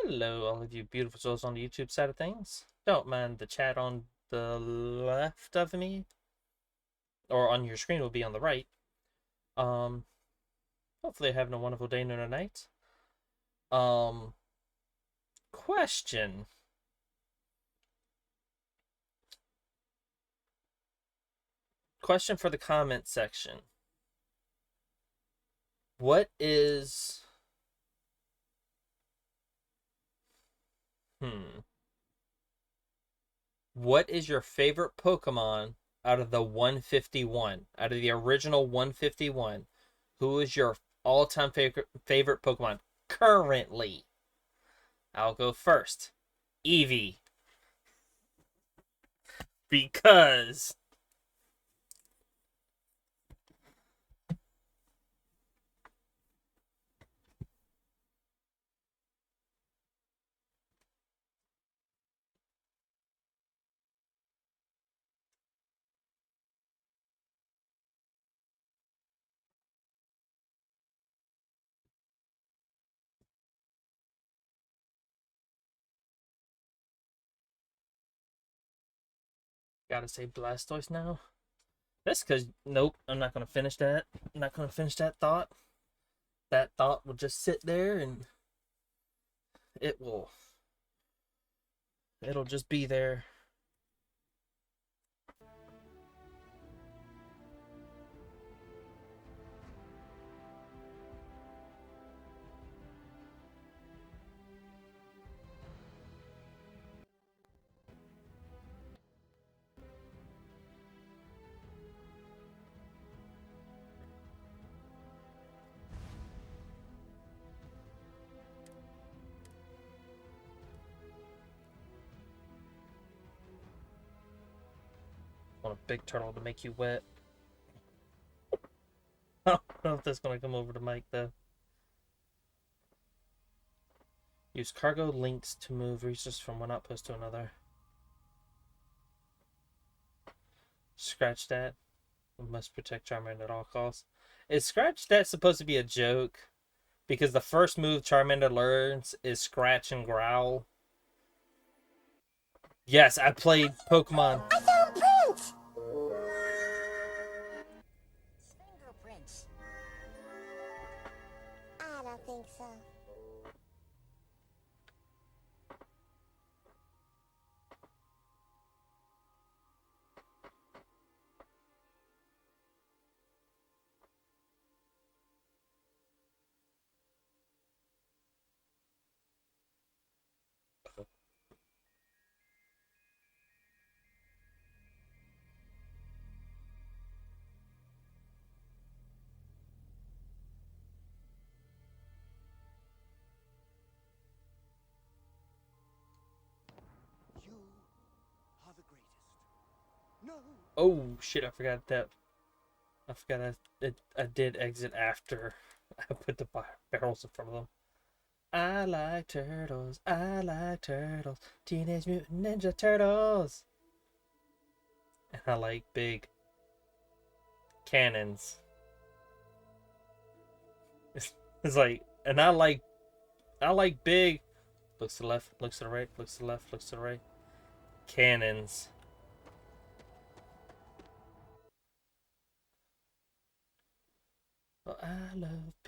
Hello, all of you beautiful souls on the YouTube side of things. Don't mind the chat on the left of me, or on your screen will be on the right. Um, Hopefully you're having a wonderful day, noon, or night. Um, Question. Question for the comment section. What is... What is your favorite Pokemon out of the 151? Out of the original 151, who is your all-time favorite Pokemon currently? I'll go first. Eevee. Because gotta say Blastoise now. That's because nope, I'm not gonna finish that. I'm not gonna finish that thought. That thought will just sit there and it will it'll just be there. I want a big turtle to make you wet. I don't know if that's gonna come over to Mike though. Use cargo links to move resources from one outpost to another. Scratch that. We must protect Charmander at all costs. Is Scratch that supposed to be a joke? Because the first move Charmander learns is Scratch and Growl. Yes, I played Pokemon. I found prints! Fingerprints. I don't think so. You are the greatest. No. Oh shit! I forgot that. I forgot I did exit after I put the barrels in front of them. I like turtles. I like turtles. Teenage Mutant Ninja Turtles. And I like big cannons. It's like, and I like big. Looks to the left. Looks to the right. Looks to the left. Looks to the right. Cannons. Oh, I love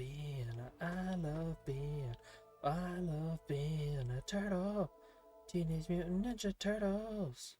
being a turtle. Teenage Mutant Ninja Turtles.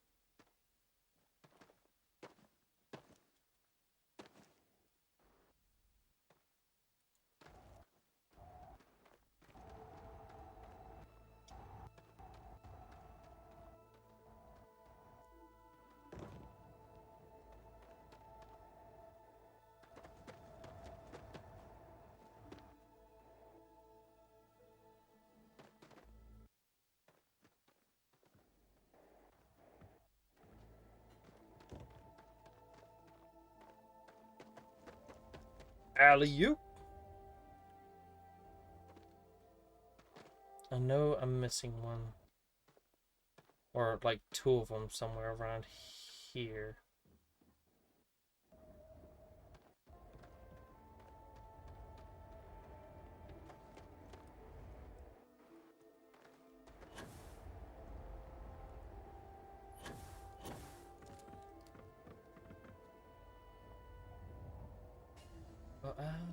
Alley-oop. I know I'm missing one. Or like two of them somewhere around here.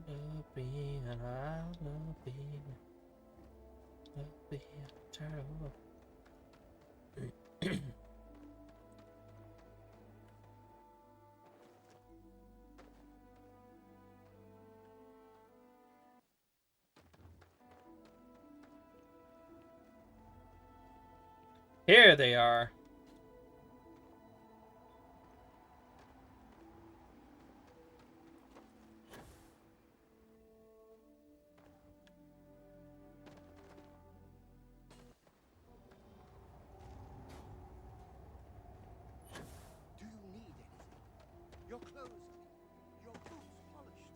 love being, I love being a turtle. Here they are. Do you need anything? Your clothes clean, your boots polished,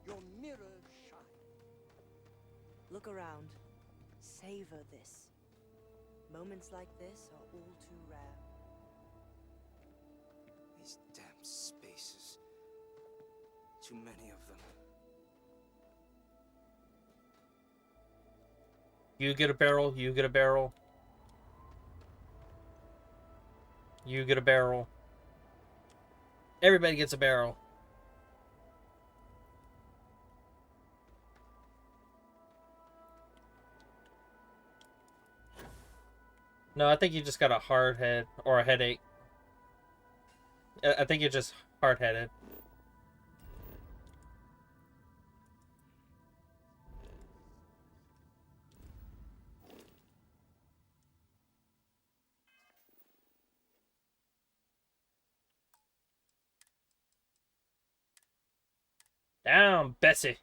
your mirror shine. Look around. Savor this. Moments like this are all too rare. These damn spaces. Too many of them. You get a barrel, you get a barrel. You get a barrel. Everybody gets a barrel. No, I think you just got a hard head or a headache. I think you're just hard-headed. Down, Bessie.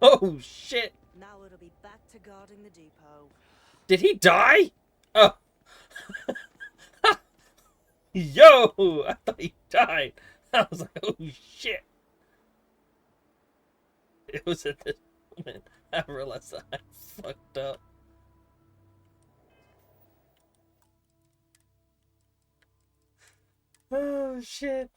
Oh, shit. Now it'll be back to guarding the depot. Did he die? Oh. Yo! I thought he died. I was like, oh, shit. It was at this moment I realized that I fucked up. Oh, shit.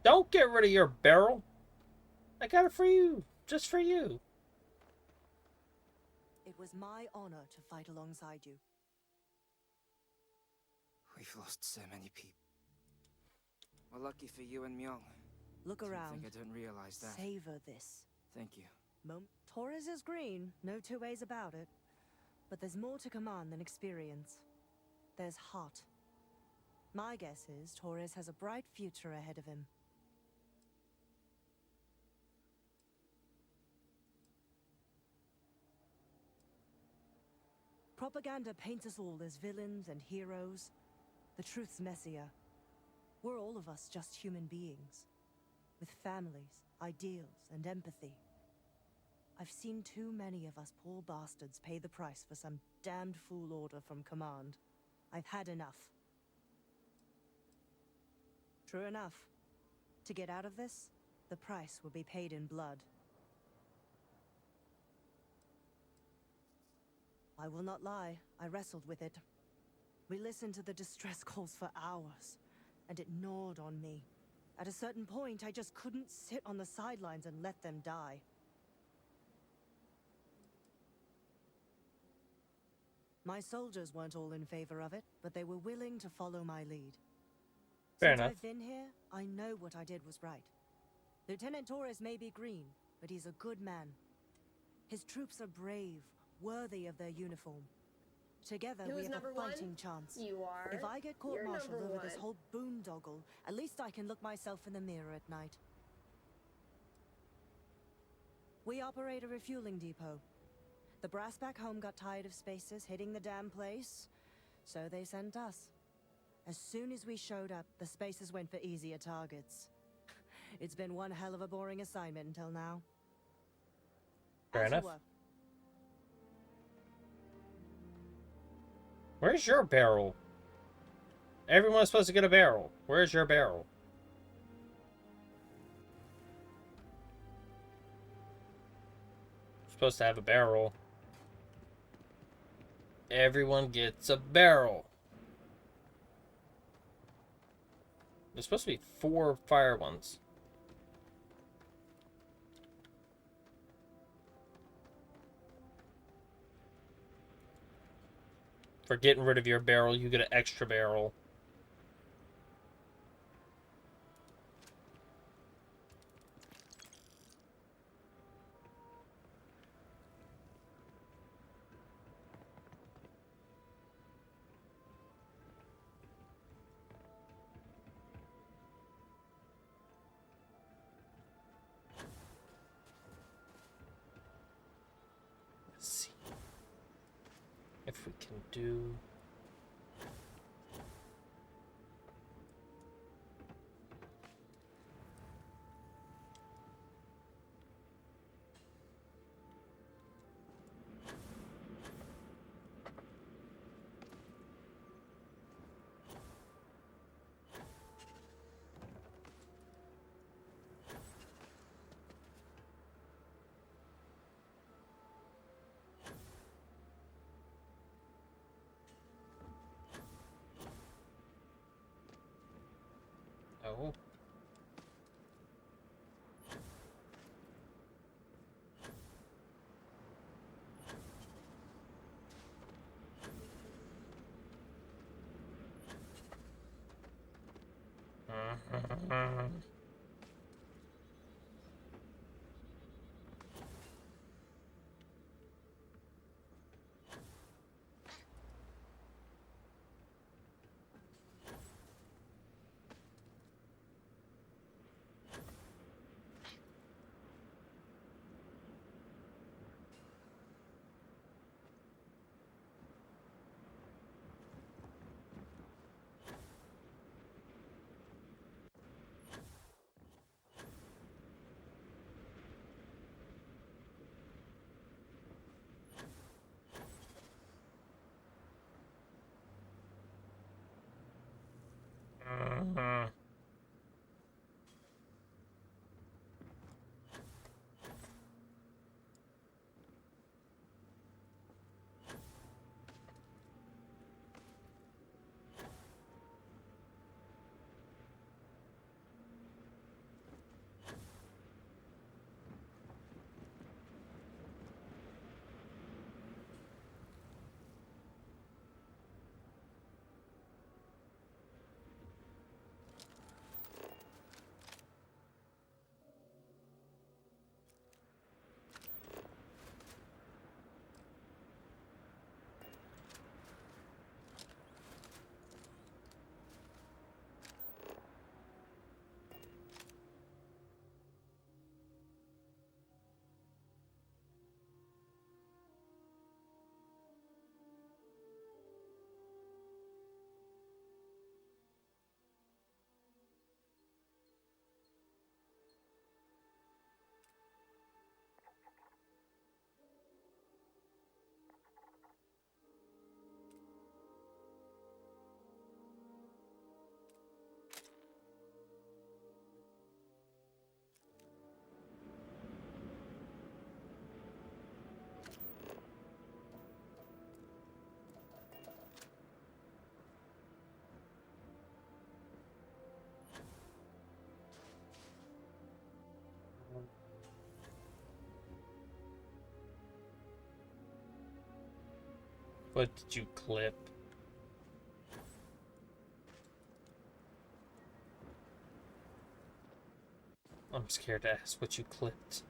Don't get rid of your barrel. I got it for you. Just for you. It was my honor to fight alongside you. We've lost so many people. Well, lucky for you and Myung. Look around. I didn't realize that. Savor this. Thank you. Torres is green, no two ways about it. But there's more to command than experience. There's heart. My guess is Torres has a bright future ahead of him. Propaganda paints us all as villains and heroes. The truth's messier. We're all of us just human beings, with families, ideals, and empathy. I've seen too many of us poor bastards pay the price for some damned fool order from command. I've had enough. True enough. To get out of this, the price will be paid in blood. I will not lie, I wrestled with it. We listened to the distress calls for hours, and it gnawed on me. At a certain point, I just couldn't sit on the sidelines and let them die. My soldiers weren't all in favor of it, but they were willing to follow my lead. Fair Since enough. I've been here, I know what I did was right. Lieutenant Torres may be green, but he's a good man. His troops are brave, worthy of their uniform. Together we Who's have number a one? fighting chance. You are. If I get You're court-martialed number over this one. whole boondoggle, at least I can look myself in the mirror at night. We operate a refueling depot. The brass back home got tired of spacers hitting the damn place, So they sent us. As soon as we showed up, the spacers went for easier targets. It's been one hell of a boring assignment until now. Fair As you enough. were. Where's your barrel? Everyone's supposed to get a barrel. Where's your barrel? Supposed to have a barrel. Everyone gets a barrel. There's supposed to be 4 fire ones. For getting rid of your barrel, you get an extra barrel. Let's see if we can do. Oh. What did you clip? I'm scared to ask what you clipped.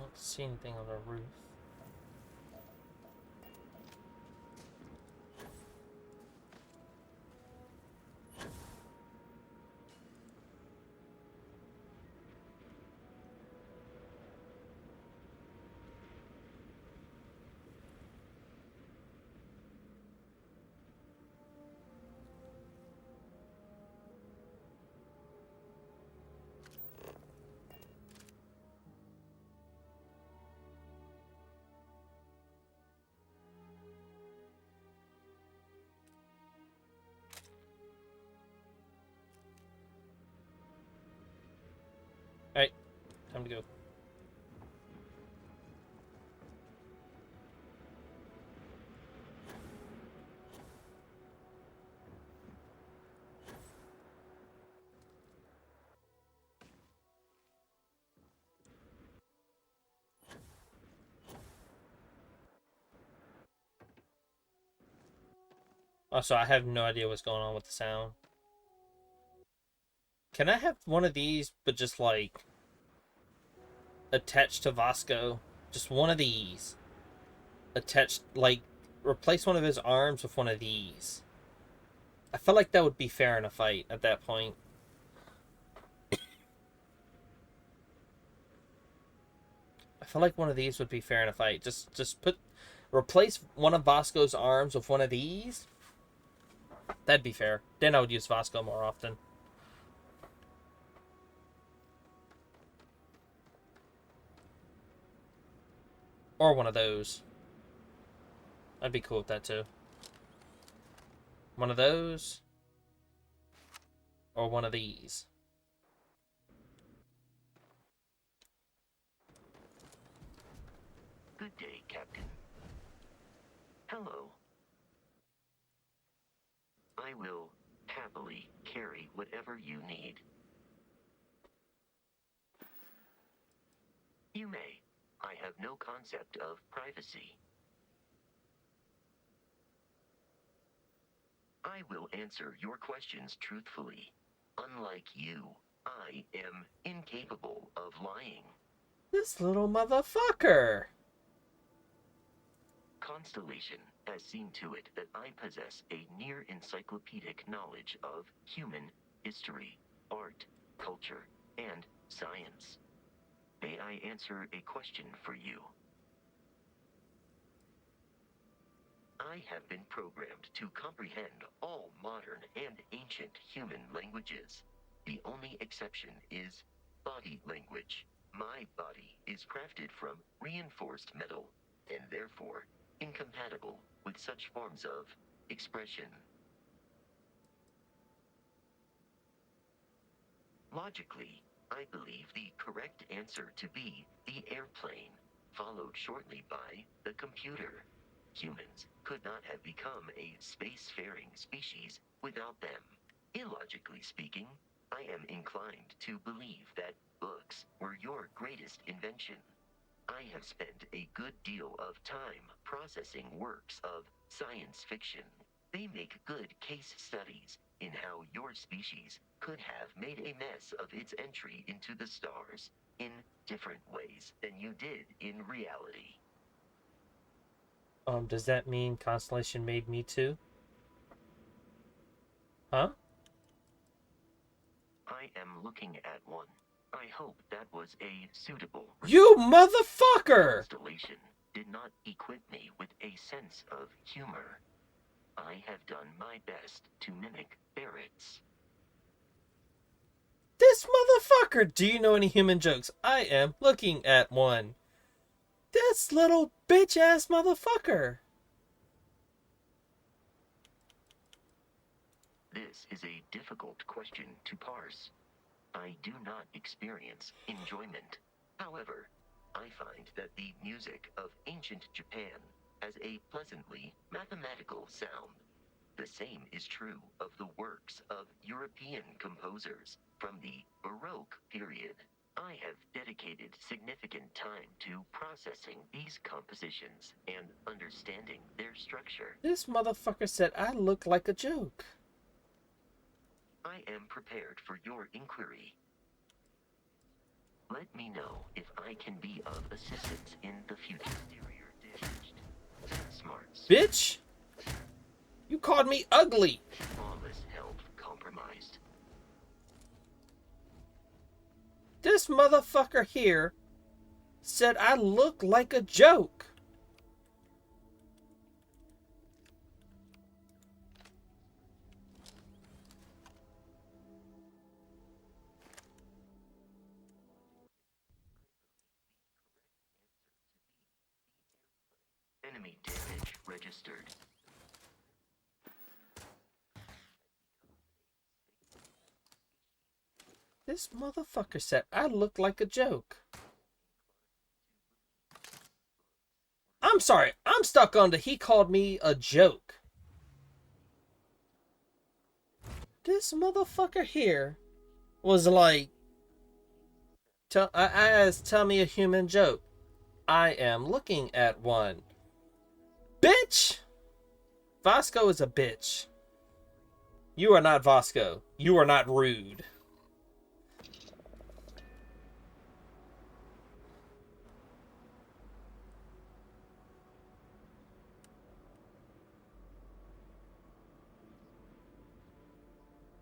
don't see anything on the roof. Alright, time to go. Also, I have no idea what's going on with the sound. Can I have one of these, but just like attached to Vasco? Just one of these. Attached, like, replace one of his arms with one of these. I feel like that would be fair in a fight at that point. I feel like one of these would be fair in a fight. Just replace one of Vasco's arms with one of these. That'd be fair. Then I would use Vasco more often. Or one of those. I'd be cool with that too. One of those. Or one of these. Good day, Captain. Hello. I will happily carry whatever you need. You may. I have no concept of privacy. I will answer your questions truthfully. Unlike you, I am incapable of lying. This little motherfucker! Constellation has seen to it that I possess a near-encyclopedic knowledge of human history, art, culture, and science. May I answer a question for you? I have been programmed to comprehend all modern and ancient human languages. The only exception is body language. My body is crafted from reinforced metal, and therefore incompatible with such forms of expression. Logically, I believe the correct answer to be the airplane, followed shortly by the computer. Humans could not have become a spacefaring species without them. Illogically speaking, I am inclined to believe that books were your greatest invention. I have spent a good deal of time processing works of science fiction. They make good case studies in how your species could have made a mess of its entry into the stars in different ways than you did in reality. Does that mean Constellation made me too? Huh? I am looking at one. I hope that was a suitable... You motherfucker! Constellation did not equip me with a sense of humor. I have done my best to mimic Barrett's. This motherfucker! Do you know any human jokes? I am looking at one. This little bitch-ass motherfucker! This is a difficult question to parse. I do not experience enjoyment. However, I find that the music of ancient Japan has a pleasantly mathematical sound. The same is true of the works of European composers from the Baroque period. I have dedicated significant time to processing these compositions and understanding their structure. This motherfucker said I look like a joke. I am prepared for your inquiry. Let me know if I can be of assistance in the future. Exterior damaged. Smarts. Bitch! You called me ugly! Flawless health compromised. This motherfucker here said I look like a joke. Enemy damage registered. This motherfucker said I look like a joke. I'm sorry, I'm stuck on the he called me a joke. This motherfucker here was like, I asked, tell me a human joke. I am looking at one. Bitch! Vasco is a bitch. You are not Vasco. You are not rude.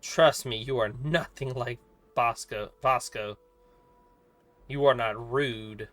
Trust me, you are nothing like Vasco. You are not rude.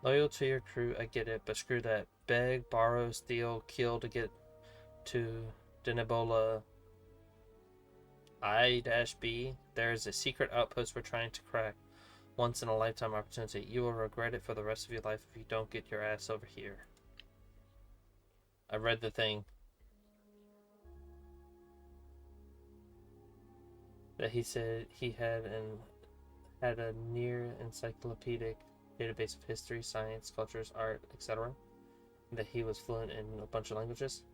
Loyal to your crew, I get it, but screw that. Beg, borrow, steal, kill to get to Denebola I-B. There is a secret outpost we're trying to crack. Once in a lifetime opportunity. You will regret it for the rest of your life if you don't get your ass over here. I read the thing. That he said he had a near encyclopedic database of history, science, cultures, art, etc. That he was fluent in a bunch of languages.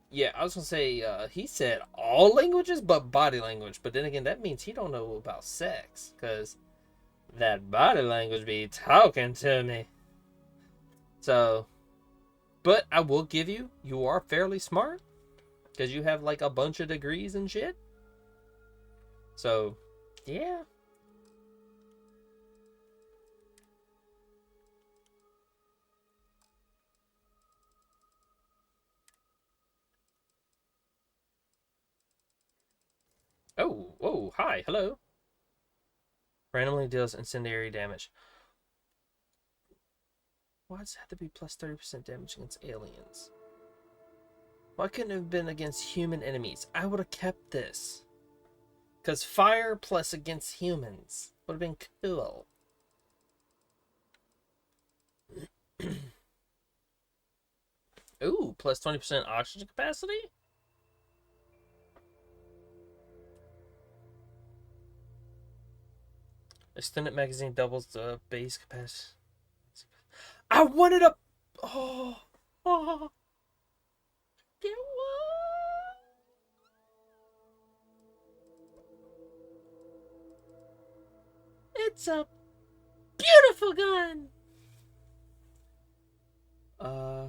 Yeah, I was gonna say he said all languages but body language, but then again that means he don't know about sex, cause that body language be talking to me. So, but I will give you are fairly smart, cause you have like a bunch of degrees and shit. So, yeah. Oh, hi, hello. Randomly deals incendiary damage. Why does it have to be plus 30% damage against aliens? Why couldn't it have been against human enemies? I would have kept this. Because fire plus against humans would have been cool. Ooh, plus 20% oxygen capacity? Extended magazine doubles the base capacity. I wanted a... Oh. Get one. It's a beautiful gun. I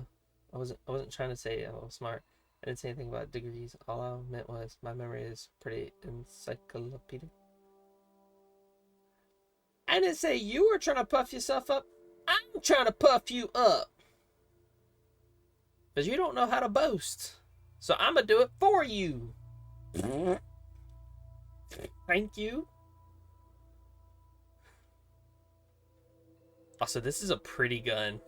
wasn't trying to say I was smart. I didn't say anything about degrees. All I meant was my memory is pretty encyclopedic. I didn't say you were trying to puff yourself up. I'm trying to puff you up. Because you don't know how to boast. So I'm going to do it for you. Thank you. Also, this is a pretty gun.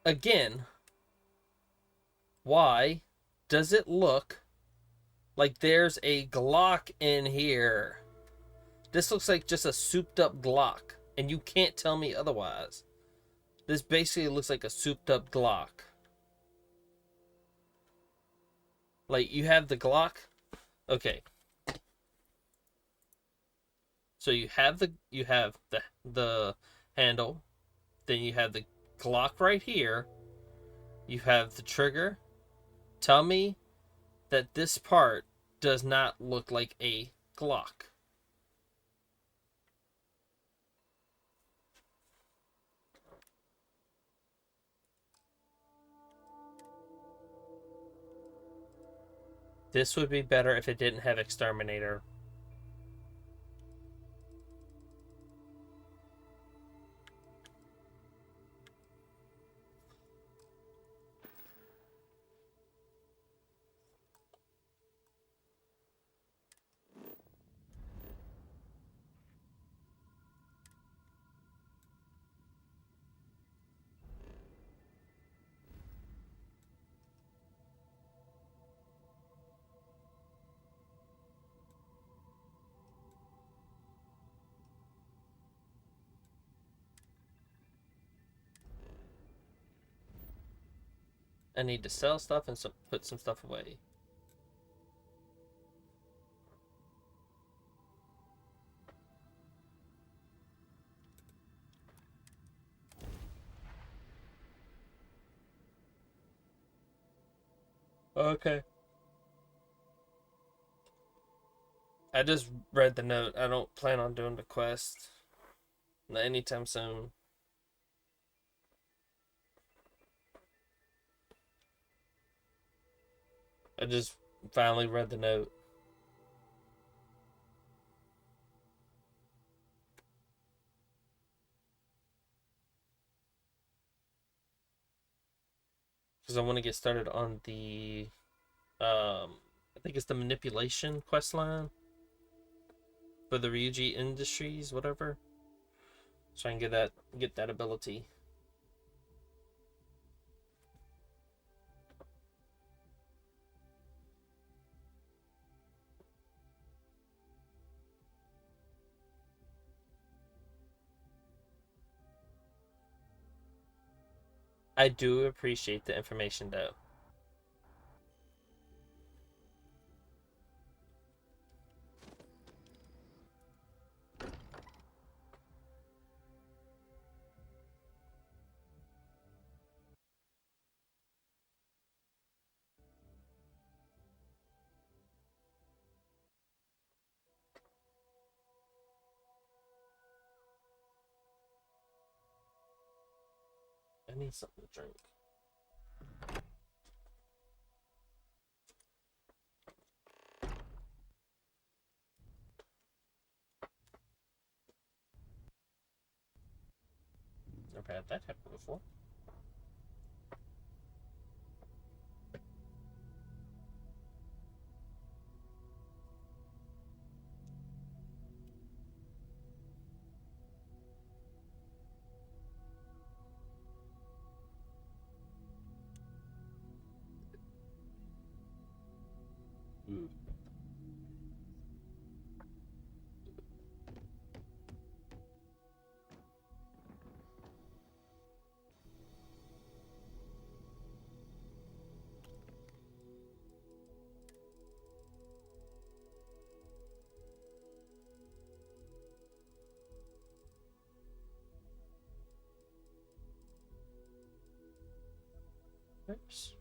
Again, why does it look like there's a Glock in here? This looks like just a souped up Glock, and you can't tell me otherwise. This basically looks like a souped up Glock. Like, you have the Glock. Okay. So you have the handle, then you have the Glock right here. You have the trigger. Tell me that this part does not look like a Glock. This would be better if it didn't have exterminator. I need to sell stuff and put some stuff away. Okay. I just read the note. I don't plan on doing the quest anytime soon. I just finally read the note. Because I want to get started on the I think it's the manipulation quest line for the Ryuji Industries, whatever. So I can get that ability. I do appreciate the information though. I need something to drink. Never had that happen before. Ooh. Oops.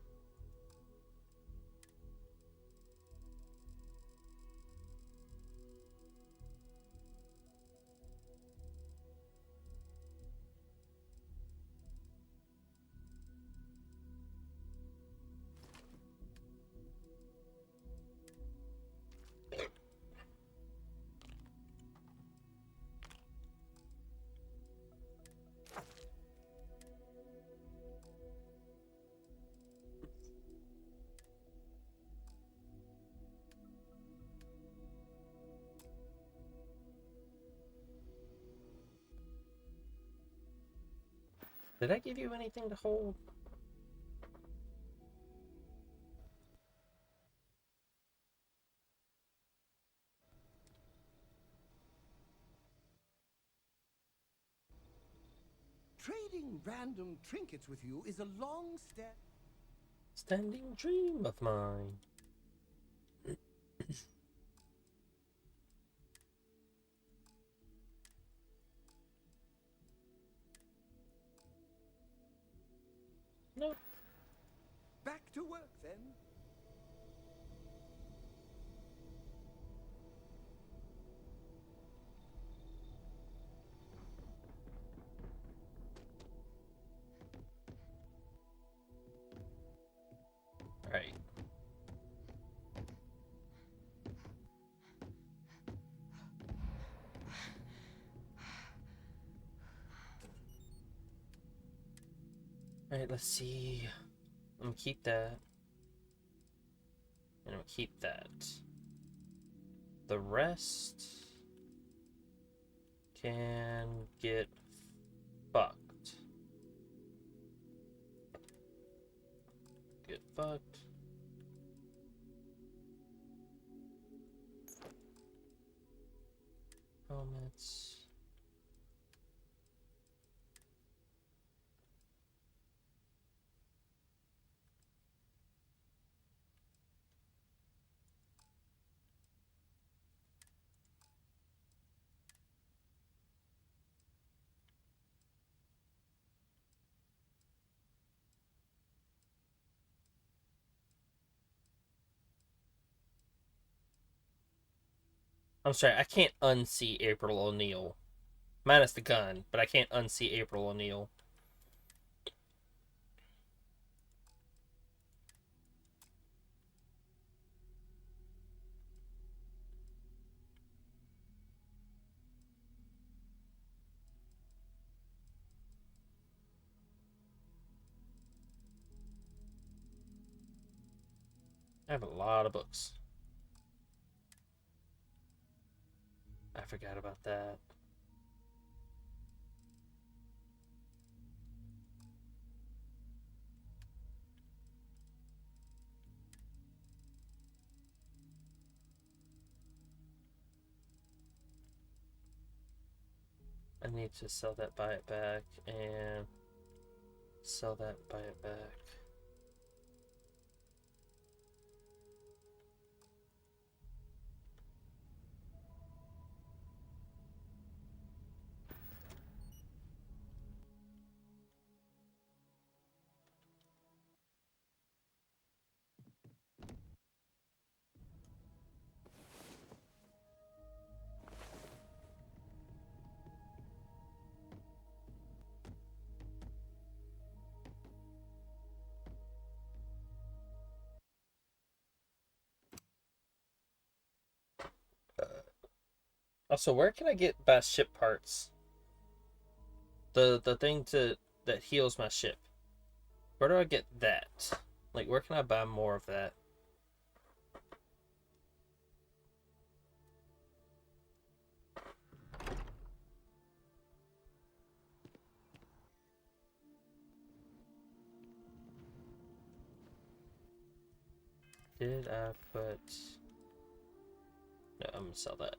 Did I give you anything to hold? Trading random trinkets with you is a long step. Standing dream of mine. No. Back to work then. Right. Alright, let's see. I'm gonna keep that. And I'm gonna keep that. The rest can get fucked. Get fucked. Helmets. I'm sorry, I can't unsee April O'Neil. Minus the gun, but I can't unsee April O'Neil. I have a lot of books. I forgot about that. I need to sell that, buy it back, and sell that, buy it back. Also, where can I get best ship parts? The thing that heals my ship. Where do I get that? Like, where can I buy more of that? Did I put... No, I'm gonna sell that.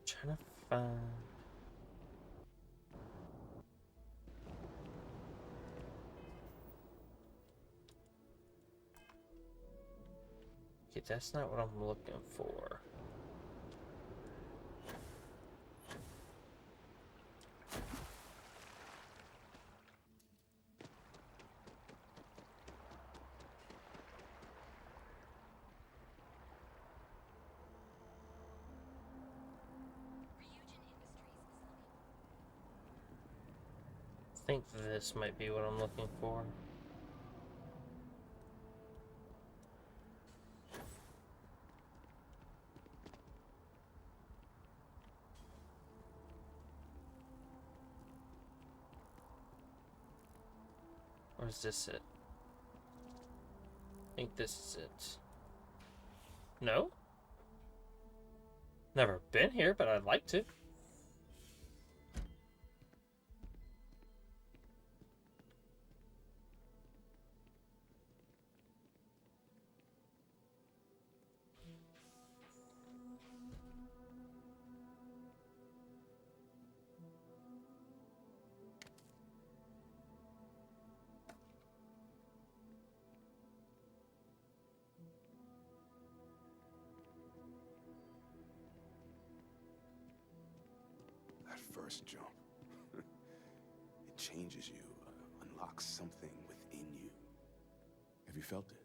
Trying to find... Okay, that's not what I'm looking for. I think this might be what I'm looking for. Or is this it? I think this is it. No? Never been here, but I'd like to. That first jump, it changes you, unlocks something within you. Have you felt it?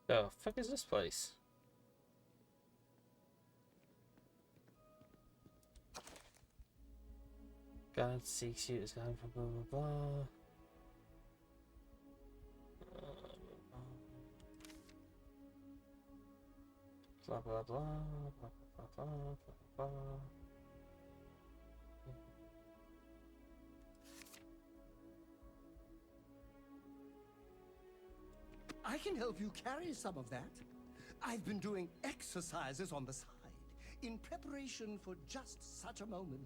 The fuck is this place? God seeks you as God, blah blah blah. Blah blah blah blah blah blah blah blah blah. I can help you carry some of that. I've been doing exercises on the side in preparation for just such a moment.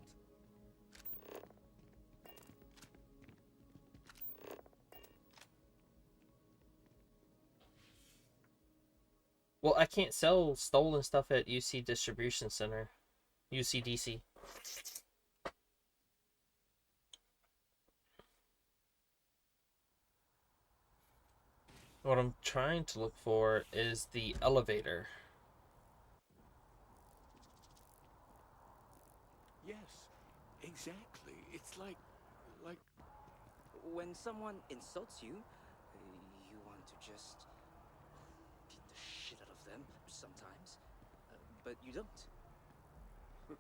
Well, I can't sell stolen stuff at UC Distribution Center. UCDC. What I'm trying to look for is the elevator. Yes, exactly. It's like... When someone insults you, you want to just beat the shit out of them sometimes, but you don't. Well,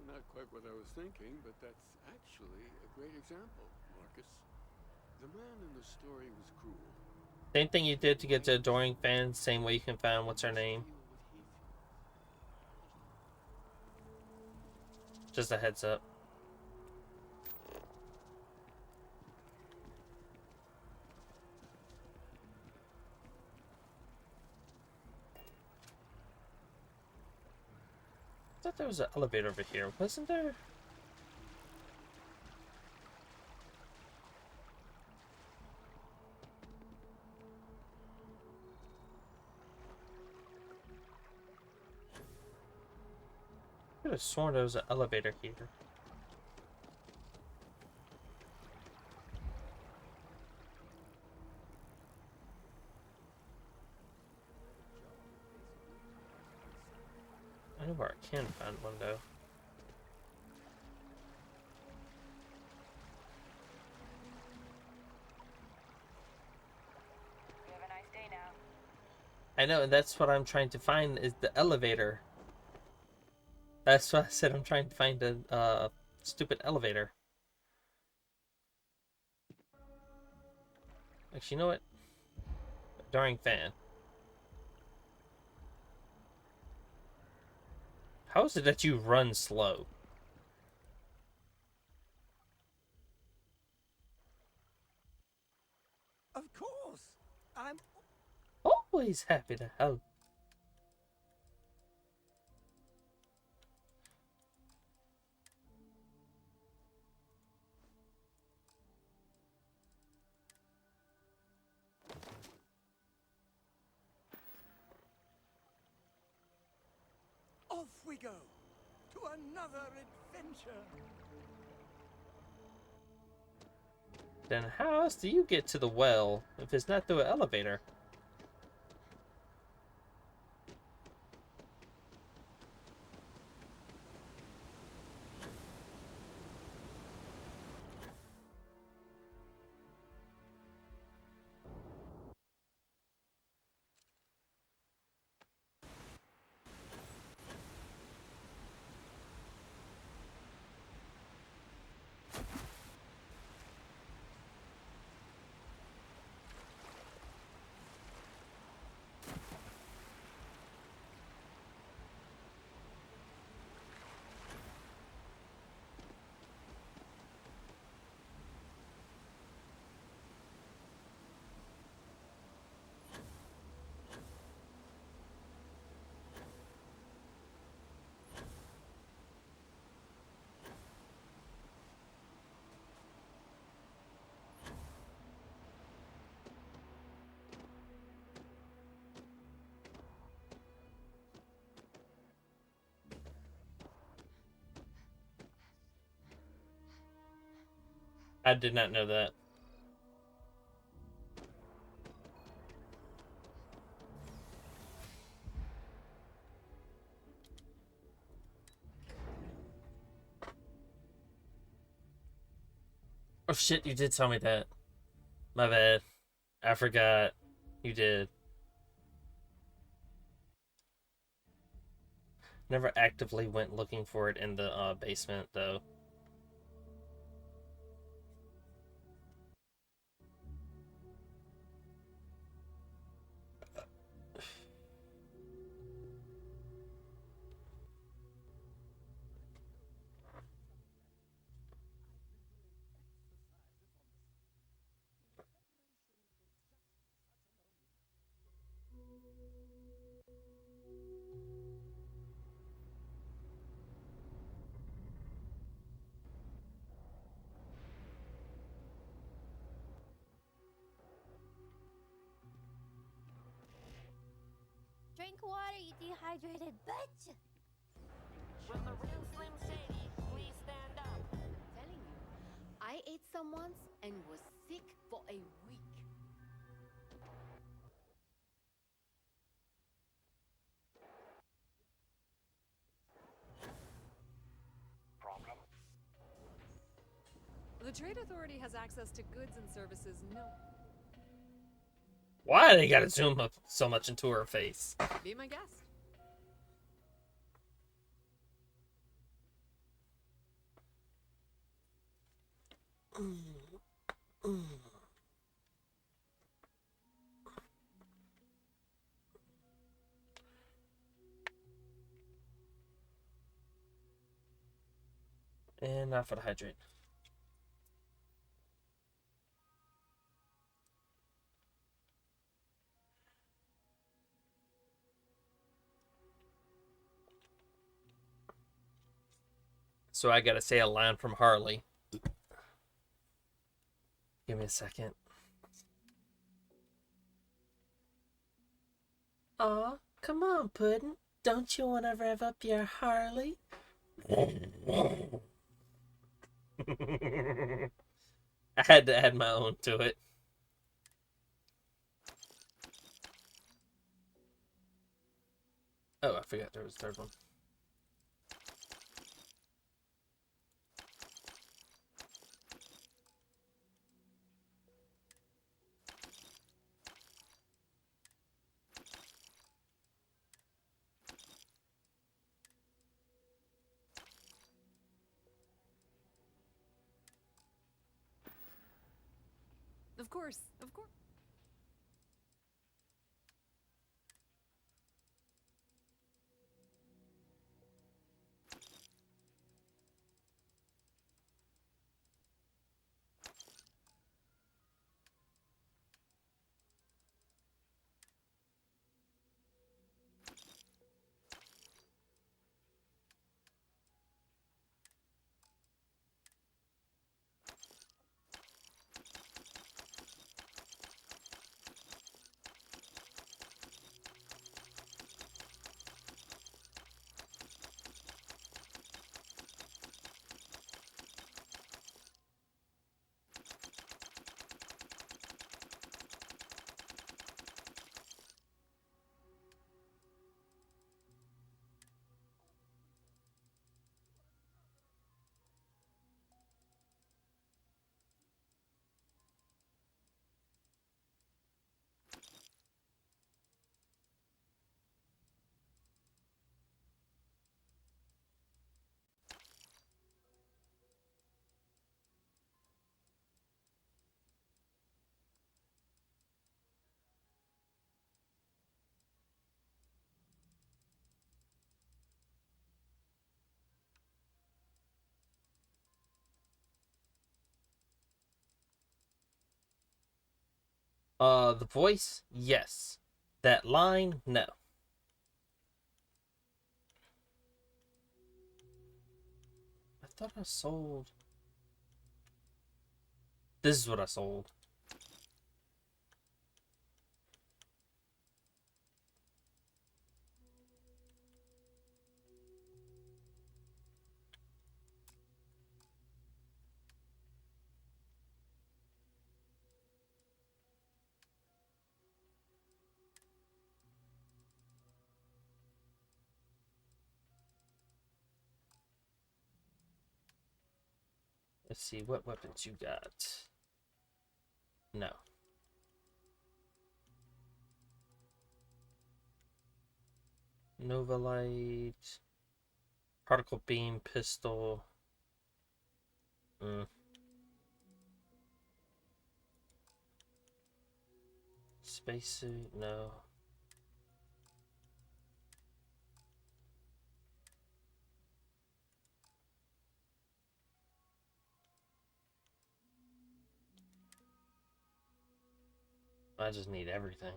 not quite what I was thinking, but that's actually a great example, Marcus. The man in the story was cruel. Same thing you did to get to adoring fans, same way you can find what's her name. Just a heads up. I thought there was an elevator over here, wasn't there? I could have sworn there was an elevator here. I know where I can find one though. You have a nice day now. I know, and that's what I'm trying to find is the elevator. That's what I said. I'm trying to find a stupid elevator. Actually, you know what? Adoring fan. How is it that you run slow? Of course, I'm... Always happy to help. Off we go to another adventure. Then how else do you get to the well if it's not through an elevator? I did not know that. Oh shit, you did tell me that. My bad. I forgot. You did. Never actively went looking for it in the basement, though. Drink water, you dehydrated bitch! Will the real Slim Shady please stand up? Telling you, I ate some once and was sick for a week. Problem? The Trade Authority has access to goods and services no. Why they gotta zoom up so much into her face? Be my guest. And not for the hydrate. So I gotta say a line from Harley. Give me a second. Aw, come on, Puddin'. Don't you want to rev up your Harley? I had to add my own to it. Oh, I forgot there was a third one. Of course, of course. The voice, yes. That line, no. I thought I sold. This is what I sold. Let's see what weapons you got. No. Nova Light, particle beam pistol. Spacesuit, no. I just need everything.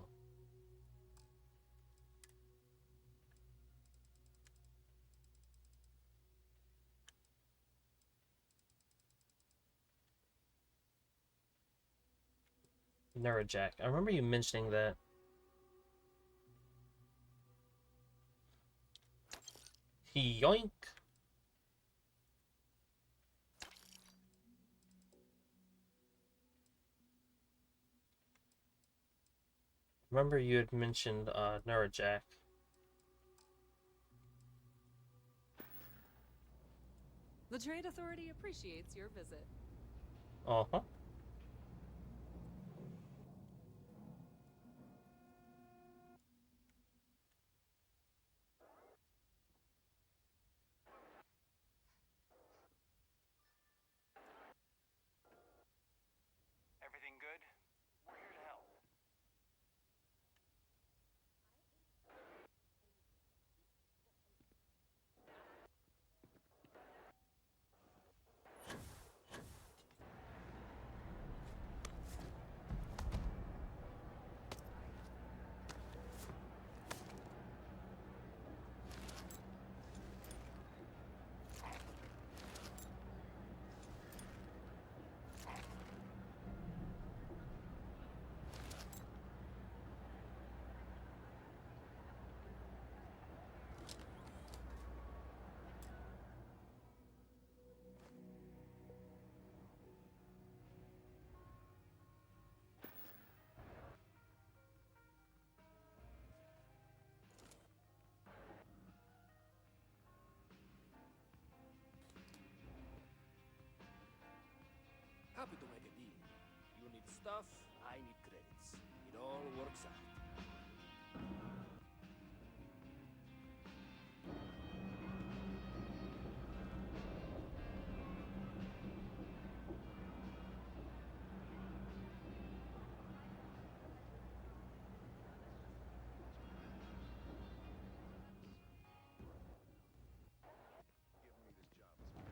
Neurojack. I remember you mentioning that. Yoink! Remember you had mentioned Neurojack. The Trade Authority appreciates your visit. Uh-huh. Everything good? We're here to help. Happy to make a deal. You need stuff, I need credits. It all works out. Giving me this job is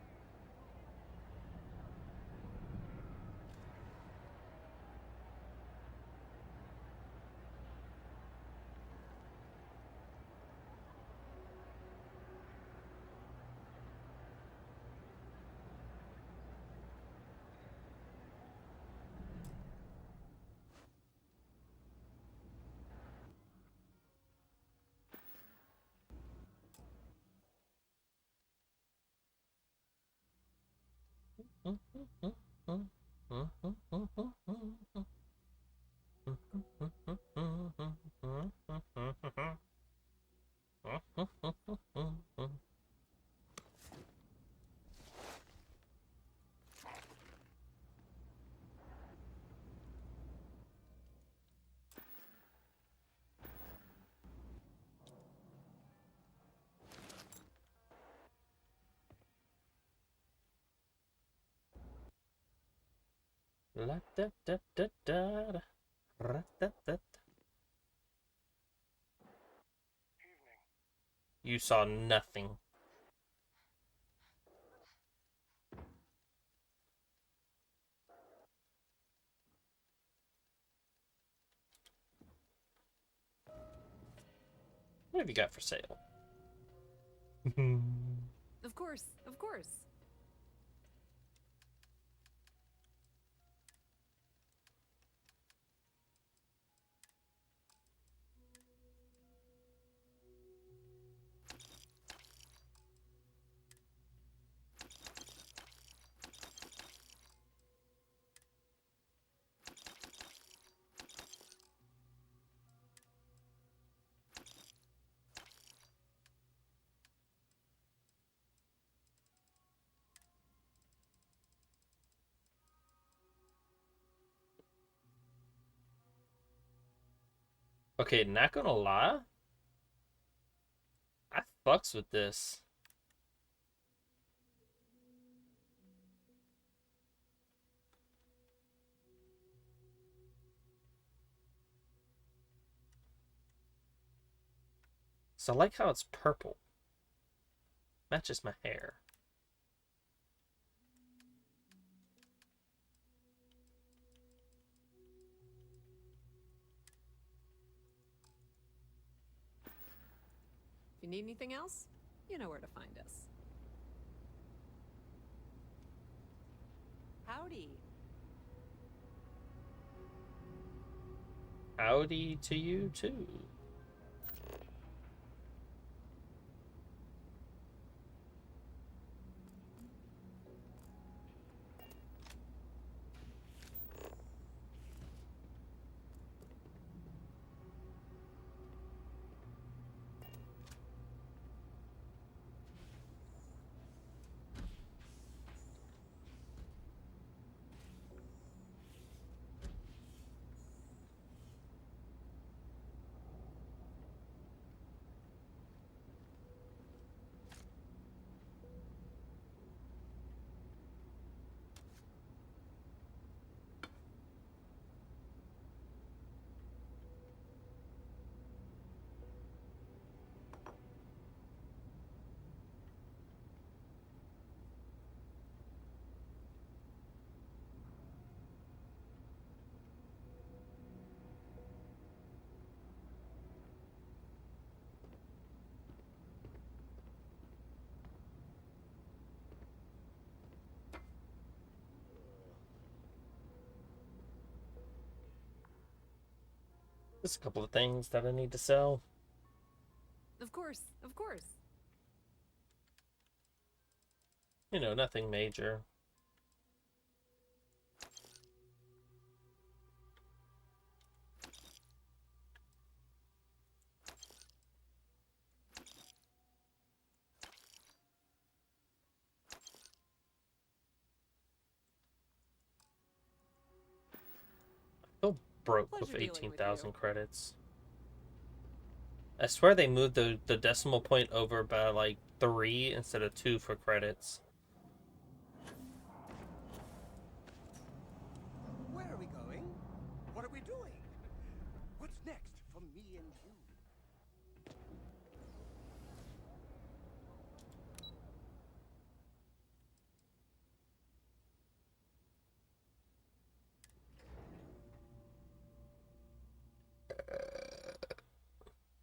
La da da da da da. Ra da da. You saw nothing. What have you got for sale? Of course, of course. Okay, not gonna lie. I fucks with this. So I like how it's purple. Matches my hair. If you need anything else, you know where to find us. Howdy. Howdy to you too. Just a couple of things that I need to sell. Of course, of course. You know, nothing major. I feel broke Pleasure with dealing with 18,000 you. credits. I swear they moved the decimal point over by like 3 instead of 2 for credits. Where are we going? What are we doing? What's next for me and you?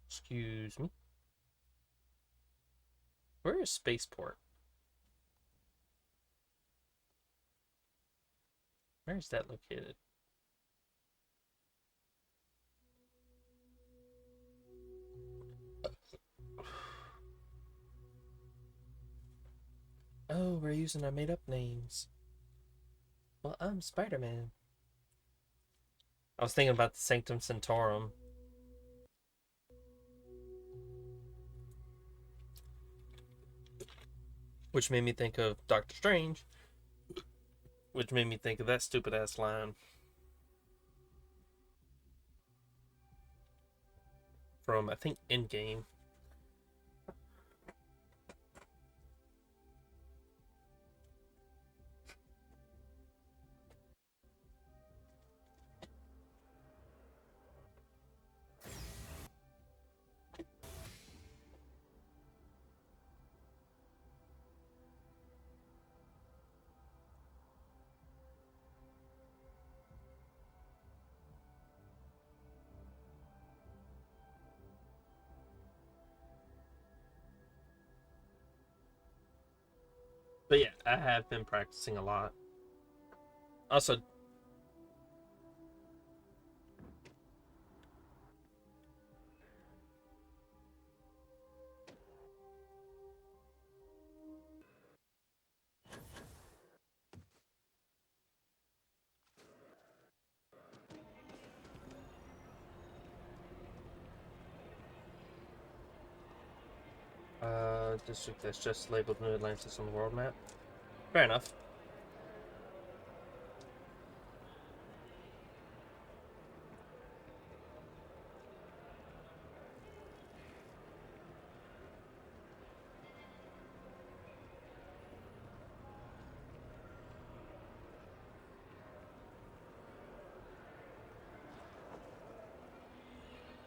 Excuse me. Where is Spaceport? Where is that located? Oh, we're using our made-up names. Well, I'm Spider-Man. I was thinking about the Sanctum Sanctorum. Which made me think of Doctor Strange. Which made me think of that stupid-ass line from, I think, Endgame. But yeah, I have been practicing a lot. Also, district that's just labeled New Atlantis on the world map. Fair enough.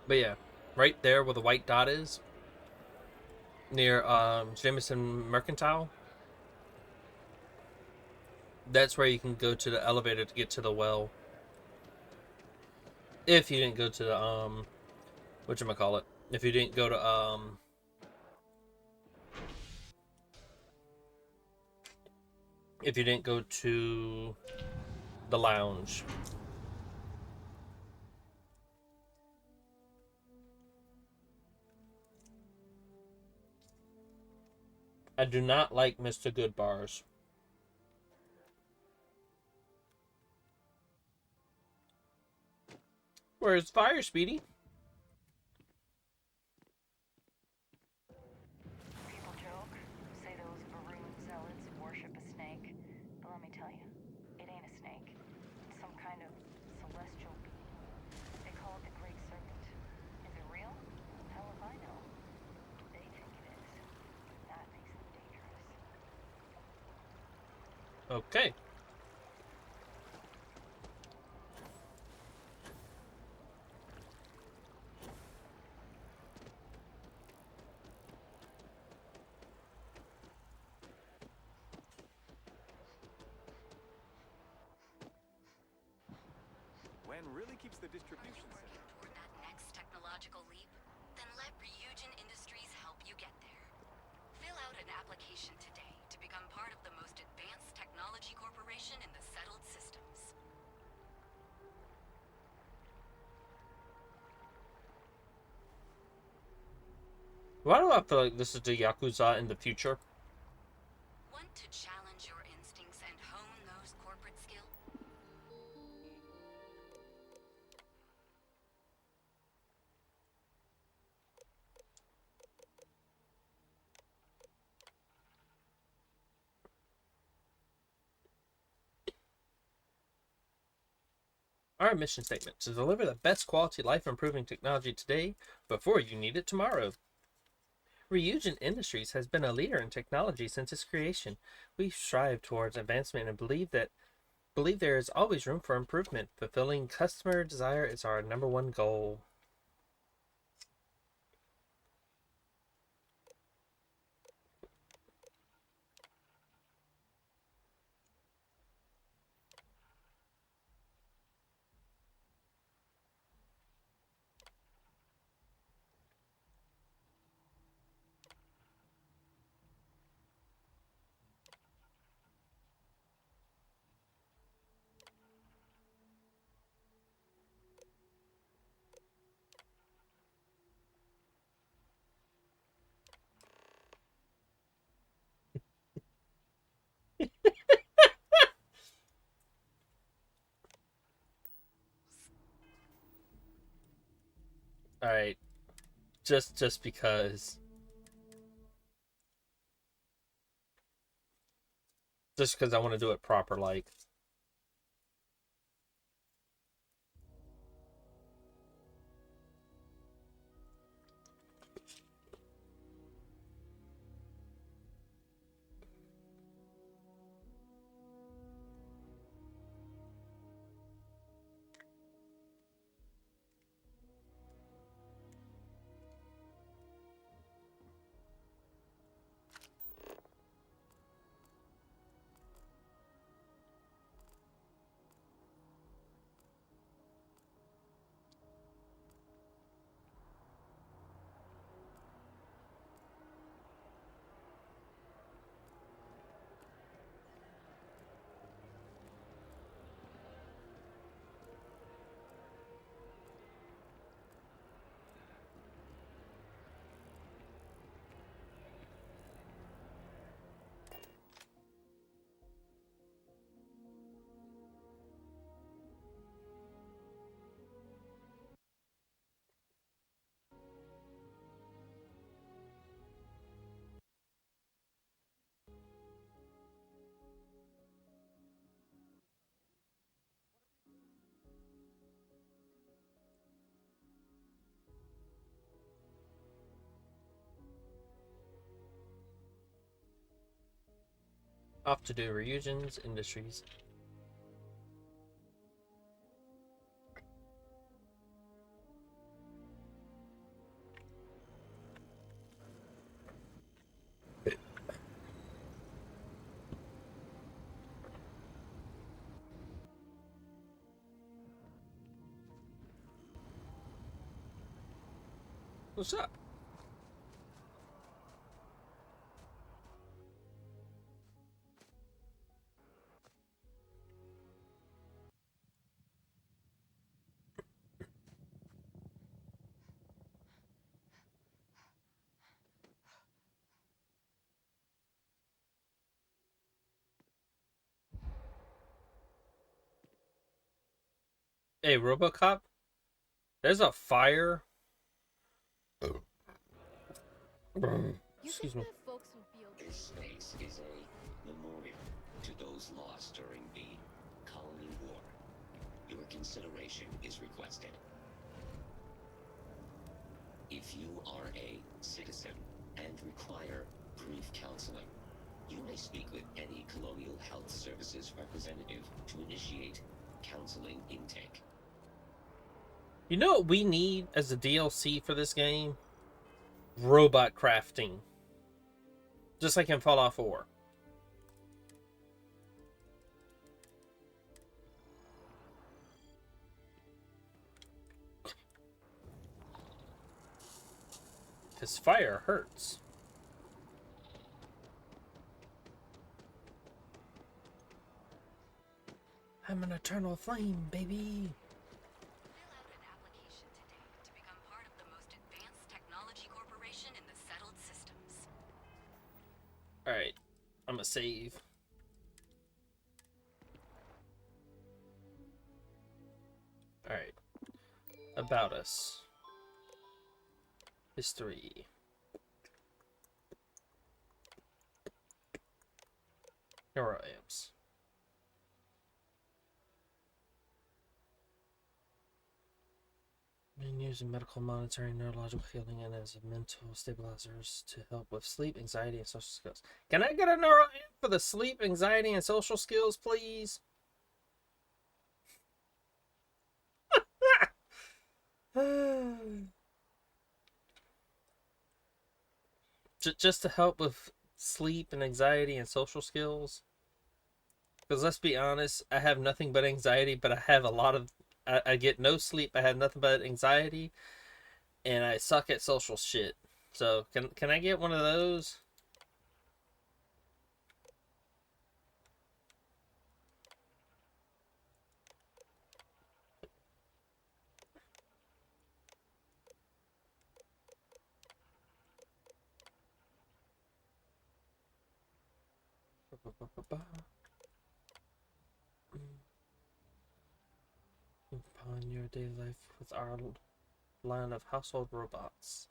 But yeah, right there where the white dot is, near Jameson Mercantile, that's where you can go to the elevator to get to the well. If you didn't go to the whatchamacallit. If you didn't go to if you didn't go to the lounge. I do not like Mr. Goodbars. Where's Fire, Speedy? People joke, say those Varun zealots worship a snake. But let me tell you, it ain't a snake. It's some kind of celestial being. They call it the Great Serpent. Is it real? Hell if I know. They think it is. That makes them dangerous. Okay. When really keeps the distribution center. Toward that next technological leap? Then let Ryujin Industries help you get there. Fill out an application today to become part of the most advanced technology corporation in the settled systems. Why do I feel like this is the Yakuza in the future? Want to challenge your instincts and hone those corporate skills? Our mission statement: to deliver the best quality life improving technology today before you need it tomorrow. Ryujin Industries has been a leader in technology since its creation. We strive towards advancement and believe there is always room for improvement. Fulfilling customer desire is our #1 goal. All right, just because I want to do it proper, like. Off to do Ryujin's Industries. What's up? Hey, RoboCop, there's a fire. Excuse me. Folks would be okay. This space is a memorial to those lost during the Colony War. Your consideration is requested. If you are a citizen and require brief counseling, you may speak with any Colonial Health Services representative to initiate counseling intake. You know what we need as a DLC for this game? Robot crafting. Just like in Fallout 4. Because fire hurts. I'm an eternal flame, baby. Fill out an application today to become part of the most advanced technology corporation in the settled systems. Alright, I'm gonna save. Alright. About us. History. Neuroamps. Been used in medical monitoring, neurological healing, and as mental stabilizers to help with sleep, anxiety, and social skills. Can I get a neuroamp for the sleep, anxiety, and social skills, please? Just to help with sleep and anxiety and social skills. Because let's be honest, I have nothing but anxiety, but I have a lot of... I get no sleep, I have nothing but anxiety, and I suck at social shit. So, can I get one of those? Upon your daily life with our line of household robots.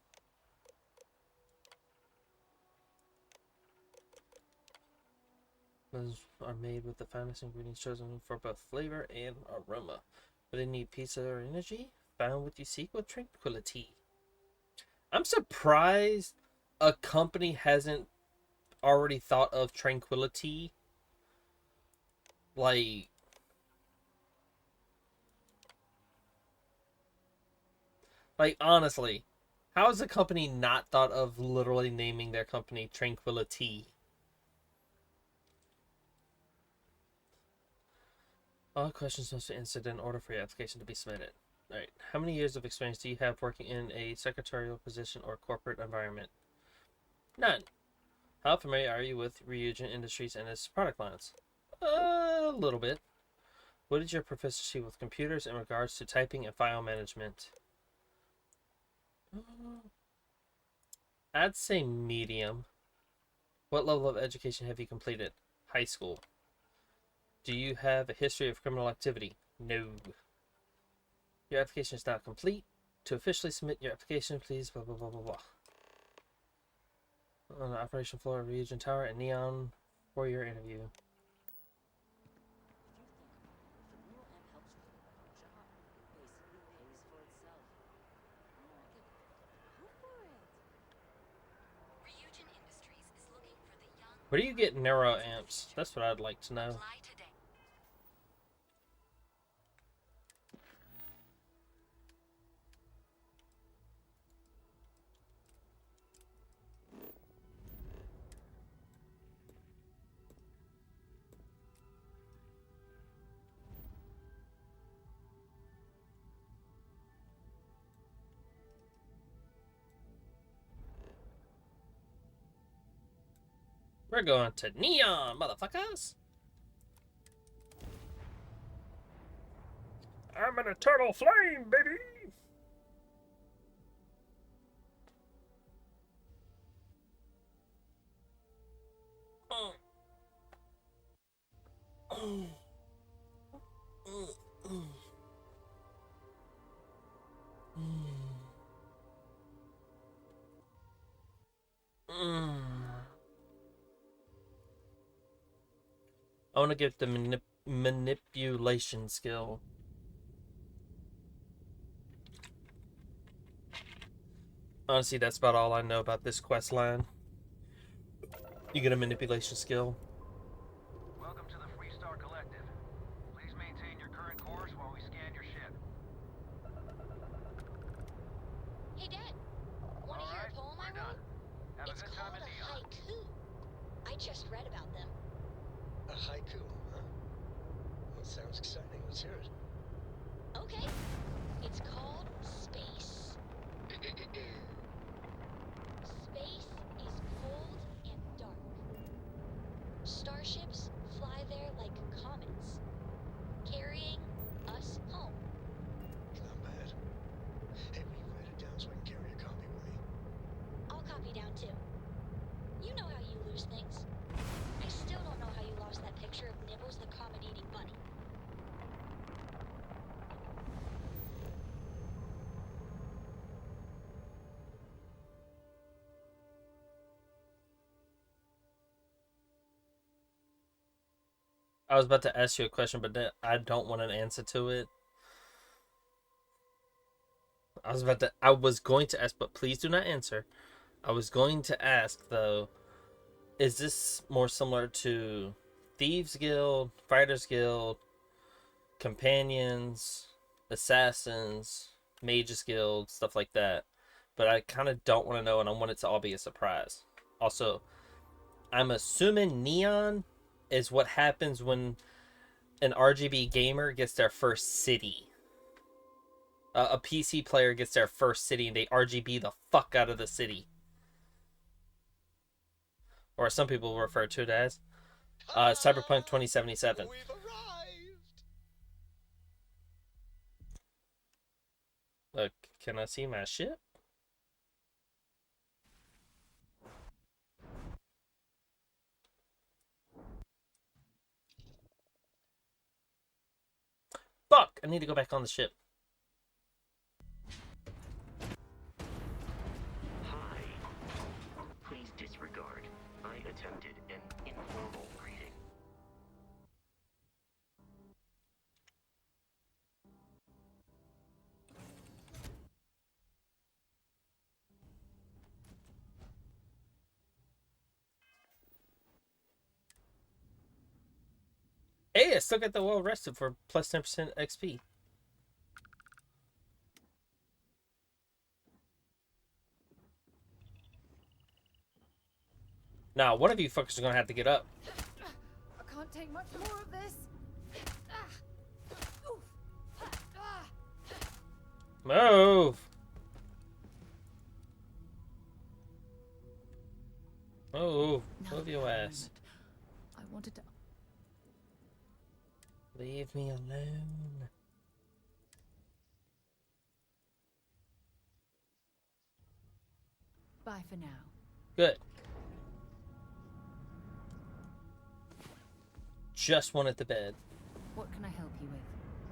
Those are made with the finest ingredients chosen for both flavor and aroma. But they need pizza or energy? Found what you seek with tranquility. I'm surprised a company hasn't already thought of tranquility. Like honestly, how has a company not thought of literally naming their company Tranquility? All questions must be answered in order for your application to be submitted. Alright, how many years of experience do you have working in a secretarial position or corporate environment? None. How familiar are you with Ryujin Industries and its product lines? A little bit. What is your proficiency with computers in regards to typing and file management? I'd say medium. What level of education have you completed? High school. Do you have a history of criminal activity? No. Your application is not complete. To officially submit your application, please blah blah blah blah blah. On the operation floor of Ryujin Tower at Neon for your interview. Ryujin Industries is looking for the young... Where do you get neuroamps? That's what I'd like to know. Apply today. We're going to Neon, motherfuckers. I'm an eternal flame, baby. I want to get the manipulation skill. Honestly, that's about all I know about this quest line. You get a manipulation skill. Welcome to the Freestar Collective. Please maintain your current course while we scan your ship. Hey, Dad. Want to hear a poem I wrote? It's called a haiku. I just read about them. A haiku, huh? That sounds exciting. Let's hear it. Okay. It's called Space. Space is cold and dark. Starships fly there like comets, carrying us home. Not bad. Hey, will you write it down so I can carry a copy with me? I'll copy down too. You know how you lose things. I still don't know how you lost that picture of Nibbles the comet-eating bunny. I was about to ask you a question, but I don't want an answer to it. I was going to ask, but please do not answer. I was going to ask, though, is this more similar to Thieves Guild, Fighters Guild, Companions, Assassins, Mages Guild, stuff like that? But I kind of don't want to know, and I want it to all be a surprise. Also, I'm assuming Neon is what happens when an RGB gamer gets their first city. A PC player gets their first city and they RGB the fuck out of the city. Or some people refer to it as Cyberpunk 2077. We've arrived! Look, can I see my ship? Fuck! I need to go back on the ship. Hi. Please disregard. I attempted an informal greeting. Hey, I still got the well rested for plus 10% XP. Now, one of you fuckers are gonna have to get up. I can't take much more of this. Move! Move. Move your ass. I wanted to. Leave me alone. Bye for now. Good. Just wanted the bed. What can I help you with?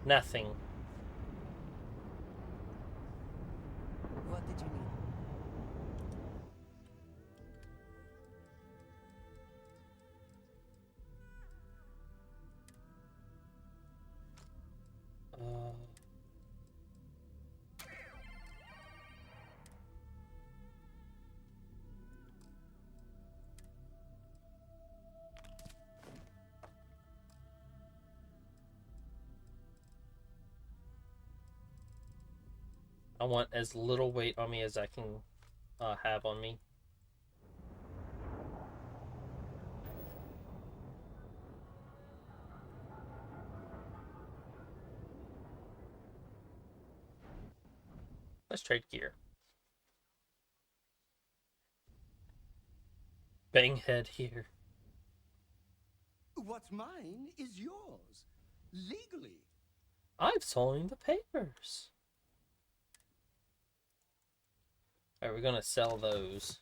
Nothing. What did you need? I want as little weight on me as I can have on me. Let's trade gear. Bang head here. what's mine is yours. Legally. I've signed the papers. Alright, we're gonna sell those.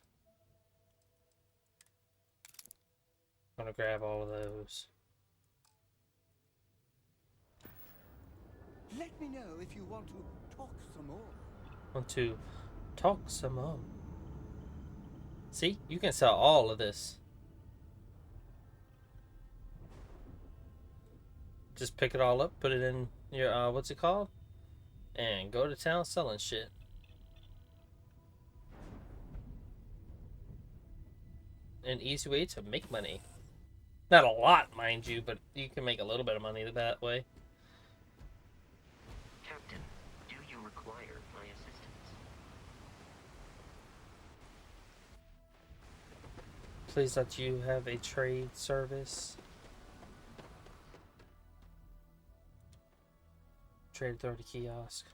I'm gonna grab all of those. Let me know if you want to talk some more. Want to talk some more. See, you can sell all of this. Just pick it all up, put it in your what's it called, and go to town selling shit. An easy way to make money. Not a lot, mind you, but you can make a little bit of money that way. Captain, do you require my assistance? Please let you have a trade service. Trade authority kiosk.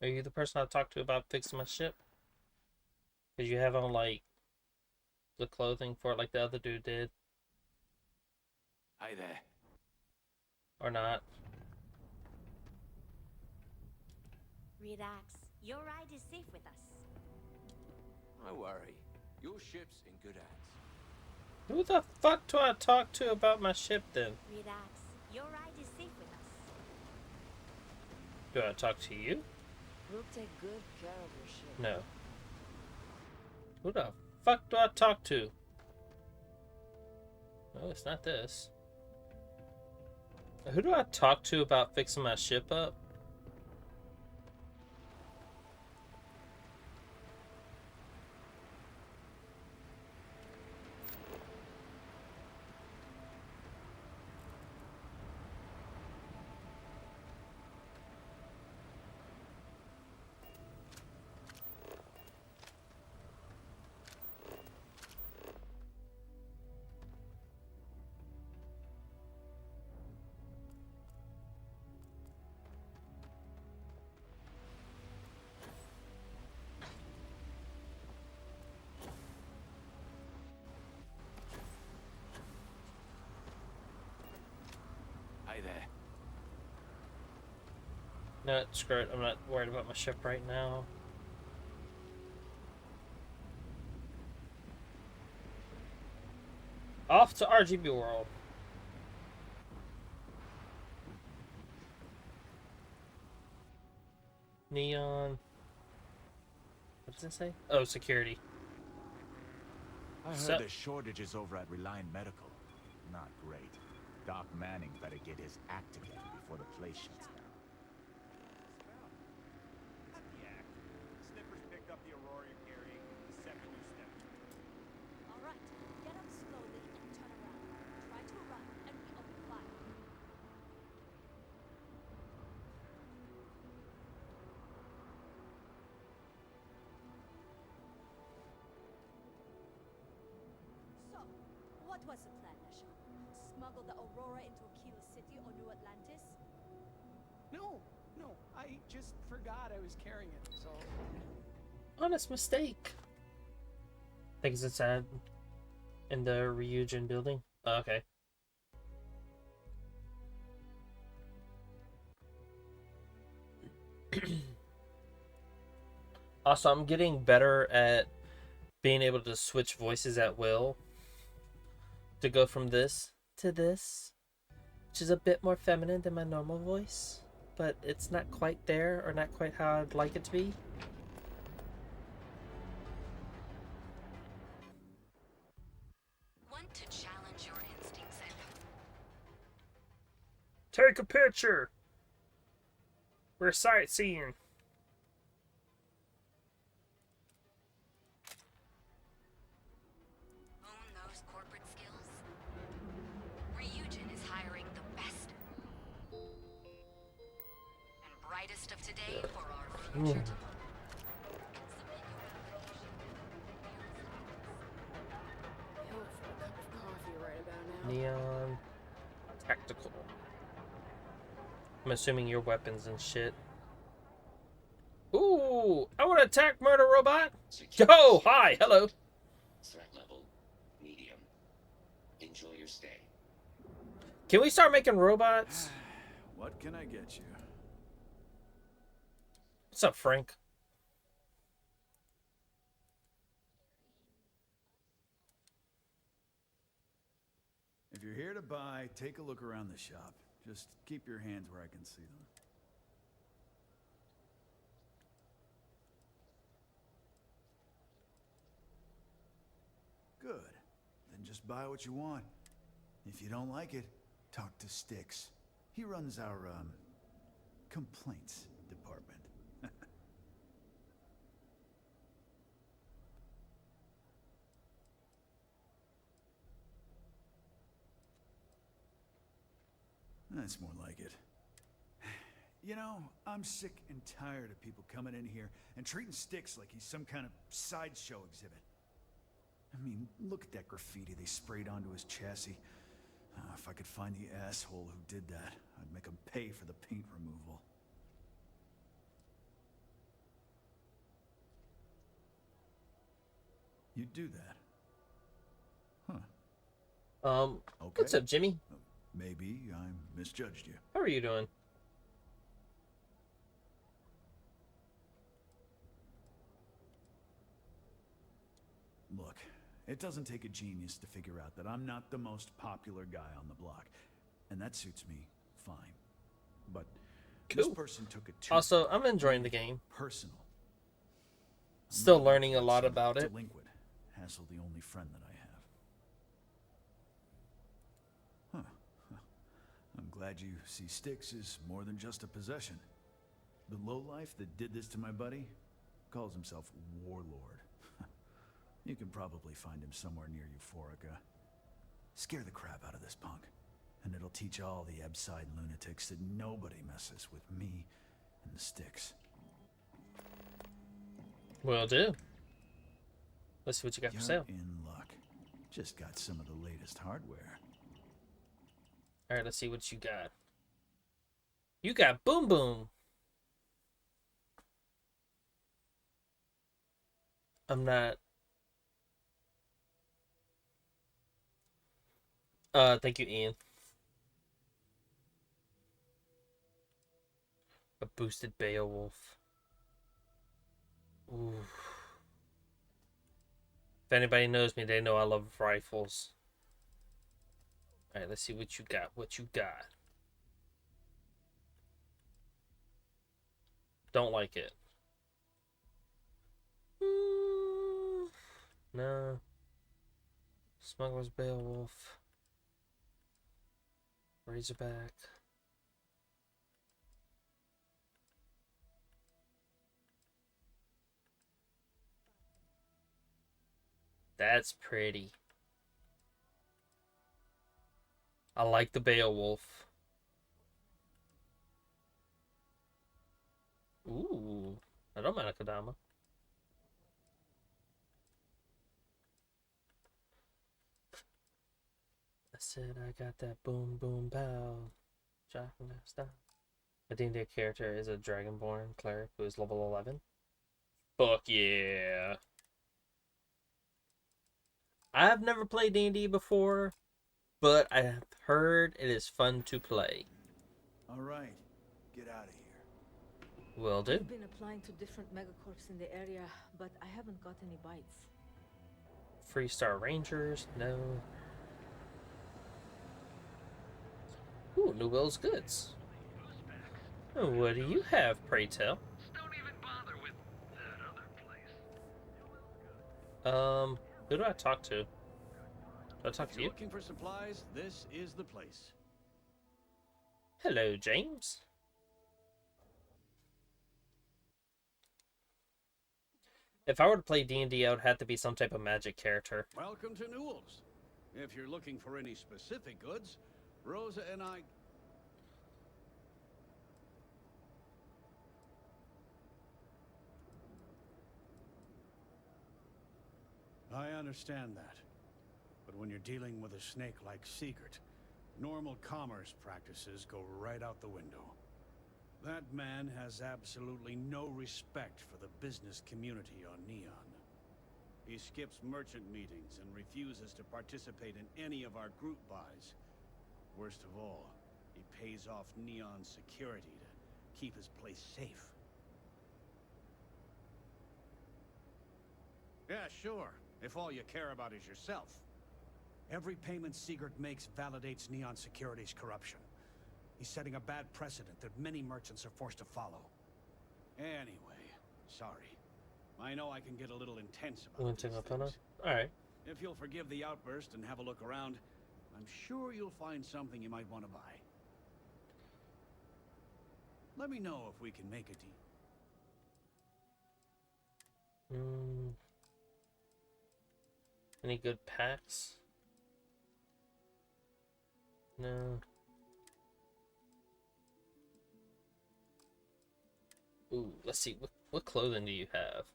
Are you the person I talked to about fixing my ship? Because you have on, like, the clothing for it like the other dude did. Hi there. Or not. Relax. Your ride is safe with us. Don't worry. Your ship's in good hands. Who the fuck do I talk to about my ship then? Relax. Your ride is safe with us. Do I talk to you? We'll take good care of your ship. No. Who the fuck do I talk to? No, it's not this. Who do I talk to about fixing my ship up? Hi there. No, screw it. I'm not worried about my ship right now. Off to RGB World. Neon. What does it say? Oh, security. I heard So- there's shortages over at Reliant Medical. Not great. Doc Manning better get his act together before the place shuts down. Cut the act. Snippers picked up the Aurora you're carrying. The second you step. All right. Get up slowly and turn around. Try to run and we open fire. So, what was the plan, Nasha? Smuggle the Aurora into Aquila City or New Atlantis? No, I just forgot I was carrying it, so... Honest mistake. I think it's inside in the Ryujin building. Oh, okay. Also, I'm getting better at being able to switch voices at will. To go from this to this, which is a bit more feminine than my normal voice, but it's not quite there or not quite how I'd like it to be. Want to challenge your instincts and Take a picture. We're sightseeing. own those corporate skills? Ryujin is hiring the best and brightest of today for our future tomorrow. Neon tactical. I'm assuming your weapons and shit. Ooh, I want to attack murder robot. Yo, hi, hello. Threat level, medium. Enjoy your stay. Can we start making robots? What can I get you? What's up, Frank? If you're here to buy, take a look around the shop. Just keep your hands where I can see them. Good. Then just buy what you want. If you don't like it, talk to Styx. He runs our, complaints department. That's more like it. You know, I'm sick and tired of people coming in here and treating Styx like he's some kind of sideshow exhibit. I mean, look at that graffiti they sprayed onto his chassis. If I could find the asshole who did that, I'd make him pay for the paint removal. You'd do that? Huh. Okay. What's up, Jimmy? Maybe I misjudged you. How are you doing? Look, it doesn't take a genius to figure out that I'm not the most popular guy on the block. And that suits me fine. But this person took it too Also, I'm enjoying the game. personal. Still learning a lot about it. Delinquent. Hassle the only friend that I have. Huh. I'm glad you see Styx as more than just a possession. The lowlife that did this to my buddy calls himself Warlord. You can probably find him somewhere near Euphorica. Scare the crap out of this punk, and it'll teach all the Ebside lunatics that nobody messes with me and the Styx. Will do. Let's see what you got for sale. You're in luck. Just got some of the latest hardware. Alright, let's see what you got. You got Boom Boom. I'm not... thank you, Ian. A boosted Beowulf. Ooh. If anybody knows me, they know I love rifles. Alright, let's see what you got. What you got. Don't like it. No. Smuggler's Beowulf. Razorback. That's pretty. I like the Beowulf. Ooh. I don't mind a Kodama. I said I got that boom boom pow. Shocking that style. I think their character is a Dragonborn cleric who is level 11. Fuck yeah. I've never played D&D before, but I have heard it is fun to play. All right, get out of here. Will do. I've been applying to different megacorps in the area, but I haven't got any bites. Freestar Rangers, no. Ooh, New Will's Goods. Oh, what do you have, pray tell? Don't even bother with that other place. Who do I talk to? Do I talk to you? Looking for supplies? This is the place. Hello, James. If I were to play D&D, I would have to be some type of magic character. Welcome to Newell's. If you're looking for any specific goods, Rosa and I... I understand that. But when you're dealing with a snake like Secret, normal commerce practices go right out the window. That man has absolutely no respect for the business community on Neon. He skips merchant meetings and refuses to participate in any of our group buys. Worst of all, he pays off Neon security to keep his place safe. Yeah, sure, if all you care about is yourself. Every payment Sigurd makes validates Neon Security's corruption. He's setting a bad precedent that many merchants are forced to follow. Anyway, sorry. I know I can get a little intense about these things. Alright. If you'll forgive the outburst and have a look around, I'm sure you'll find something you might want to buy. Let me know if we can make a deal. Any good packs? No. Ooh, let's see. What clothing do you have?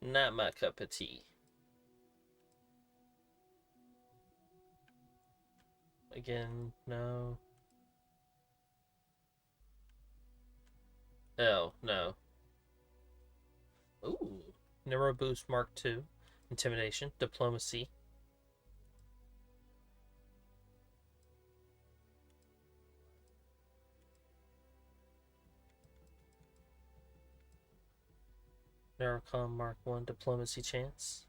Not my cup of tea. Again, no. Oh, no. Ooh. Neuro Boost Mark II. Intimidation. Diplomacy. Neurocom Mark 1 Diplomacy Chance.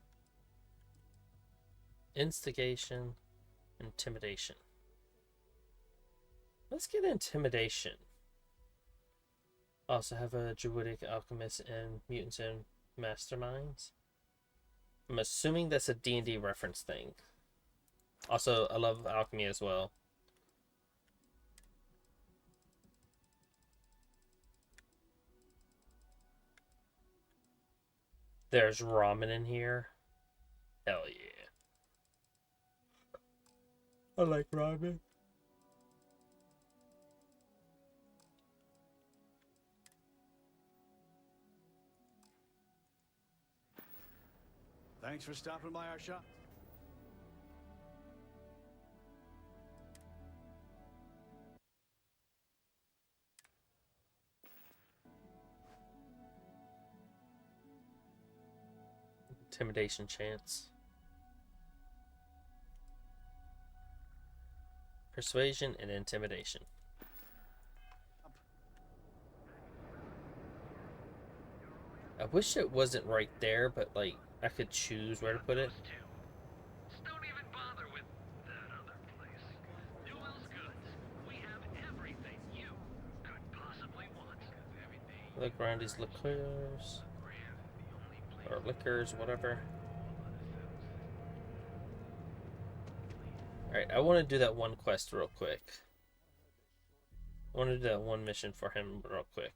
Instigation. Intimidation. Let's get Intimidation. Also have a Druidic Alchemist and Mutants and Masterminds. I'm assuming that's a D&D reference thing. Also, I love alchemy as well. There's ramen in here. Hell yeah. I like ramen. Thanks for stopping by our shop. Intimidation chance. Persuasion and intimidation. I wish it wasn't right there, but like I could choose where to put it. Don't even bother with that other place. Newell's Goods. We have everything you could possibly want. Look around these liqueurs. Or liquors, whatever. Alright, I want to do that one quest real quick. I want to do that one mission for him real quick.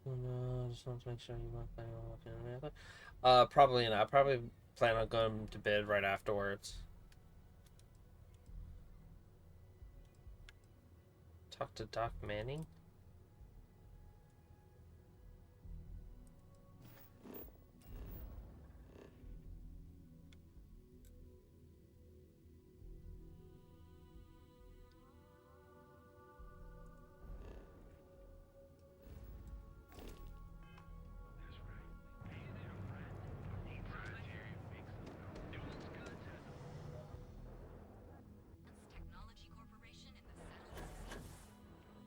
No, just want to make sure you weren't planning on watching any other. Probably not. I probably plan on going to bed right afterwards. Talk to Doc Manning.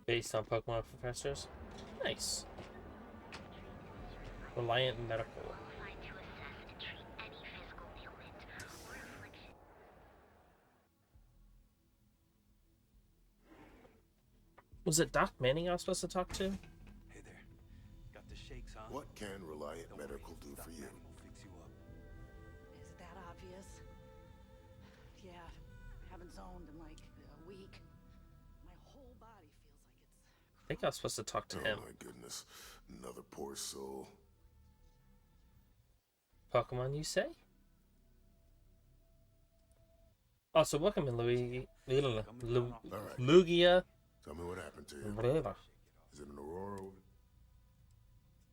Based on Pokemon professors. Nice. Reliant Medical. Was it Doc Manning I was supposed to talk to? Hey there. Got the shakes, huh? What can Reliant Medical do for you? Is it that obvious? Yeah, I haven't zoned in like a week. My whole body feels like it's... I think I was supposed to talk to him. Oh my goodness. Another poor soul. Pokemon, you say? Also, welcome in Lugia. Tell me what happened to you. Blah. Is it an Aurora?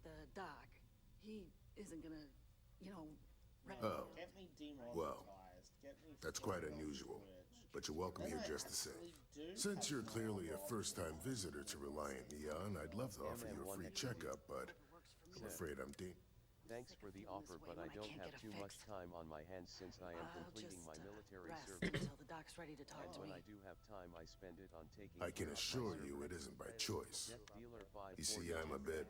The doc, he isn't gonna, you know... Oh. Well, that's quite unusual. But you're welcome here just the same. Since you're clearly a first-time visitor to Reliant Neon, I'd love to offer you a free checkup, but I'm afraid I'm deep. Thanks for the offer, but I don't have too much time on my hands since I am completing my military service. Until the doc's ready to talk And to when me. I do have time, I spend it on taking I can care of my assure you it servants. isn't by choice. Dealer You see, I'm a bit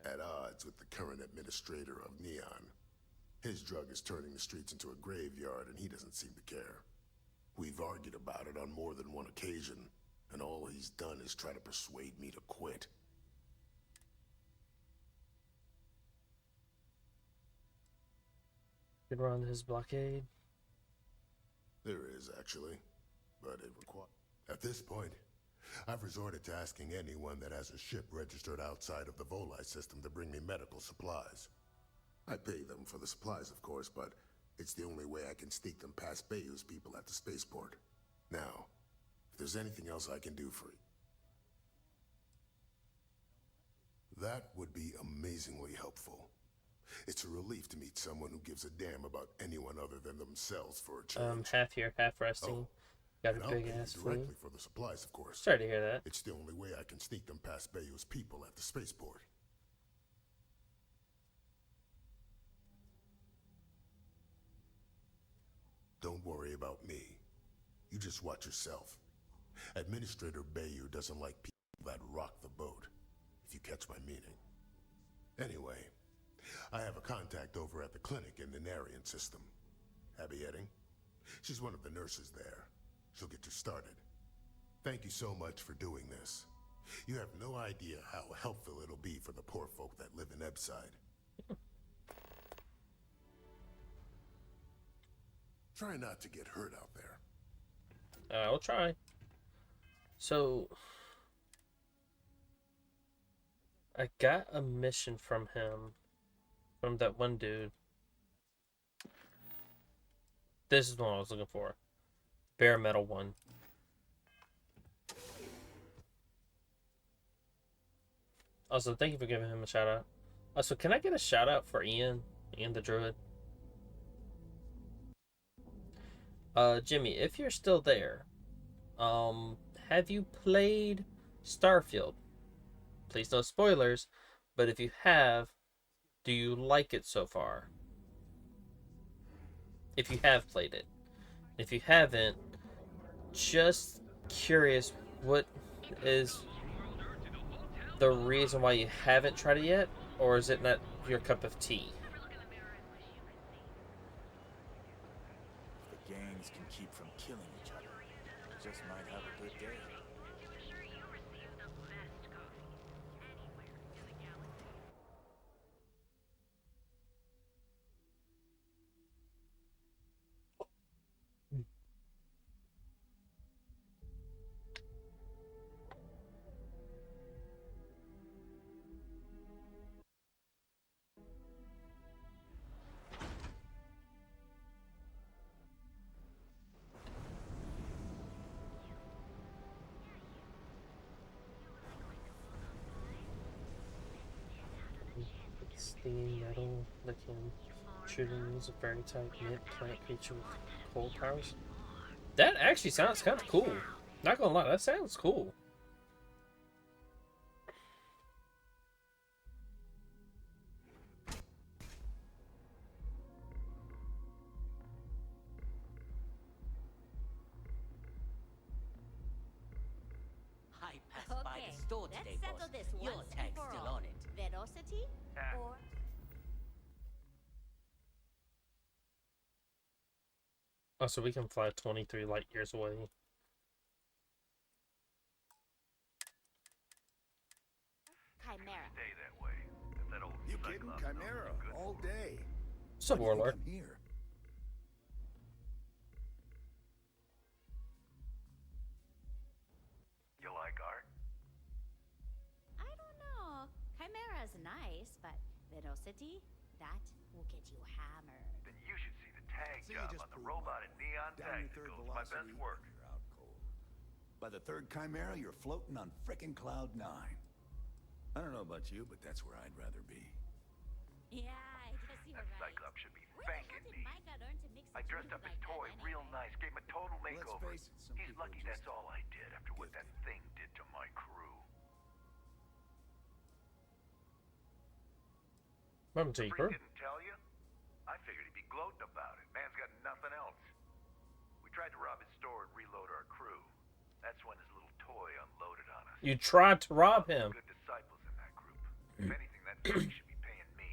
542. at odds with the current administrator of Neon. His drug is turning the streets into a graveyard, and he doesn't seem to care. We've argued about it on more than one occasion, and all he's done is try to persuade me to quit. Could run his blockade. There is, actually, but it requires... At this point, I've resorted to asking anyone that has a ship registered outside of the Volai system to bring me medical supplies. I pay them for the supplies, of course, but it's the only way I can sneak them past Bayou's people at the spaceport. Now, if there's anything else I can do for you... That would be amazingly helpful. It's a relief to meet someone who gives a damn about anyone other than themselves for a change. Half here, half resting. Got And a I'll big pay you ass directly flu. for the supplies, of course. Sorry to hear that. It's the only way I can sneak them past Bayou's people at the spaceport. Don't worry about me. You just watch yourself. Administrator Bayou doesn't like people that rock the boat, if you catch my meaning. Anyway, I have a contact over at the clinic in the Narian system. Abby Edding? She's one of the nurses there. She'll get you started. Thank you so much for doing this. You have no idea how helpful it'll be for the poor folk that live in Ebside. Try not to get hurt out there. I'll try. So, I got a mission from him, from that one dude. This is the one I was looking for. Bare metal one. Also, thank you for giving him a shout out. Also, can I get a shout out for Ian? Ian the Druid? Jimmy, if you're still there, have you played Starfield? Please no spoilers, but if you have, do you like it so far? If you have played it. If you haven't, just curious, what is the reason why you haven't tried it yet? Or is it not your cup of tea? The gangs can keep from killing each other. Just might have a good day. Stinging metal that can shoot and use a very tight knit plant creature with cold powers. That actually sounds kind of cool. Not gonna lie, that sounds cool. I passed by the store let's today, settle boss. this Your once tag's and for still all. on it. Velocity or Oh, so we can fly 23 light years away. Chimera? Stay that way. If that old You kidding? Chimera, all day. What's up, Why do you think Warlord? I'm here? You like art? I don't know. Chimera's nice, but velocity, that will get you hammered. Then you should see the tag So you job just on the proved robot in Neon Down your third Tacticals. My best velocity, work. you're out cold. By the third Chimera, you're floating on frickin' Cloud 9. I don't know about you, but that's where I'd rather be. Yeah, I guess you're right. Cyclops should be Where the hell thanking did me. Micah learn to mix I dressed up his toy real nice, gave him a total makeover. face it, some He's people lucky just that's all I did after what that thing did to my crew. Remember to The her? freak didn't tell you? I figured he'd be gloating about it. Man's got nothing else. We tried to rob his store and reload our crew. That's when his little toy unloaded on us. You tried to rob him. Good disciples in that group. If anything, that freak should be paying me.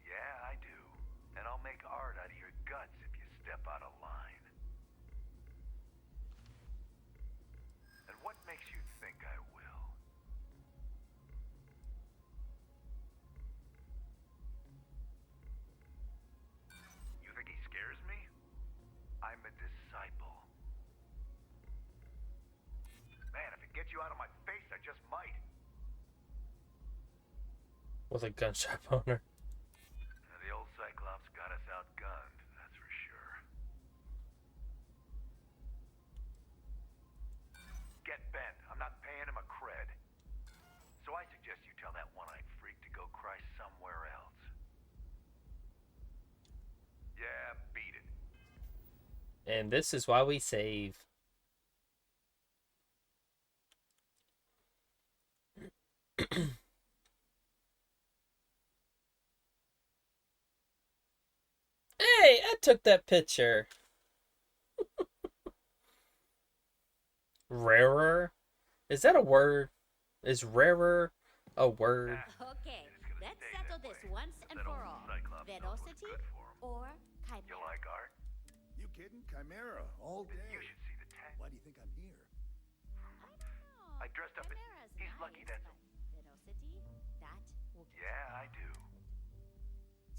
Yeah, I do. And I'll make art out of your guts if you step out of line. And what makes you think I will? You think he scares me? I'm a disciple. Man, if it gets you out of my face, I just might. With a gunshot owner. The old Cyclops got us outgunned, that's for sure. Get bent. I'm not paying him a cred. So I suggest you tell that one-eyed freak to go cry somewhere else. Yeah, beat it. And this is why we save. Hey, I took that picture. Rarer? Is that a word? Is rarer a word? Okay, let's settle this once and for all. Velocity or Chimera? You like art? You kidding? Chimera, all day. You should see the tech. Why do you think I'm here? I dressed up as... Chimera's He's nice, lucky that's... but Velocity, that will get Yeah, I do.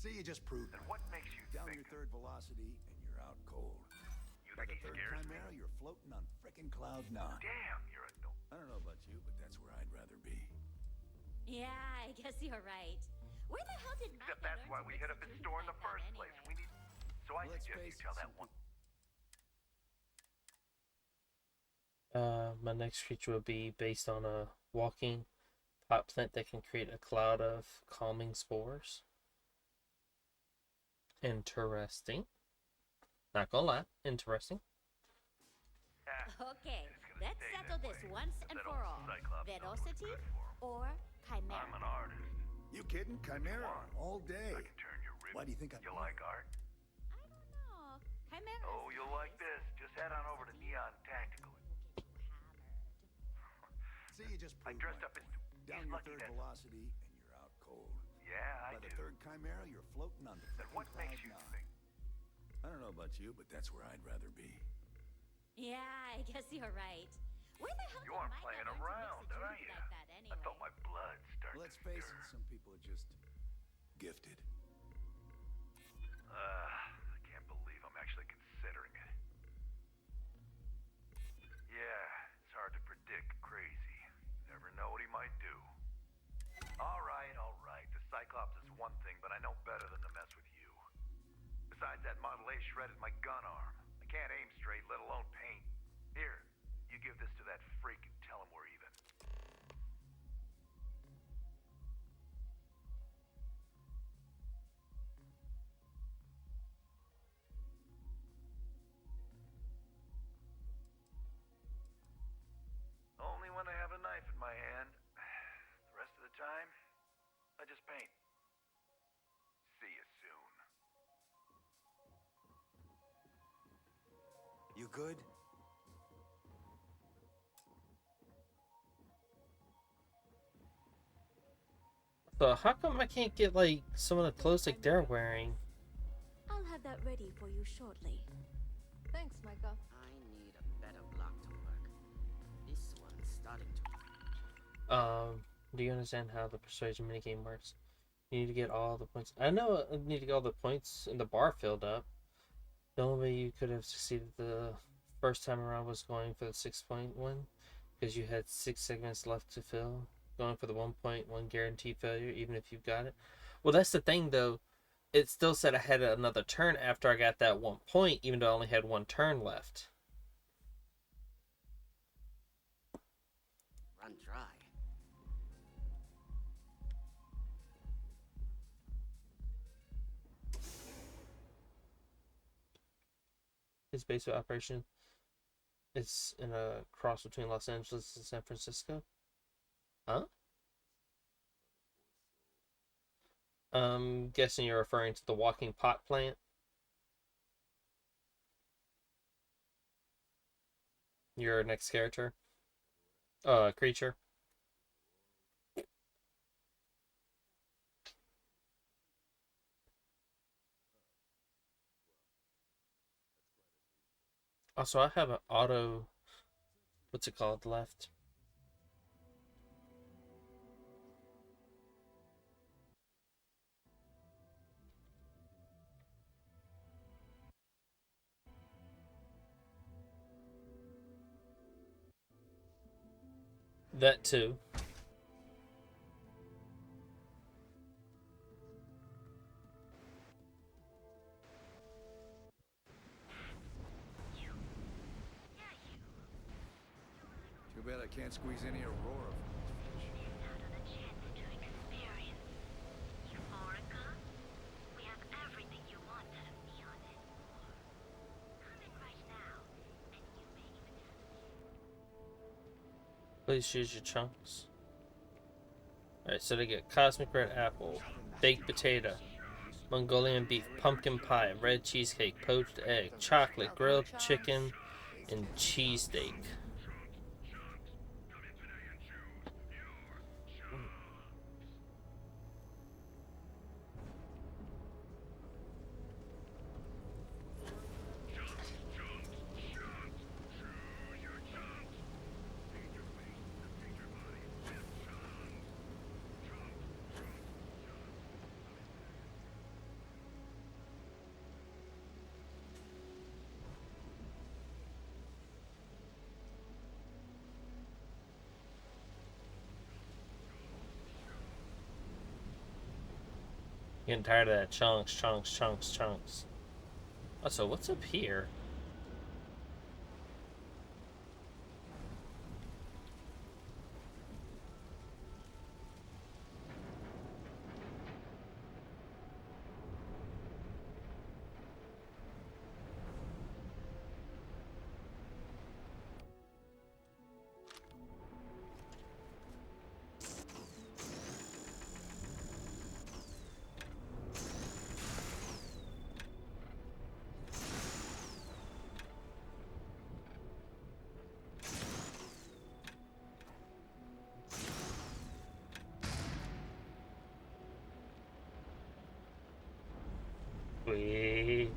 See, you just proved And it. what makes you Down think... your third velocity, and you're out cold. You By think the he third scares me? Chimera, you're floating on frickin' Cloud 9. Damn, you're a... I don't know about you, but that's where I'd rather be. Yeah, I guess you're right. Where the hell did Micah Except that's learn why to we mix hit a up his drink store in like the that first anyway? place. We need... So I Let's suggest you face it, tell that some one... My next creature would be based on a walking pot plant that can create a cloud of calming spores. Interesting. Not gonna lie, interesting. Okay, let's settle this once and for all. Velocity or Chimera? I'm an artist. You kidding? Chimera, all day. I can turn your rib. Why do you think I'm You here? like art? I don't know. Chimera. Oh, you'll like this. Just head on over to Neon Tactical. See, you just I proved dressed my up as... point. Down He's your lucky third that's... velocity, and you're out cold. Yeah, I By the do. third Chimera, you're floating on the Then what frickin' makes Cloud you 9. think? I don't know about you, but that's where I'd rather be. Yeah, I guess you're right. Where the hell You did aren't Micah playing learn to around, mix a are drink you? like that I anyway? felt my blood start Let's to face stir. it, some people are just gifted. I can't believe I'm actually considering it. Yeah, it's hard to predict crazy. Never know what he might do. All right, all right. The Cyclops is one thing, but I know better than to mess with you. Besides, that Model A shredded my gun arm. I can't aim straight, let alone paint. Here, you give this to that freak and tell him we're even. Only when I have a knife in my hand. The rest of the time, I just paint. See you soon. You good? So how come I can't get like some of the clothes like they're wearing? I'll have that ready for you shortly. Thanks, Micah. I need a better block to work. This one's starting to... Do you understand how the persuasion minigame works? You need to get all the points. I know I need to get all the points in the bar filled up. The only way you could have succeeded the first time around was going for the 6-point one, because you had 6 segments left to fill. Going for the 1.1 guaranteed failure, even if you got it. Well, that's the thing though. it still said I had another turn after I got that 1 point, even though I only had 1 turn left. Run dry. His base of operation is in a cross between Los Angeles and San Francisco. Huh? Guessing you're referring to the walking pot plant. Your next character. Creature. Also, I have an auto... What's it called? Left. That too. Too bad I can't squeeze any Aurora. Please choose your chunks. Alright, so they get Cosmic Red Apple, Baked Potato, Mongolian Beef, Pumpkin Pie, Red Cheesecake, Poached Egg, Chocolate, Grilled Chicken, and Cheesesteak. Getting tired of that chunks. Oh, so what's up here? Sweet.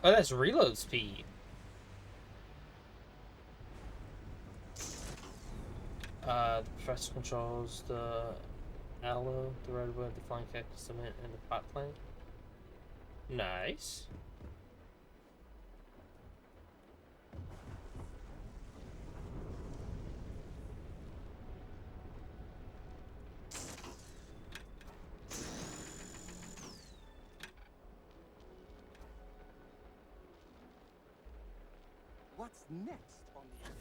Oh, that's reload speed. The professor controls the aloe, the redwood, the flying cactus, cement, and the pot plant. Nice. What's next on the agenda?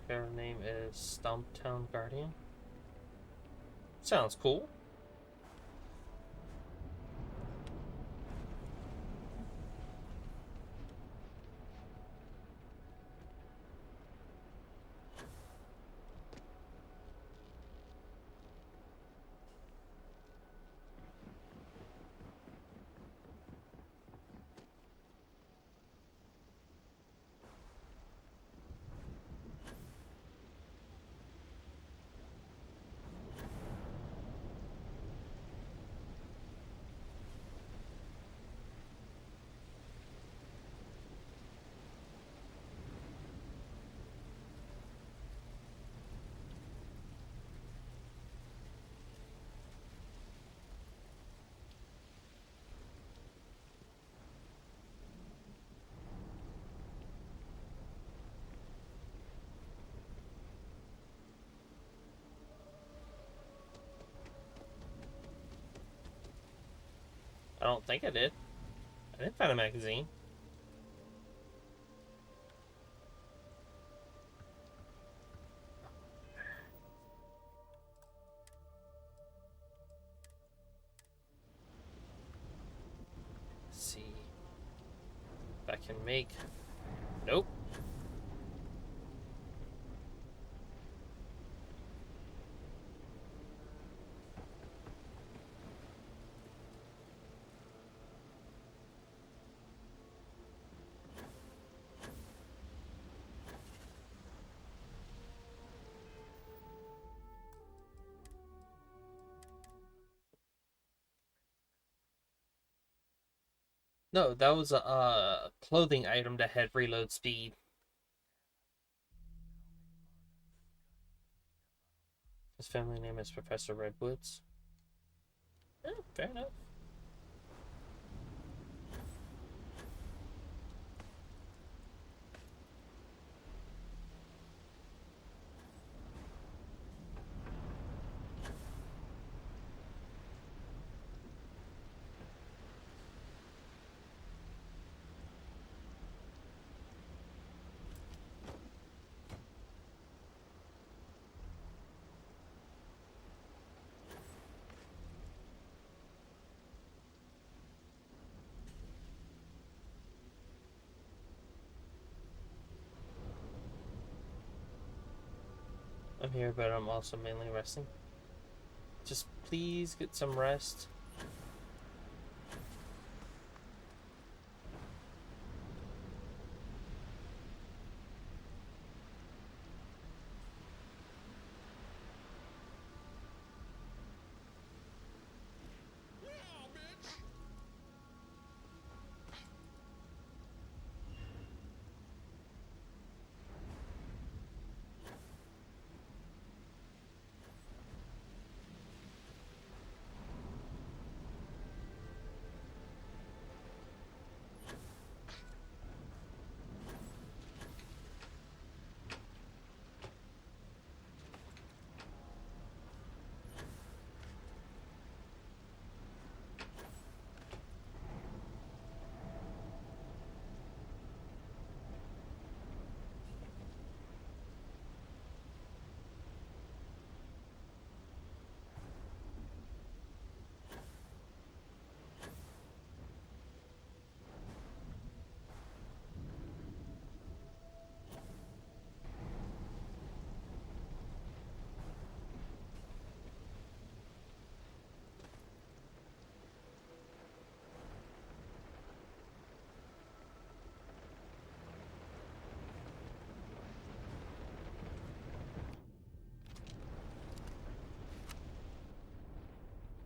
Her name is Stumptown Guardian. Sounds cool. I don't think I did. I didn't find a magazine. Let's see if I can make. Nope. No, that was a clothing item that had reload speed. His family name is Professor Redwoods. Yeah, fair enough. I'm here, but I'm also mainly resting. Just please get some rest.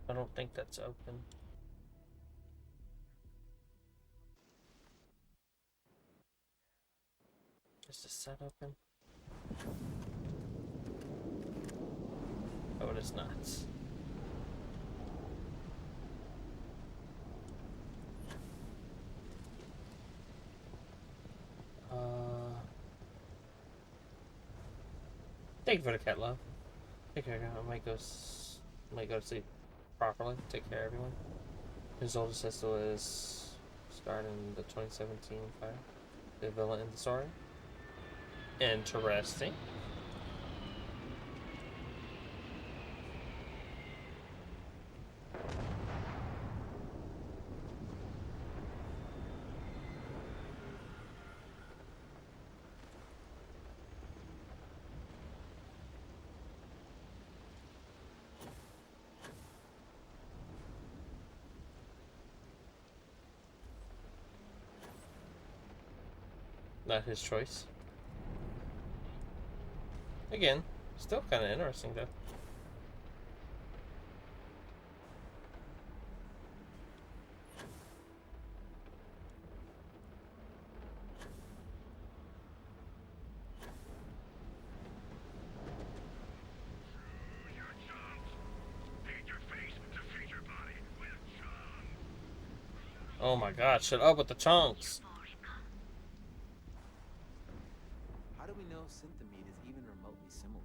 I don't think that's open. Is the set open? Oh, it is not. Thank you for the cat love. Take care. I might go to sleep properly. Take care, everyone. His oldest sister is starting the 2017 fire. The villain in the story. Interesting. Not his choice. Again, still kind of interesting though. Oh my god, shut up with the chunks. How do we know synthamine is even remotely similar?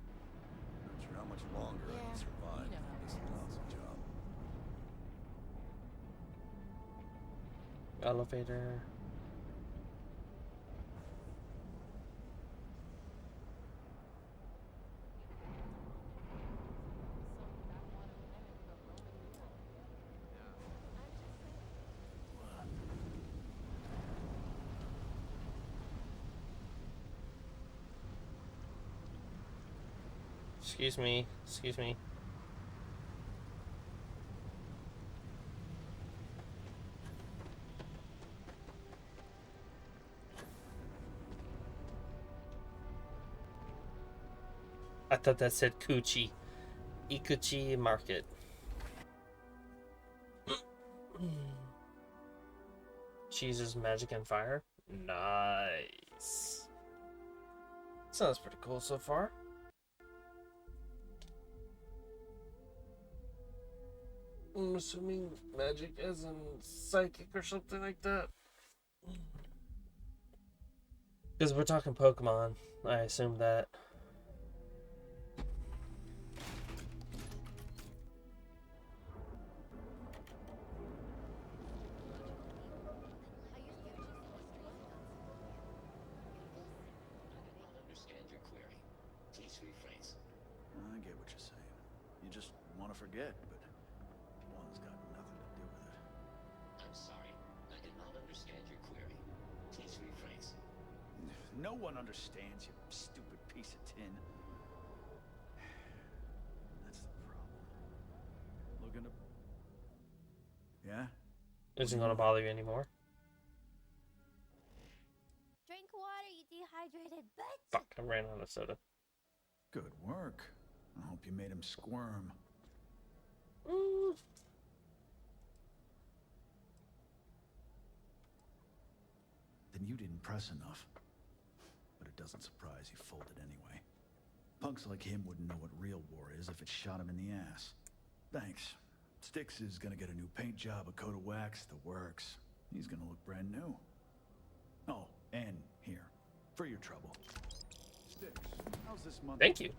Not sure how much longer I can survive. This is a lousy job. Elevator. Excuse me. Excuse me. I thought that said Coochie. Ikuchi Market. Cheese's Magic and Fire. Nice. Sounds pretty cool so far. I'm assuming magic as in psychic or something like that. Because we're talking Pokemon, I assume that. I get what you're saying. You just want to forget, but one's got nothing to do with it. I'm sorry. I did not understand your query. Please rephrase. No one understands, you stupid piece of tin. That's the problem. Looking to... Yeah? Isn't gonna bother you anymore. Drink water, you dehydrated bitch. Fuck, I ran out of soda. Good work. I hope you made him squirm. Then you didn't press enough. But it doesn't surprise he folded anyway. Punks like him wouldn't know what real war is if it shot him in the ass. Thanks. Styx is gonna get a new paint job, a coat of wax, the works. He's gonna look brand new. Oh, and here, for your trouble. Styx, how's this month? Thank you.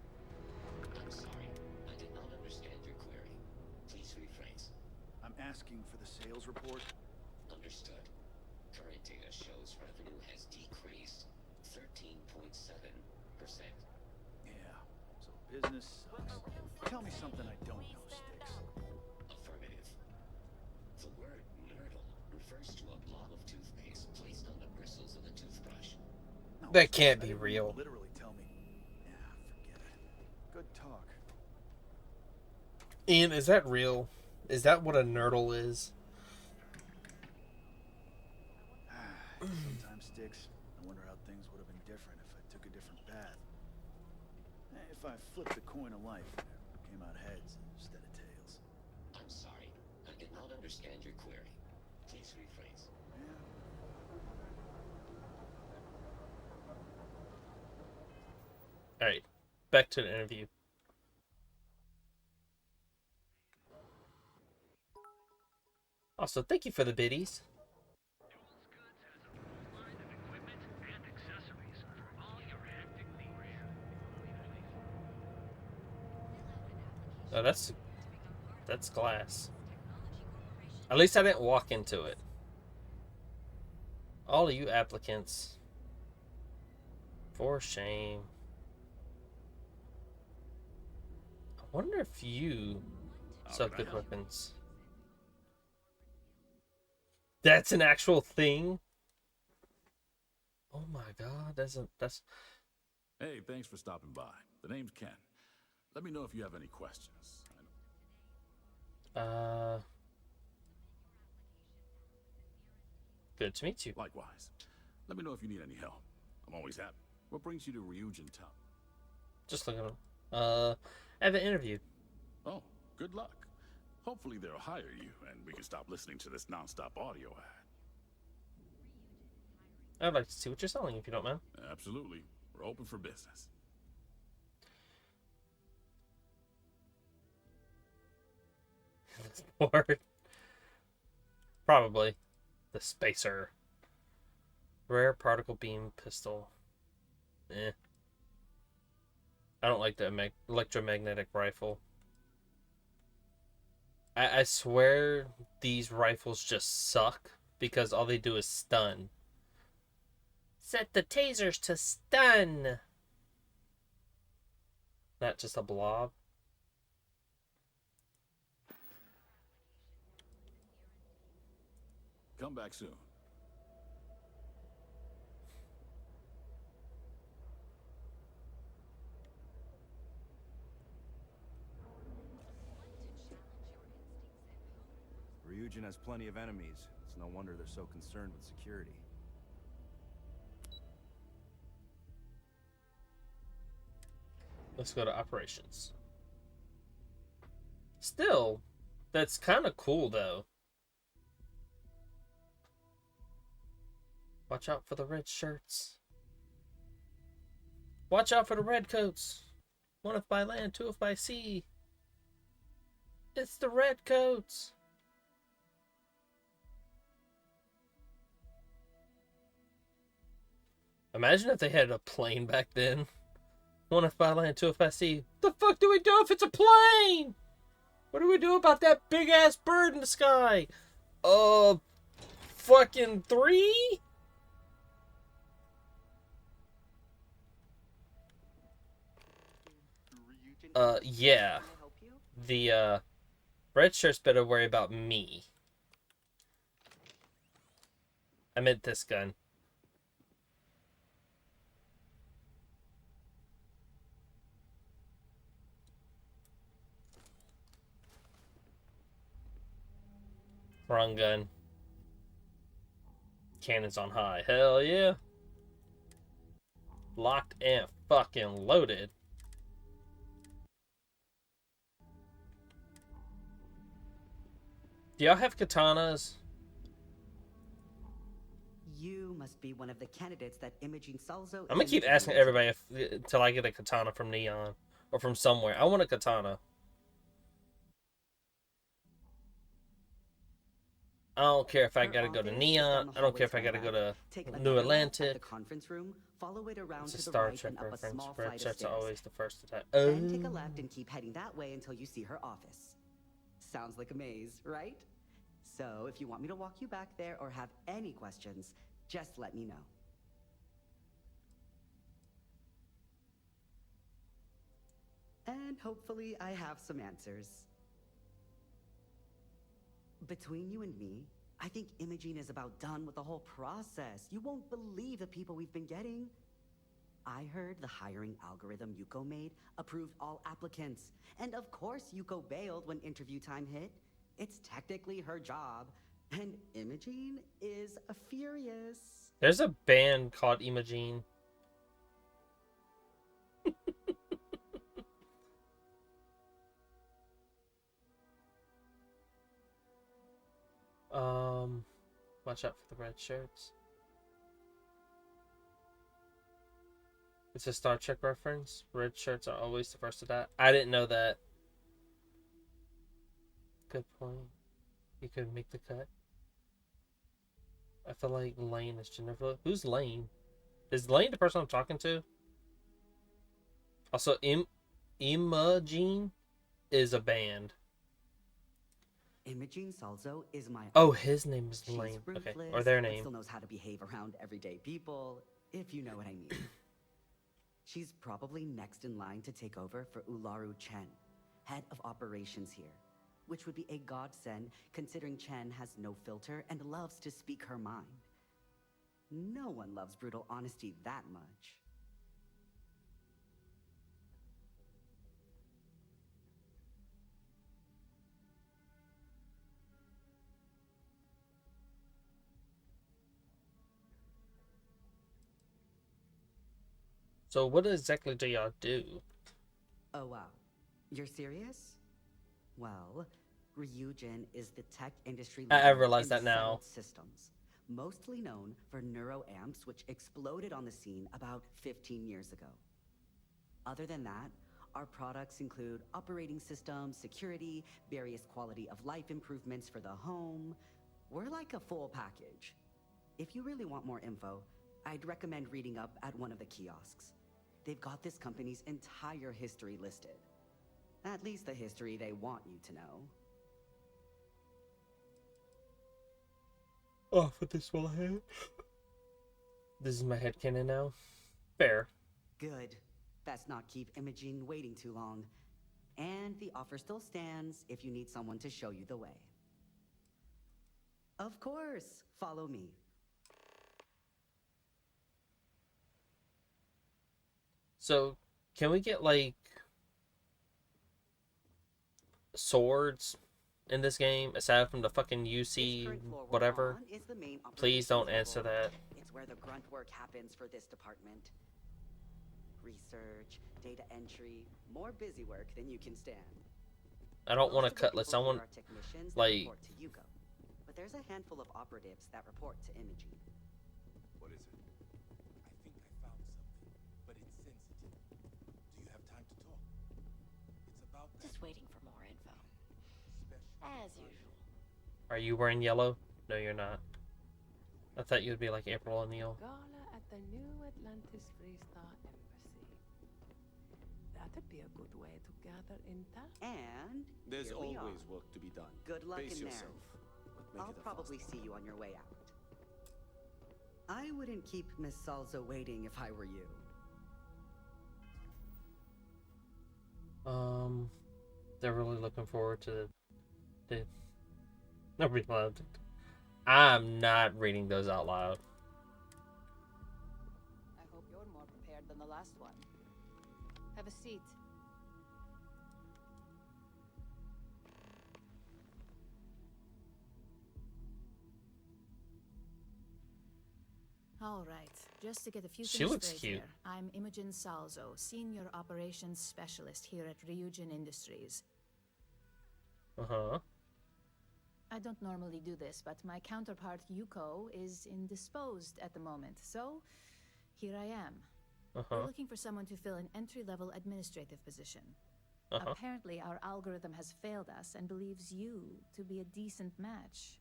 I'm sorry. I did not understand your query. Please rephrase. I'm asking for the sales report. Understood. Current data shows revenue has decreased 13.7%. Yeah, so business sucks. Tell me something I don't know, Styx. Affirmative. The word nurdle refers to a blob of toothpaste placed on the bristles of the toothbrush. No, That can't I be didn't real. Literally tell me. Yeah, forget it. Good talk. Ian, is that real? Is that what a nurdle is? Sometimes, Styx, I wonder how things would have been different if I took a different path. If I flipped the coin of life and it came out heads instead of tails. I'm sorry. I did not understand your query. Please rephrase. Alright, back to the interview. Also, thank you for the biddies. Oh, that's glass. At least I didn't walk into it. All of you applicants. For shame. I wonder if you sell good weapons. That's an actual thing? Oh my god, that's... Hey, thanks for stopping by. The name's Ken. Let me know if you have any questions. Good to meet you. Likewise. Let me know if you need any help. I'm always happy. What brings you to Ryujin Town? Just looking at I have an interview. Oh, good luck. Hopefully they'll hire you, and we can stop listening to this non-stop audio ad. I'd like to see what you're selling, if you don't mind. Absolutely. We're open for business. Or probably the Spacer. Rare particle beam pistol. Eh. I don't like the electromagnetic rifle. I swear these rifles just suck because all they do is stun. Set the tasers to stun. Not just a blob. Come back soon. Ryujin has plenty of enemies. It's no wonder they're so concerned with security. Let's go to operations. Still, that's kind of cool though. Watch out for the red shirts. Watch out for the red coats. One if by land, two if by sea. It's the red coats. Imagine if they had a plane back then. One if by land, two if by sea. The fuck do we do if it's a plane? What do we do about that big ass bird in the sky? Fucking 3? Yeah. The, red shirts better worry about me. I meant this gun. Wrong gun. Cannons on high. Hell yeah. Locked and fucking loaded. Do y'all have katanas? You must be one of the candidates that Imogene Salzo. I'm gonna keep asking everybody until I get a katana from Neon or from somewhere. I want a katana. I don't care if I gotta go to Neon. I don't care if I gotta go to New Atlantic. The conference room, follow it around It's a to the Star right Trek and up a reference. small Red flight of shirts are stairs. always the first attack. Then take a left and keep heading that way until you see her office. Sounds like a maze, right? So if you want me to walk you back there or have any questions, just let me know. And hopefully I have some answers. Between you and me, I think Imogene is about done with the whole process. You won't believe the people we've been getting. I heard the hiring algorithm Yuko made approved all applicants. And of course Yuko bailed when interview time hit. It's technically her job. And Imogene is furious. There's a band called Imogene. Watch out for the red shirts. It's a Star Trek reference. Red shirts are always the first to die. I didn't know that. Good point. You could make the cut. I feel like Lane is Jennifer. Who's Lane? Is Lane the person I'm talking to? Also, Imogene is a band. Imogene Salzo is my. Oh, his name is She's Lane. Okay, ruthless, or their but name. Still knows how to behave around everyday people, if you know what I mean. She's probably next in line to take over for Ularu Chen, head of operations here, which would be a godsend considering Chen has no filter and loves to speak her mind. No one loves brutal honesty that much. So what exactly do y'all do? Oh wow, you're serious? Well, Ryujin is the tech industry I leader realize in that now. settled systems, mostly known for neuroamps, which exploded on the scene about 15 years ago. Other than that, our products include operating systems, security, various quality of life improvements for the home. We're like a full package. If you really want more info, I'd recommend reading up at one of the kiosks. They've got this company's entire history listed. At least the history they want you to know. off with this while I have. This is my headcanon now. Fair. Good. Best not keep Imogene waiting too long. And the offer still stands if you need someone to show you the way. Of course, follow me. So, can we get, like, swords in this game aside from the fucking UC whatever? Please don't answer that. It's where the grunt work happens for this department. Research, data entry, more busy work than you can stand. I don't want to cutlass. I want, like, but there's a handful of operatives that report to Imogene. What is it? I think I found something, but it's sensitive. Do you have time to talk? It's about that. Just waiting for more info. As usual. Are you wearing yellow? No, you're not. I thought you would be like April O'Neil. Gala at the new Atlantis Freestar Embassy. That'd be a good way to gather intel. And there's here we always are. work to be done. Good luck Pace in yourself, there. but make I'll it a probably fast see you on your way out. I wouldn't keep Miss Salza waiting if I were you. They're really looking forward to the nobody loved it. I'm not reading those out loud. I hope you're more prepared than the last one. Have a seat. All right, just to get a few She things looks straight cute. here. I'm Imogen Salzo, Senior Operations Specialist here at Ryujin Industries. Uh-huh. I don't normally do this, but my counterpart Yuko is indisposed at the moment, so here I am. We're looking for someone to fill an entry-level administrative position. Apparently, our algorithm has failed us and believes you to be a decent match,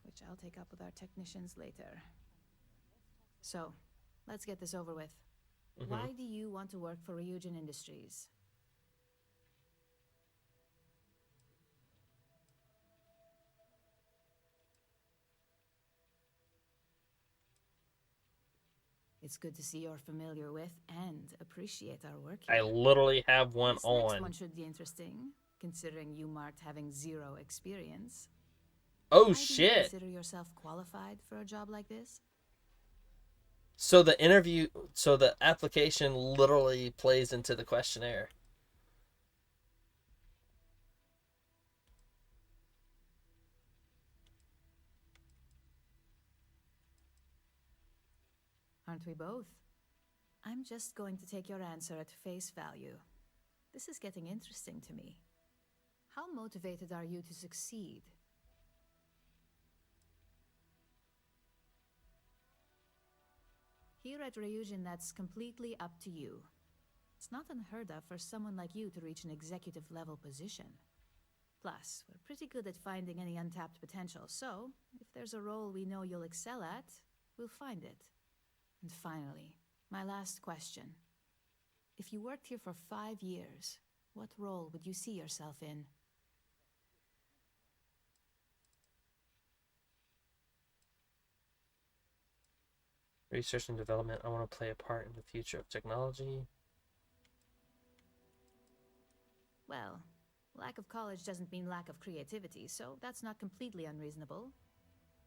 which I'll take up with our technicians later. So, let's get this over with. Why do you want to work for Ryujin Industries? It's good to see you're familiar with and appreciate our work here. I literally have one This on. next one should be interesting, considering you marked having 0 experience. Oh Why do you shit. consider yourself qualified for a job like this? So the application literally plays into the questionnaire. Aren't we both? I'm just going to take your answer at face value. This is getting interesting to me. How motivated are you to succeed? Here at Ryujin, that's completely up to you. It's not unheard of for someone like you to reach an executive level position. Plus, we're pretty good at finding any untapped potential, so if there's a role we know you'll excel at, we'll find it. And finally, my last question. If you worked here for 5 years, what role would you see yourself in? Research and development. I want to play a part in the future of technology. Well, lack of college doesn't mean lack of creativity, so that's not completely unreasonable.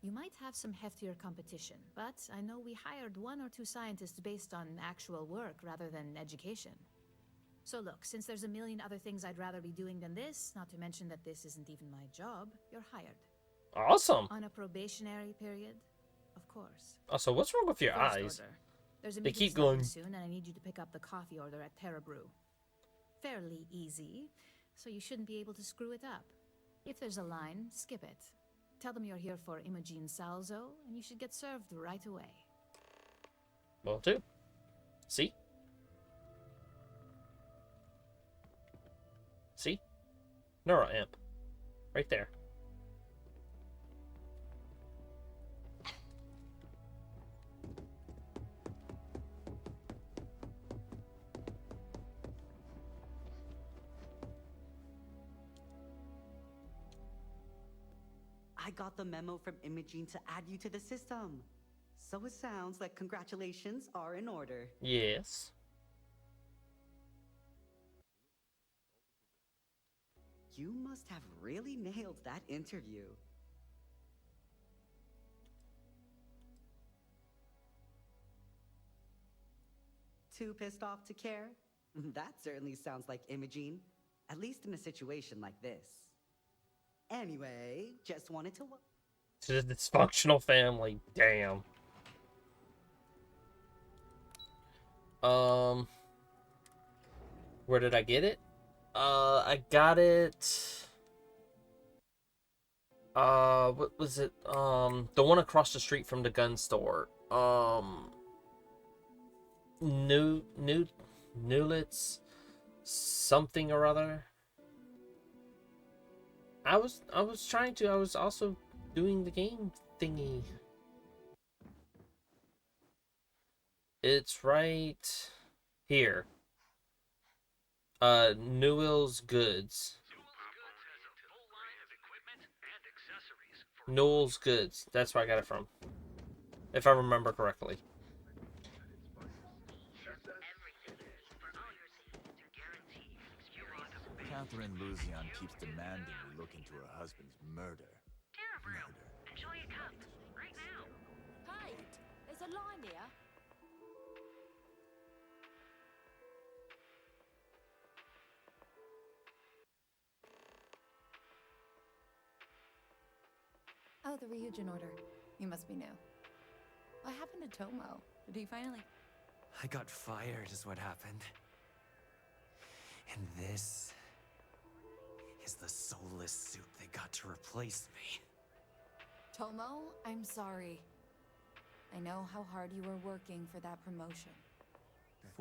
You might have some heftier competition, but I know we hired 1 or 2 scientists based on actual work rather than education. So look, since there's a million other things I'd rather be doing than this, not to mention that this isn't even my job, you're hired. Awesome. On a probationary period, of course. Also, what's wrong with your First eyes? order. There's a They meeting keep going. starting soon, and I need you to pick up the coffee order at Terra Brew. Fairly easy, so you shouldn't be able to screw it up. If there's a line, skip it. Tell them you're here for Imogen Salzo, and you should get served right away. Will do. See? See? Neuroamp. Right there. I I got the memo from Imogene to add you to the system. So it sounds like congratulations are in order. Yes. You must have really nailed that interview. Too pissed off to care? That certainly sounds like Imogene, at least in a situation like this. Anyway, just wanted to... It's a dysfunctional family, damn. Where did I get it? I got it... what was it? The one across the street from the gun store. Newlet's something or other. I was also doing the game thingy. It's right here. Newell's Goods. Newell's Goods. That's where I got it from. If I remember correctly. Catherine Luzion keeps demanding we look into her husband's murder. Enjoy a cup. Right now. Hey, there's a line here. Oh, the Ryujin order. You must be new. What happened to Tomo? Did he finally... I got fired is what happened. And this is the soulless suit they got to replace me. Tomo, I'm sorry. I know how hard you were working for that promotion.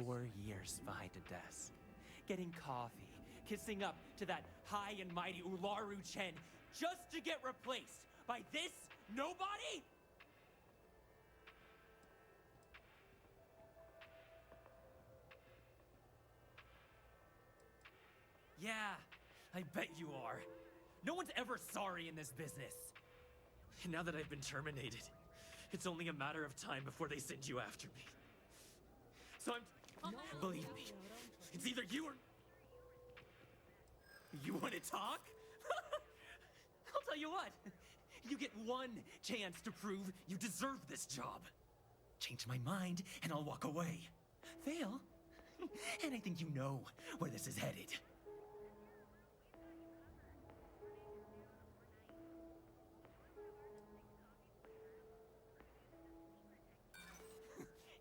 4 years behind a desk, getting coffee, kissing up to that high and mighty Ularu Chen, just to get replaced by this nobody? Yeah, I bet you are. No one's ever sorry in this business. And now that I've been terminated, it's only a matter of time before they send you after me. So believe me, it's either you or... You want to talk? I'll tell you what. You get one chance to prove you deserve this job. Change my mind and I'll walk away. Fail, and I think you know where this is headed.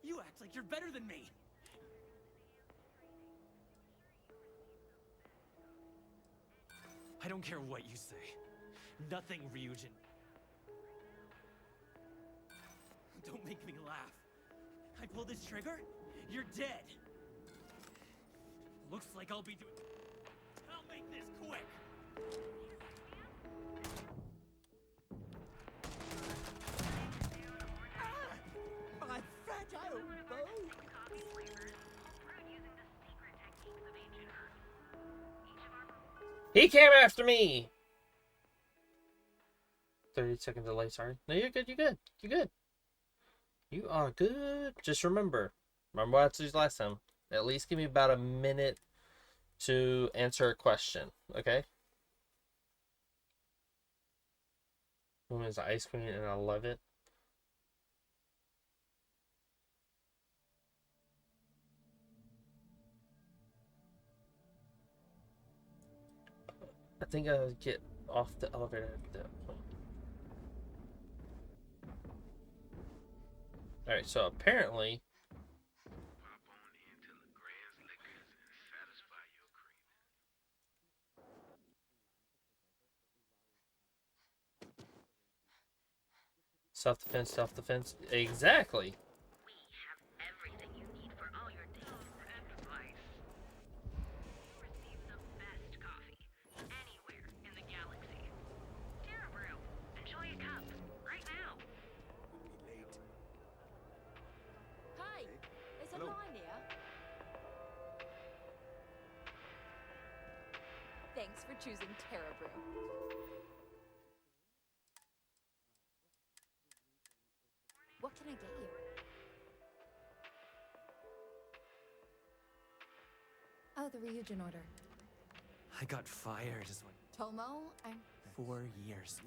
You act like you're better than me. I don't care what you say. Nothing, Ryujin. Don't make me laugh. I pull this trigger, you're dead. Looks like I'll be doing... I'll make this quick. My fragile bow! He came after me! 30-second delay, sorry. No, you're good, you're good. You're good. You are good. Just remember what I told you last time. At least give me about a minute to answer a question, okay? Women's ice cream and I love it. I think I'll get off the elevator at that point. Alright, so apparently... Self-defense, self-defense. Exactly. We have everything you need for all your needs and advice. Receive the best coffee anywhere in the galaxy. Terra Brew. Enjoy a cup right now. Hey, there's a line here. Thanks for choosing Terra Brew. can I get you? Oh, the Ryujin order. I got fired as one. Tomo, I'm... 4 years.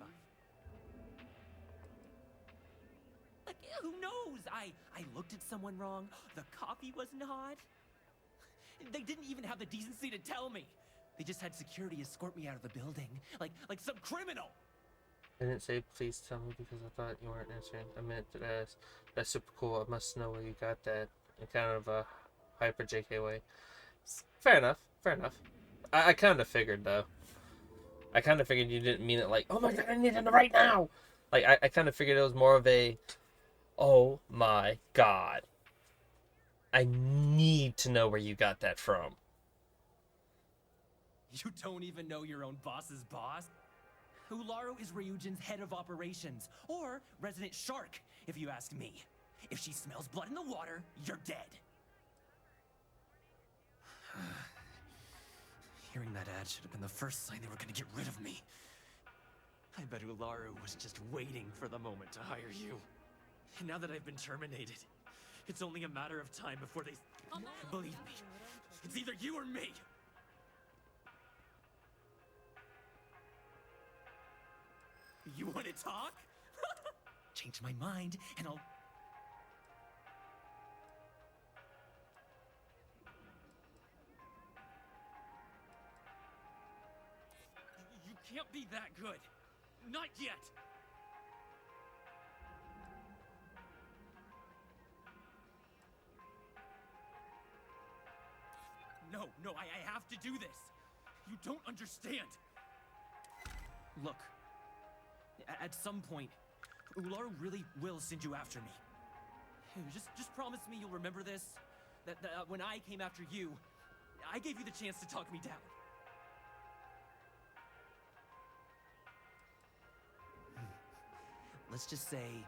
Like, who knows? I looked at someone wrong. The coffee wasn't hot. They didn't even have the decency to tell me. They just had security escort me out of the building, like some criminal. I didn't say please tell me because I thought you weren't answering. I meant to ask. That's super cool. I must know where you got that. In kind of a hyper JK way. Fair enough. Fair enough. I kind of figured though. I kind of figured you didn't mean it like, oh my god, I need it right now. Like I kind of figured it was more of a, oh my god, I need to know where you got that from. You don't even know your own boss's boss? Ularu is Ryujin's head of operations, or resident shark, if you ask me. If she smells blood in the water, you're dead. Hearing that ad should have been the first sign they were gonna get rid of me. I bet Ularu was just waiting for the moment to hire you. And now that I've been terminated, it's only a matter of time before they... Believe me, it's either you or me. You want to talk? Change my mind, and I'll... You can't be that good. Not yet. No, I have to do this. You don't understand. Look, at some point, Ularu really will send you after me. Just promise me you'll remember this. That when I came after you, I gave you the chance to talk me down. Let's just say,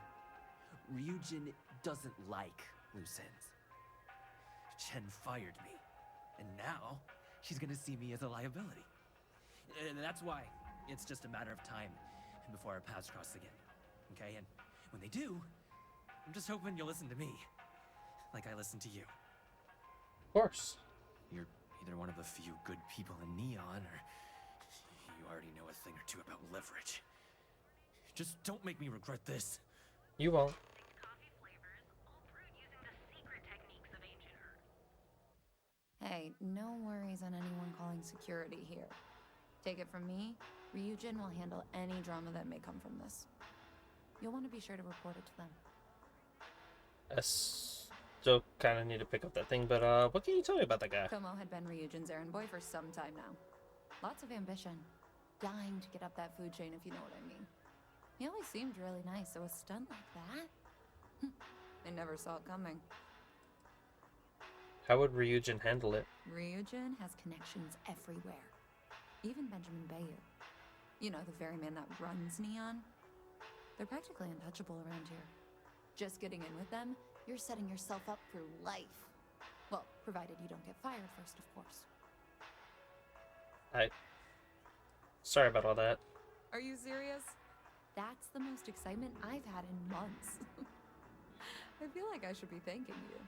Ryujin doesn't like loose ends. Chen fired me, and now she's gonna see me as a liability. And that's why it's just a matter of time before our paths cross again. Okay? And when they do, I'm just hoping you'll listen to me, like I listen to you. Of course. You're either one of the few good people in Neon, or you already know a thing or two about leverage. Just don't make me regret this. You won't. Hey, no worries on anyone calling security here. Take it from me, Ryujin will handle any drama that may come from this. You'll want to be sure to report it to them. I still kind of need to pick up that thing, but what can you tell me about that guy? Tomo had been Ryujin's errand boy for some time now. Lots of ambition. Dying to get up that food chain, if you know what I mean. He always seemed really nice, so a stunt like that? I never saw it coming. How would Ryujin handle it? Ryujin has connections everywhere. Even Benjamin Bayu. You know, the very man that runs Neon. They're practically untouchable around here. Just getting in with them, you're setting yourself up for life. Well, provided you don't get fired first, of course. Sorry about all that. Are you serious? That's the most excitement I've had in months. I feel like I should be thanking you.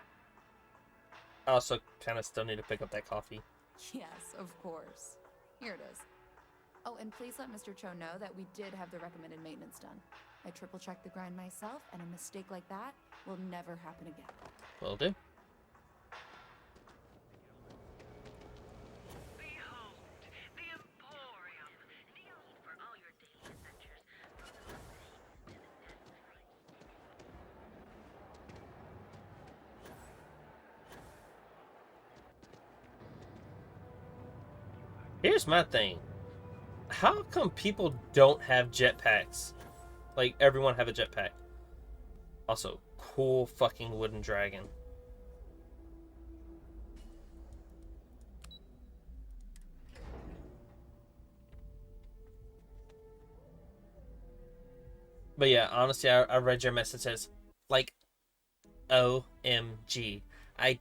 I also kind of still need to pick up that coffee. Yes, of course. Here it is. Oh, and please let Mr. Cho know that we did have the recommended maintenance done. I triple-checked the grind myself, and a mistake like that will never happen again. Will do. Here's my thing. How come people don't have jetpacks? Like, everyone have a jetpack. Also, cool fucking wooden dragon. But yeah, honestly, I read your messages. Like, OMG. I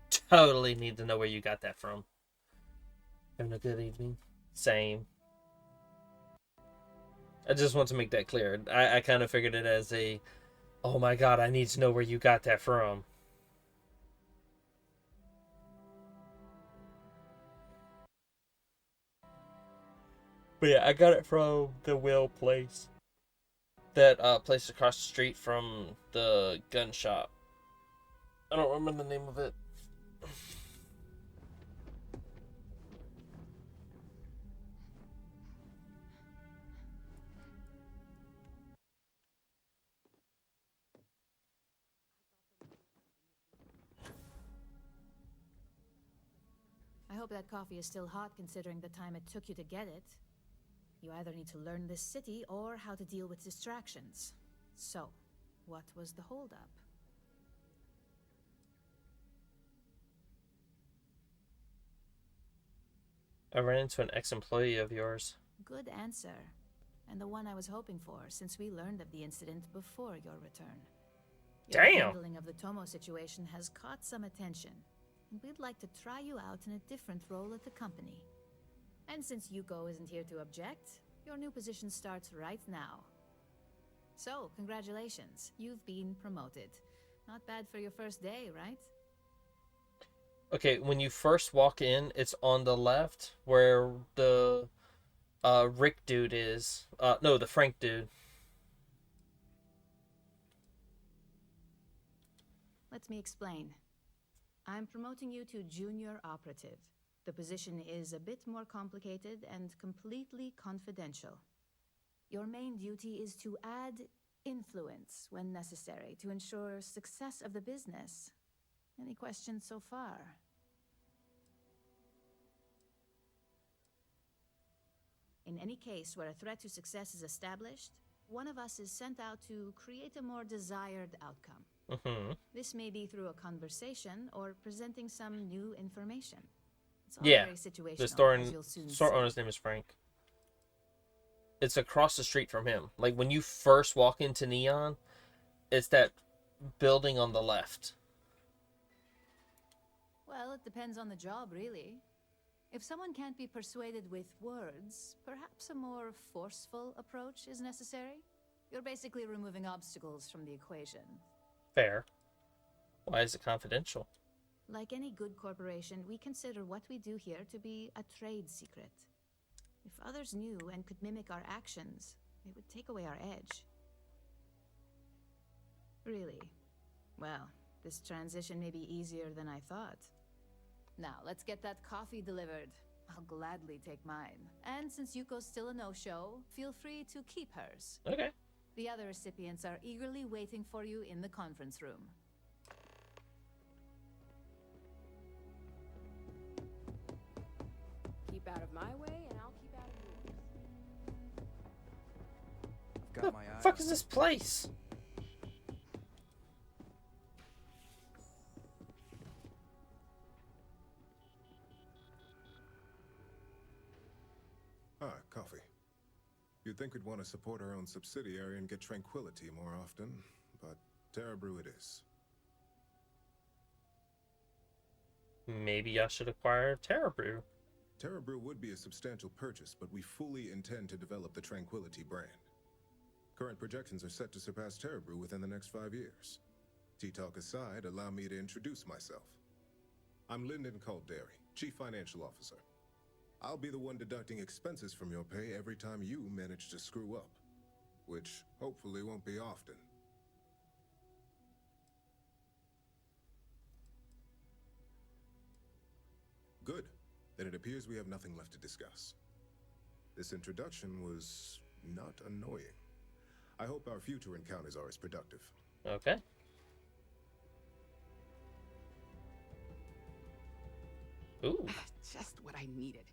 totally need to know where you got that from. Having a good evening? Same. I just want to make that clear. I kind of figured it as a, Oh my god, I need to know where you got that from. But yeah, I got it from the Will place. That place across the street from the gun shop. I don't remember the name of it. I hope that coffee is still hot considering the time it took you to get it. You either need to learn this city or how to deal with distractions. So, what was the holdup? I ran into an ex-employee of yours. Good answer. And the one I was hoping for, since we learned of the incident before your return. Your Damn! handling of the Tomo situation has caught some attention, and we'd like to try you out in a different role at the company. And since Yuko isn't here to object, your new position starts right now. So, congratulations. You've been promoted. Not bad for your first day, right? Okay, when you first walk in, it's on the left where the Rick dude is. No, the Frank dude. Let me explain. I'm promoting you to junior operative. The position is a bit more complicated and completely confidential. Your main duty is to add influence when necessary to ensure success of the business. Any questions so far? In any case where a threat to success is established, one of us is sent out to create a more desired outcome. Mm-hmm. This may be through a conversation or presenting some new information. It's all Yeah, very situational, the store as you'll soon store see. owner's name is Frank. It's across the street from him. Like when you first walk into Neon, it's that building on the left. Well, it depends on the job, really. If someone can't be persuaded with words, perhaps a more forceful approach is necessary. You're basically removing obstacles from the equation. Fair. Why is it confidential? Like any good corporation, we consider what we do here to be a trade secret. If others knew and could mimic our actions, it would take away our edge. Really? Well, this transition may be easier than I thought. Now, let's get that coffee delivered. I'll gladly take mine. And since Yuko's still a no-show, feel free to keep hers. Okay. The other recipients are eagerly waiting for you in the conference room. Keep out of my way, and I'll keep out of yours. Got my eye. The fuck is this place? Ah, coffee. You'd think we'd want to support our own subsidiary and get tranquility more often, but Terra Brew it is. Maybe I should acquire Terra Brew. Terra Brew would be a substantial purchase, but we fully intend to develop the Tranquility brand. Current projections are set to surpass Terra Brew within the next 5 years. Tea talk aside, allow me to introduce myself. I'm Lyndon Calderi, Chief Financial Officer. I'll be the one deducting expenses from your pay every time you manage to screw up, which hopefully won't be often. Good. Then it appears we have nothing left to discuss. This introduction was not annoying. I hope our future encounters are as productive. Okay. Ooh. Just what I needed.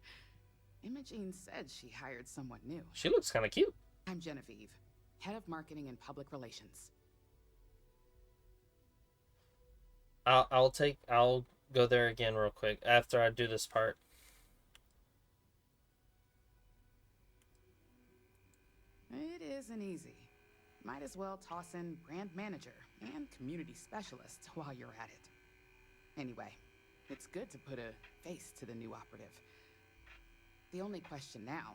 Imogene said she hired someone new. She looks kind of cute. I'm Genevieve, head of marketing and public relations. I'll go there again real quick after I do this part. It isn't easy. Might as well toss in brand manager and community specialist while you're at it. Anyway, it's good to put a face to the new operative. The only question now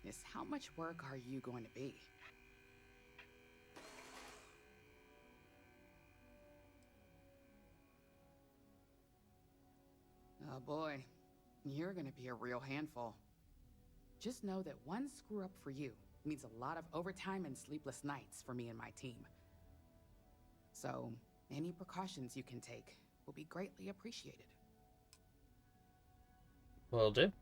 is how much work are you going to be? Oh boy, you're gonna be a real handful. Just know that one screw up for you means a lot of overtime and sleepless nights for me and my team. So, any precautions you can take will be greatly appreciated. Will do.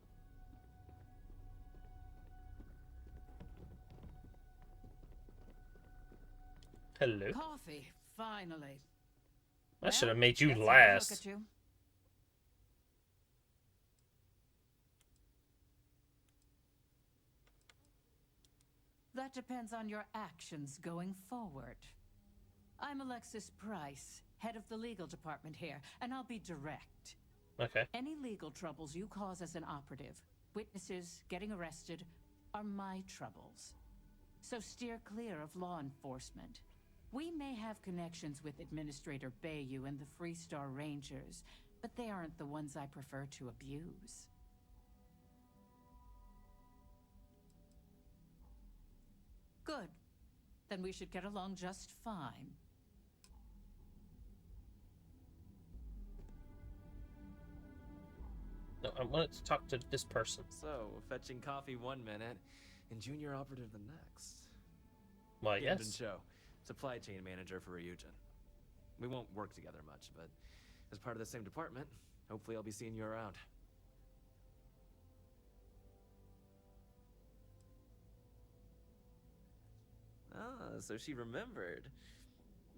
Hello. Coffee, finally. I should have made you let's have a last. look at you. That depends on your actions going forward. I'm Alexis Price, head of the legal department here, and I'll be direct. Okay. Any legal troubles you cause as an operative, witnesses getting arrested, are my troubles. So steer clear of law enforcement. We may have connections with Administrator Bayou and the Freestar Rangers, but they aren't the ones I prefer to abuse. Good. Then we should get along just fine. No, I wanted to talk to this person. So, fetching coffee one minute and junior operative the next. Why, Camden yes. Cho, supply chain manager for Ryujin. We won't work together much, but as part of the same department, hopefully I'll be seeing you around. Ah, so she remembered.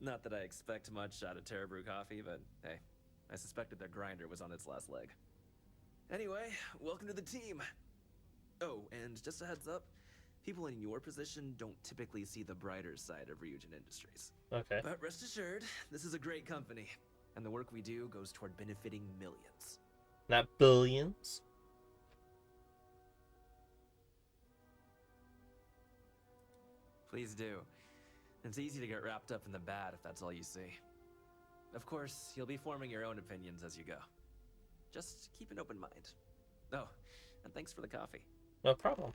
Not that I expect much out of Terra Brew Coffee, but hey, I suspected their grinder was on its last leg. Anyway, welcome to the team. Oh, and just a heads up, people in your position don't typically see the brighter side of Ryujin Industries. Okay. But rest assured, this is a great company, and the work we do goes toward benefiting millions. Not billions. Please do. It's easy to get wrapped up in the bad if that's all you see. Of course, you'll be forming your own opinions as you go. Just keep an open mind. Oh, and thanks for the coffee. No problem.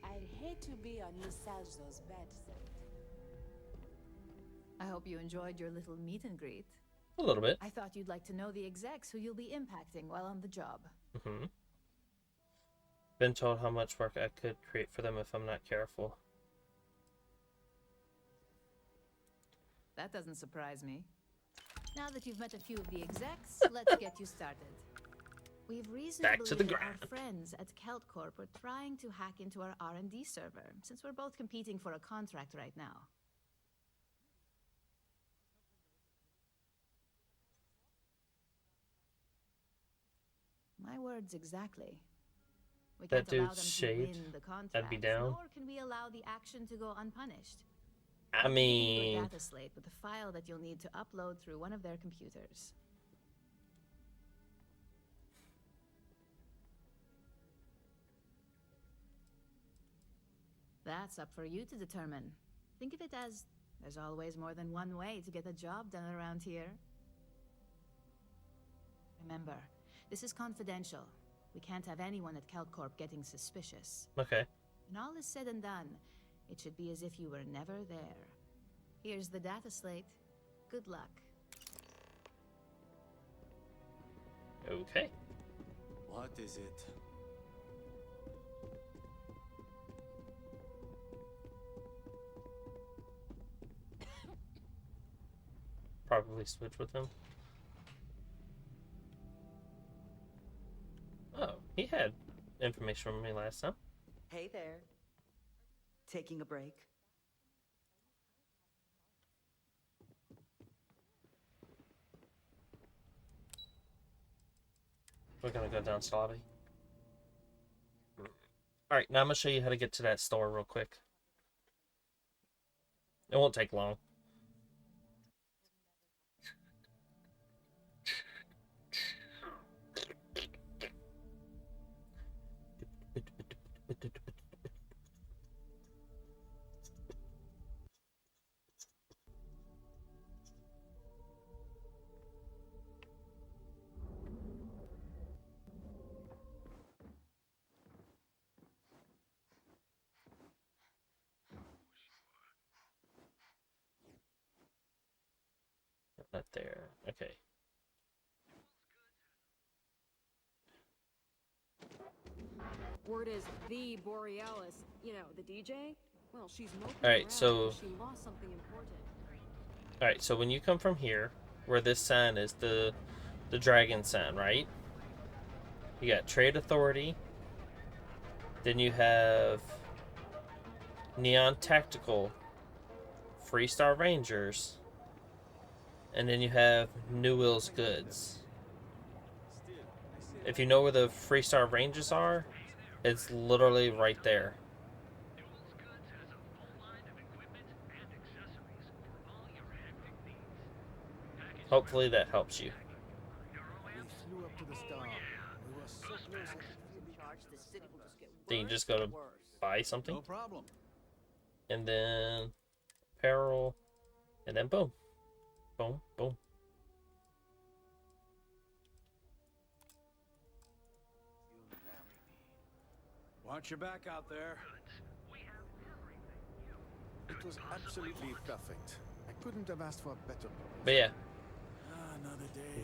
I'd hate to be on Miss Salzo's bad side. I hope you enjoyed your little meet and greet. A little bit. I thought you'd like to know the execs who you'll be impacting while on the job. Mm-hmm. Been told how much work I could create for them if I'm not careful. That doesn't surprise me. Now that you've met a few of the execs, let's get you started. We've reason Back to the believe that grind. our friends at KeltCorp are trying to hack into our R&D server, since we're both competing for a contract right now. My words exactly. We That can't allow dude's them to shade. win the contract, I'd be down. nor can we allow the action to go unpunished. I I'll give you mean, a data slate with a file that you'll need to upload through one of their computers. That's up for you to determine. Think of it as there's always more than one way to get a job done around here. Remember, this is confidential. We can't have anyone at KeltCorp getting suspicious. okay. When all is said and done, it should be as if you were never there. Here's the data slate. Good luck. Okay. What is it? Probably switch with him. Oh, he had information from me last time. Hey there. Taking a break? We're gonna go down to the lobby. Alright, now I'm gonna show you how to get to that store real quick. It won't take long. Not there. Okay. Word is the Borealis, you know, the DJ. Well, she's moping Alright, around so because she lost something important. alright, so when you come from here, where this sign is the dragon sign, right? You got Trade Authority. Then you have Neon Tactical, Freestar Rangers, and then you have New Will's Goods. If you know where the Freestar Rangers are, it's literally right there. Hopefully that helps you. Then you just go to buy something. No problem. And then apparel. And then boom. Boom, boom. Want your back out there? It was absolutely perfect. I couldn't have asked for a better proposal. But yeah.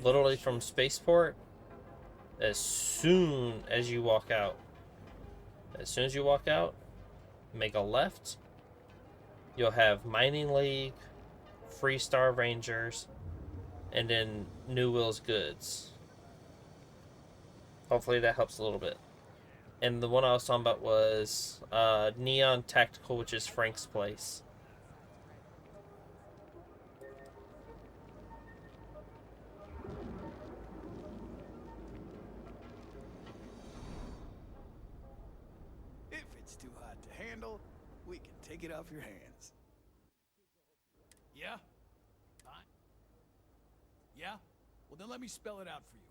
Literally from Spaceport, as soon as you walk out, make a left. You'll have Mining League, Freestar Rangers, and then New Will's Goods. Hopefully that helps a little bit. And the one I was talking about was Neon Tactical, which is Frank's place. If it's too hot to handle, we can take it off your hands. Yeah? Fine. Yeah? Well, then let me spell it out for you.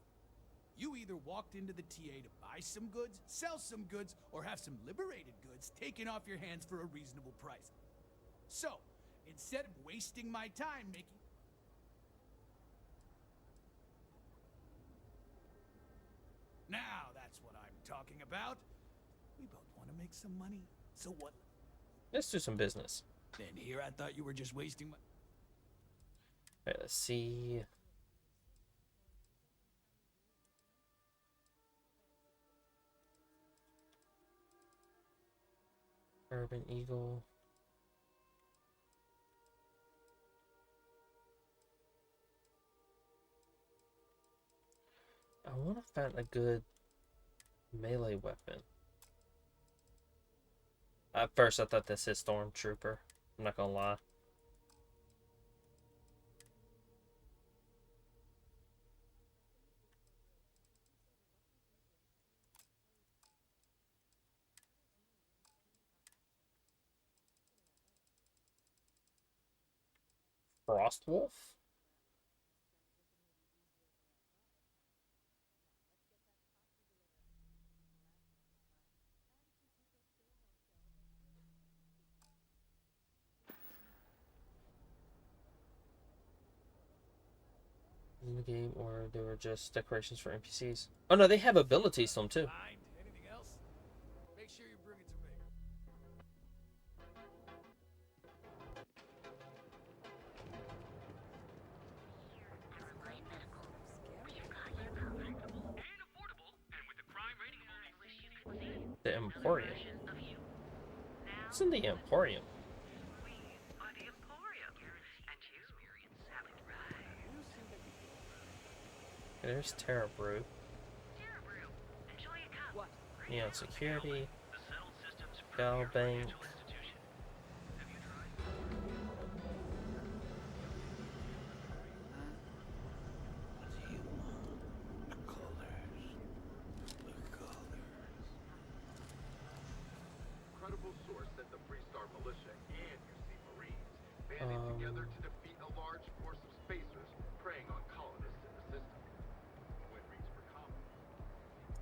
You either walked into the TA to buy some goods, sell some goods, or have some liberated goods taken off your hands for a reasonable price. So, instead of wasting my time making... Now that's what I'm talking about. We both want to make some money. So what? Let's do some business. Then here I thought you were just wasting my... Alright, let's see. Urban Eagle. I want to find a good melee weapon. At first I thought this is Stormtrooper. I'm not gonna lie. Frostwolf? In the game, or they were just decorations for NPCs? Oh no, they have abilities to them too. Anything else? Make sure you bring it to me. The Emporium. What's in the Emporium? There's Terra Brew. Neon Security. Gal Bank. Credible source that the Freestar Militia and UC Marines banded together to defeat a large force of spacers preying on colonists in the system. Win rings for comment.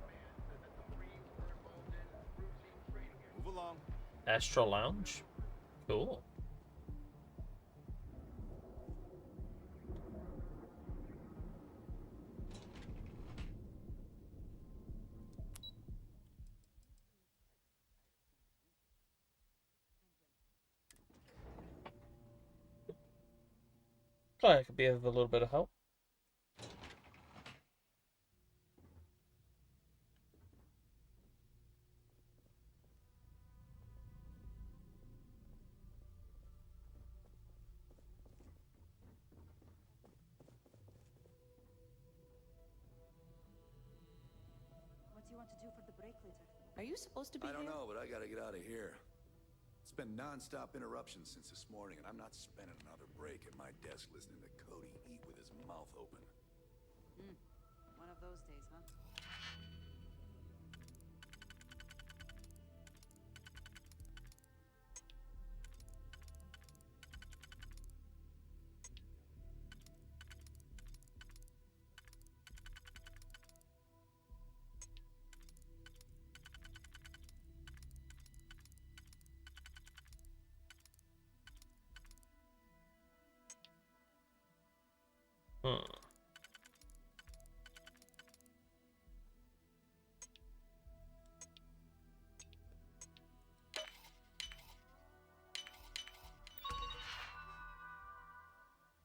Man, the Marines were involved in routine training. Move along. Astro Lounge? Cool. Glad I could be of a little bit of help. What do you want to do for the break later? Are you supposed to be I don't here? know, but I gotta get out of here. It's been non-stop interruptions since this morning, and I'm not spending another break at my desk listening to Cody eat with his mouth open. One of those days, huh?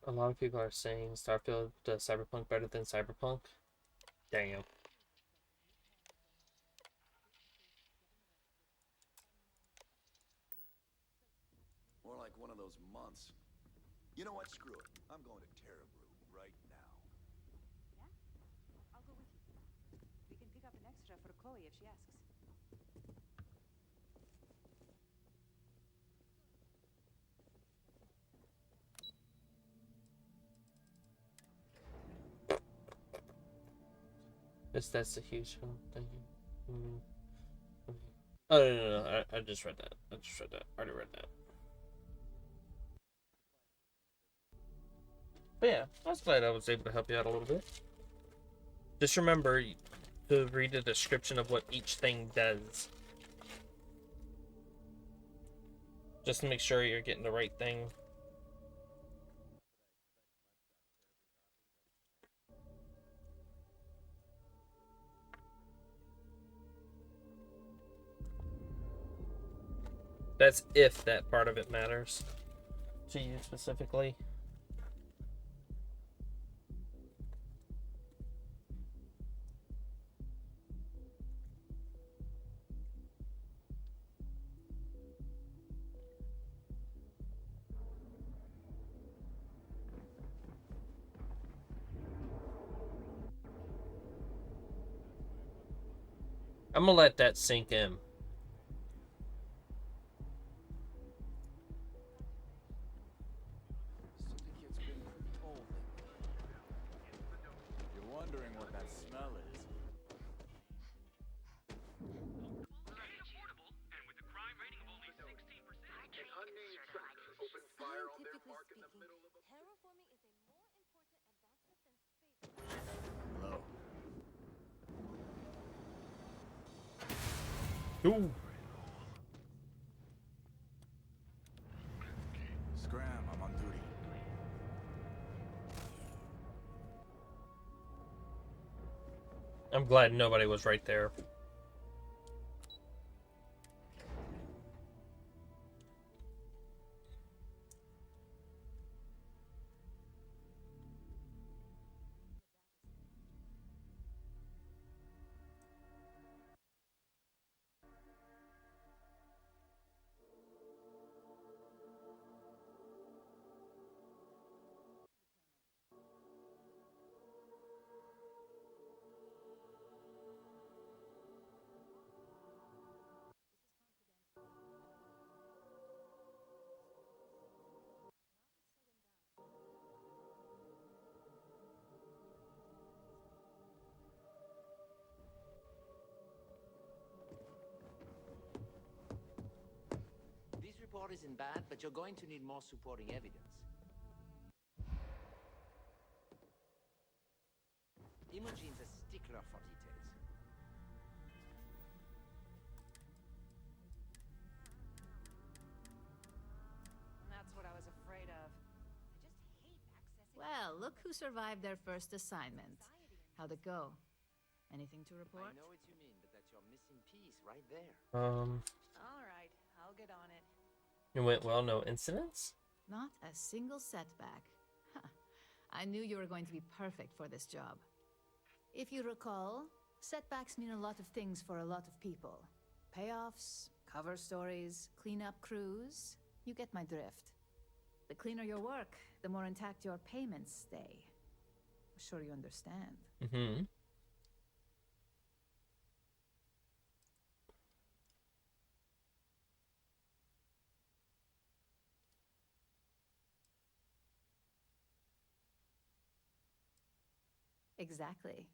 A lot of people are saying Starfield does Cyberpunk better than Cyberpunk. Damn. More like one of those months. You know what? Screw it. I'm going to Terrabrew right now. Yeah? I'll go with you. We can pick up an extra for Chloe if she asks. That's a huge thing. Oh no, I just read that. I already read that. But yeah, I was glad I was able to help you out a little bit. Just remember to read the description of what each thing does. Just to make sure you're getting the right thing. That's if that part of it matters to you specifically. I'm gonna let that sink in. You're wondering what that smell is. Hello. Ooh. Scram, I'm on duty. I'm glad nobody was right there. This report isn't bad, but you're going to need more supporting evidence. Imogene's a stickler for details. That's what I was afraid of. Well, look who survived their first assignment. How'd it go? Anything to report? I know what you mean, but that's your missing piece right there. All right, I'll get on it. It went well, no incidents? Not a single setback. Huh. I knew you were going to be perfect for this job. If you recall, setbacks mean a lot of things for a lot of people. Payoffs, cover stories, cleanup crews. You get my drift. The cleaner your work, the more intact your payments stay. I'm sure you understand. Mm-hmm. Exactly.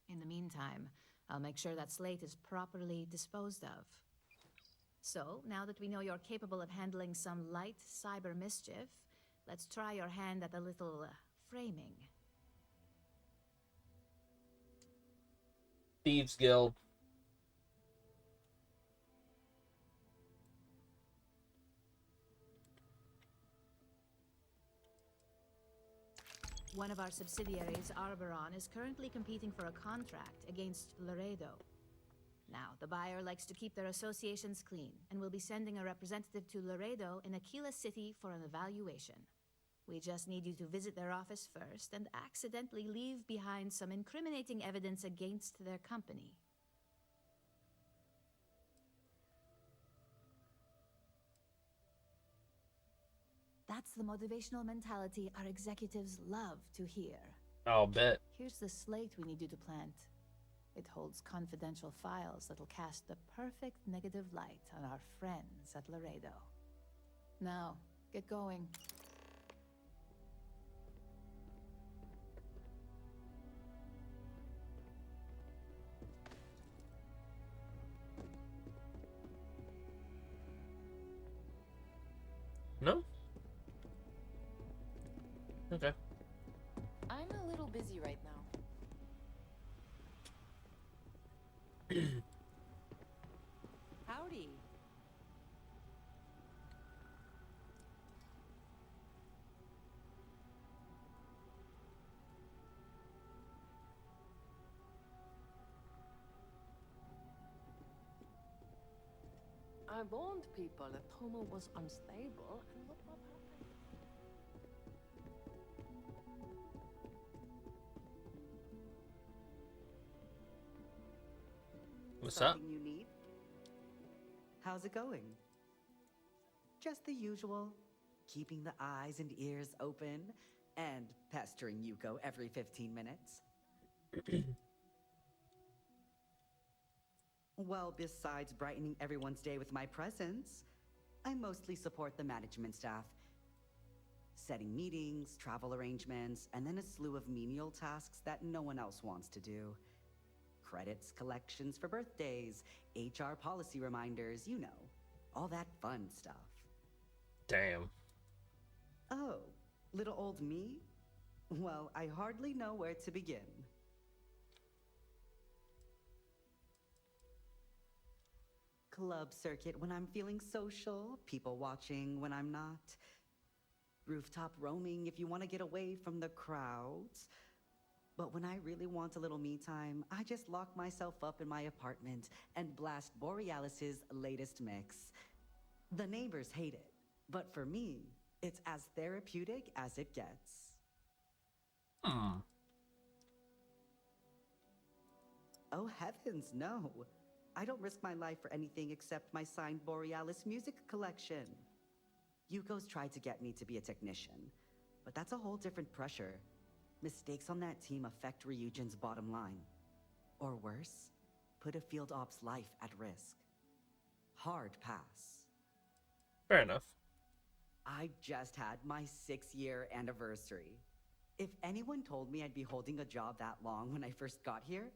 In the meantime, I'll make sure that slate is properly disposed of. So, now that we know you're capable of handling some light cyber mischief, let's try your hand at a little framing. Thieves Guild. One of our subsidiaries, Arboron, is currently competing for a contract against Laredo. Now, the buyer likes to keep their associations clean, and will be sending a representative to Laredo in Aquila City for an evaluation. We just need you to visit their office first and accidentally leave behind some incriminating evidence against their company. That's the motivational mentality our executives love to hear. I'll bet. Here's the slate we need you to plant. It holds confidential files that'll cast the perfect negative light on our friends at Laredo. Now, get going. No? Okay. I'm a little busy right now. Howdy. I warned people that Tomo was unstable, and look what happened. What's up? Something you need? How's it going? Just the usual. Keeping the eyes and ears open and pestering Yuko every 15 minutes. Well, besides brightening everyone's day with my presence, I mostly support the management staff. Setting meetings, travel arrangements, and then a slew of menial tasks that no one else wants to do. Credits, collections for birthdays, HR policy reminders, you know, all that fun stuff. Damn. Oh, little old me? Well, I hardly know where to begin. Club circuit when I'm feeling social, people watching when I'm not. Rooftop roaming if you want to get away from the crowds. But when I really want a little me time, I just lock myself up in my apartment and blast Borealis's latest mix. The neighbors hate it, but for me, it's as therapeutic as it gets. Oh heavens, no. I don't risk my life for anything except my signed Borealis music collection. Yuko's tried to get me to be a technician, but that's a whole different pressure. Mistakes on that team affect Ryujin's bottom line. Or worse, put a field op's life at risk. Hard pass. Fair enough. I just had my 6-year anniversary. If anyone told me I'd be holding a job that long when I first got here,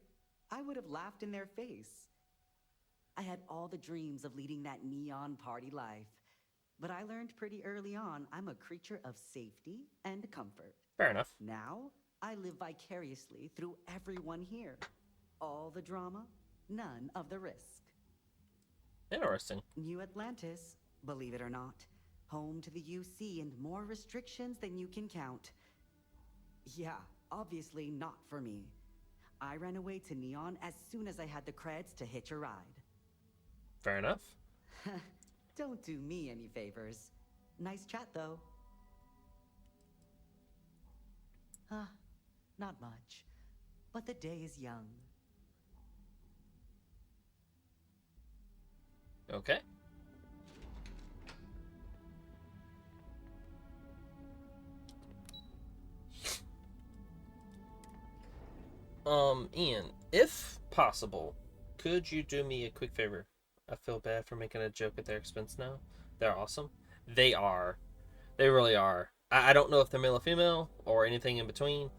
I would have laughed in their face. I had all the dreams of leading that neon party life, but I learned pretty early on I'm a creature of safety and comfort. Fair enough. Now, I live vicariously through everyone here. All the drama, none of the risk. Interesting. New Atlantis, believe it or not, home to the UC and more restrictions than you can count. Yeah, obviously not for me. I ran away to Neon as soon as I had the creds to hitch a ride. Fair enough. Don't do me any favors. Nice chat, though. Not much. But the day is young. Okay. Ian, if possible, could you do me a quick favor? I feel bad for making a joke at their expense now. They're awesome. They are. They really are. I don't know if they're male or female or anything in between,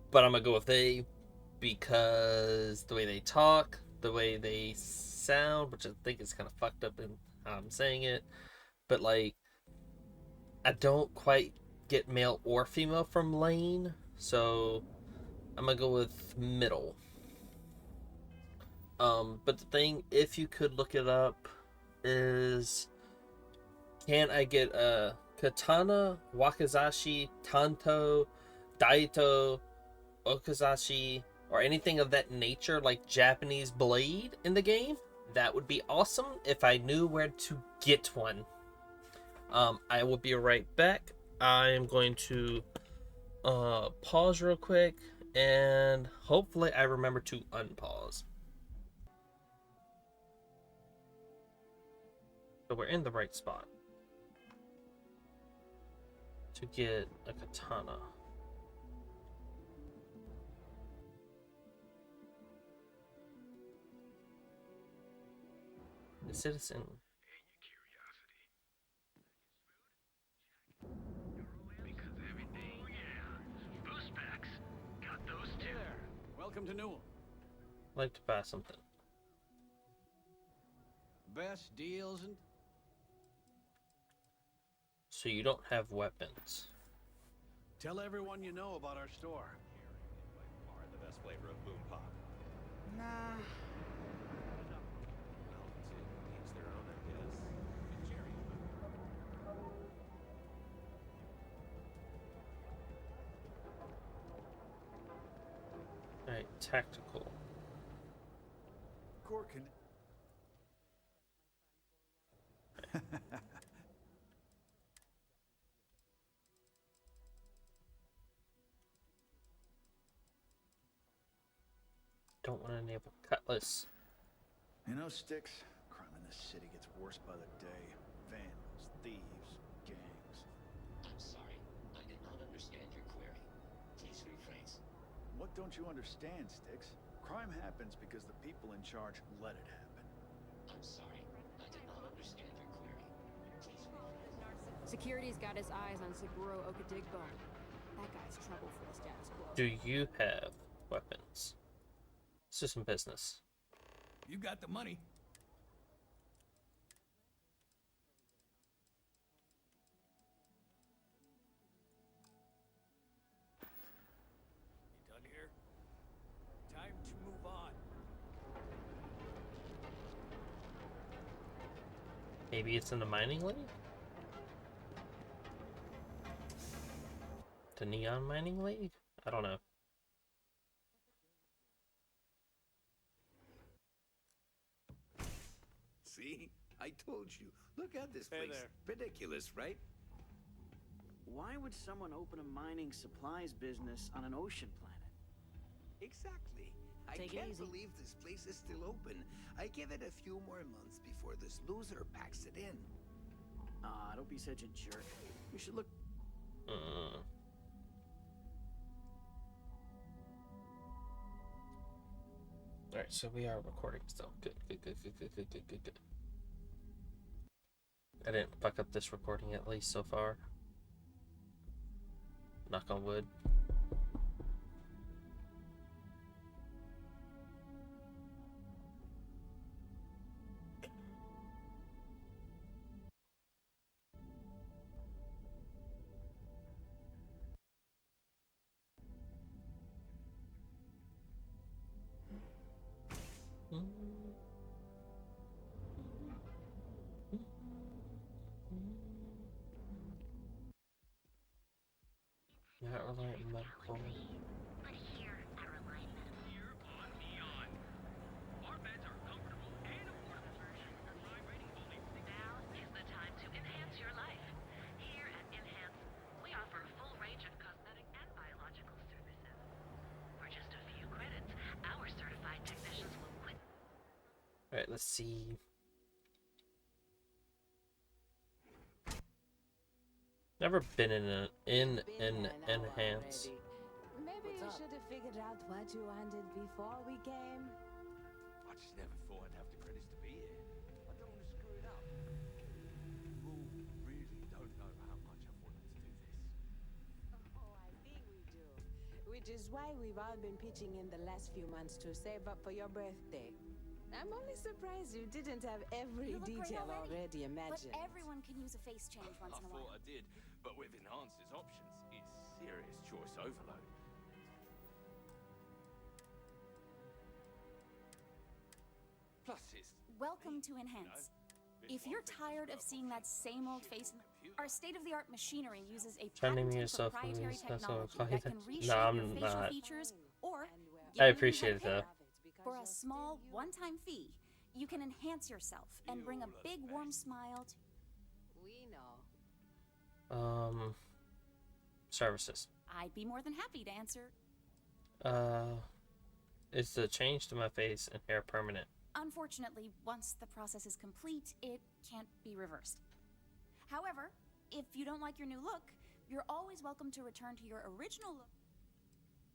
but I'm gonna go with they because the way they talk, the way they sound, which I think is kind of fucked up in how I'm saying it, but like, I don't quite get male or female from Lane, so I'm gonna go with middle. But the thing, if you could look it up, is can I get a katana, wakizashi, tanto, daito, okazashi, or anything of that nature, like Japanese blade in the game? That would be awesome if I knew where to get one. I will be right back. I am going to pause real quick, and hopefully I remember to unpause. So we're in the right spot to get a katana. The citizen. Welcome to Newell. I'd like to buy something. Best deals and... So you don't have weapons. Tell everyone you know about our store. By far the best flavor of boom pop. Nah. Well, to each their own, I guess. Jerry. Alright, tactical. Corkin. Don't want to enable cutlass. You know, Sticks, crime in this city gets worse by the day. Vandals, thieves, gangs. I'm sorry. I did not understand your query. Please rephrase. What don't you understand, Sticks? Crime happens because the people in charge let it happen. I'm sorry. I did not understand your query. Please rephrase. Security's got his eyes on Saburo Okadigbo. That guy's trouble for the status quo. Do you have weapons? This is some business. You got the money. You done here? Time to move on. Maybe it's in the mining league? The neon mining league? I don't know. See? I told you. Look at this Hey place. there. Ridiculous, right? Why would someone open a mining supplies business on an ocean planet? Exactly. I Take it can't easy. believe this place is still open. I give it a few more months before this loser packs it in. Ah, don't be such a jerk. You should look... Alright, so we are recording still. Good. I didn't fuck up this recording at least so far. Knock on wood. Not reliant medical. But here at Reliant Medical, here on Neon, our beds are comfortable and affordable. Now is the time to enhance your life. Here at Enhance, we offer a full range of cosmetic and biologic let's see. Never been in an enhance. Maybe you should have figured out what you wanted before we came. I just never thought I'd have the credits to be here. I don't want to screw it up. You all really don't know how much I've wanted to do this. Oh, I think we do. Which is why we've all been pitching in the last few months to save up for your birthday. I'm only surprised you didn't have every detail already imagined. But everyone can use a face change once in a while. I thought I did, but with enhancers options, it's serious choice overload. Plus, it's Welcome to Enhance. If you're tired of seeing that same old face, our state-of-the-art machinery uses a patented proprietary technology that can reshape your facial features or I appreciate it though. For a small one-time fee, you can enhance yourself and bring a big warm smile to... We know. Services. I'd be more than happy to answer. Is the change to my face and hair permanent? Unfortunately, once the process is complete, it can't be reversed. However, if you don't like your new look, you're always welcome to return to your original look.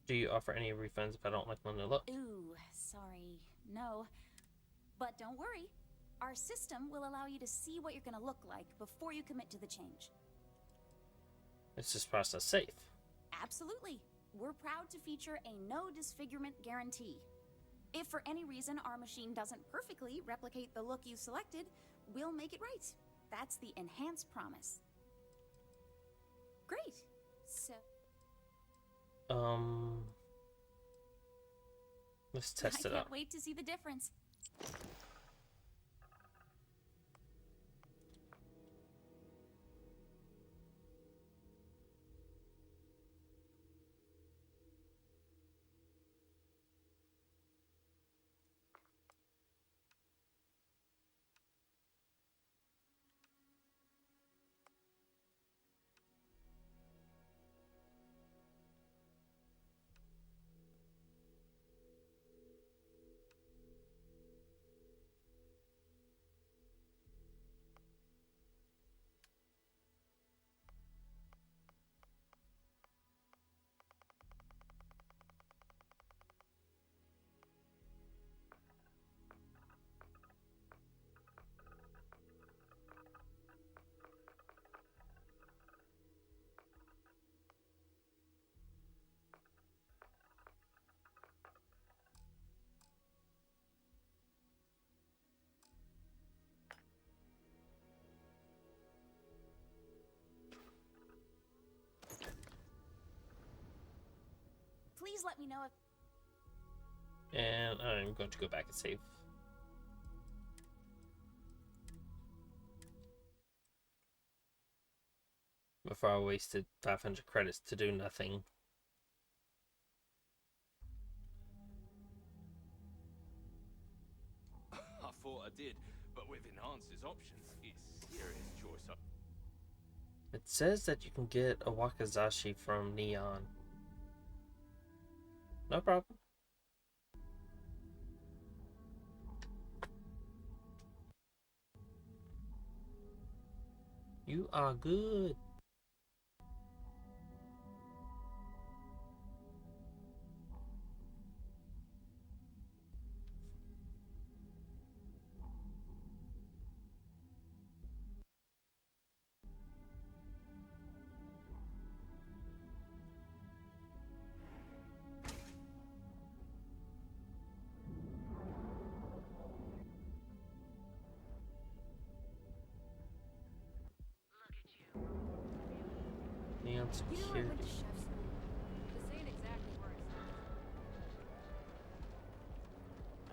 Do you offer any refunds if I don't like my new look? Ooh, sorry, no. But don't worry, our system will allow you to see what you're gonna look like before you commit to the change. Is this process safe? Absolutely. We're proud to feature a no disfigurement guarantee. If for any reason our machine doesn't perfectly replicate the look you selected, we'll make it right. That's the Enhance promise. Great. So... let's test it out. I can't wait to see the difference. Please let me know if... And I'm going to go back and save. Before I wasted 500 credits to do nothing. I thought I did, but with enhancers options, it's serious choice. It says that you can get a Wakizashi from Neon. No problem. You are good. Neon security. This ain't exactly where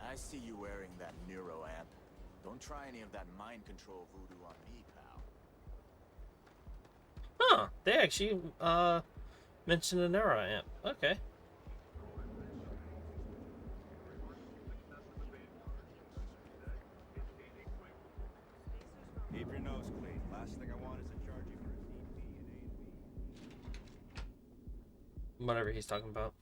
I see you wearing that Neuro amp. Don't try any of that mind control voodoo on me, pal. Huh, they actually mentioned a Neuro amp. Okay. Keep your nose clean. Last thing I want is to charge you for a DP and A&B. Whatever he's talking about.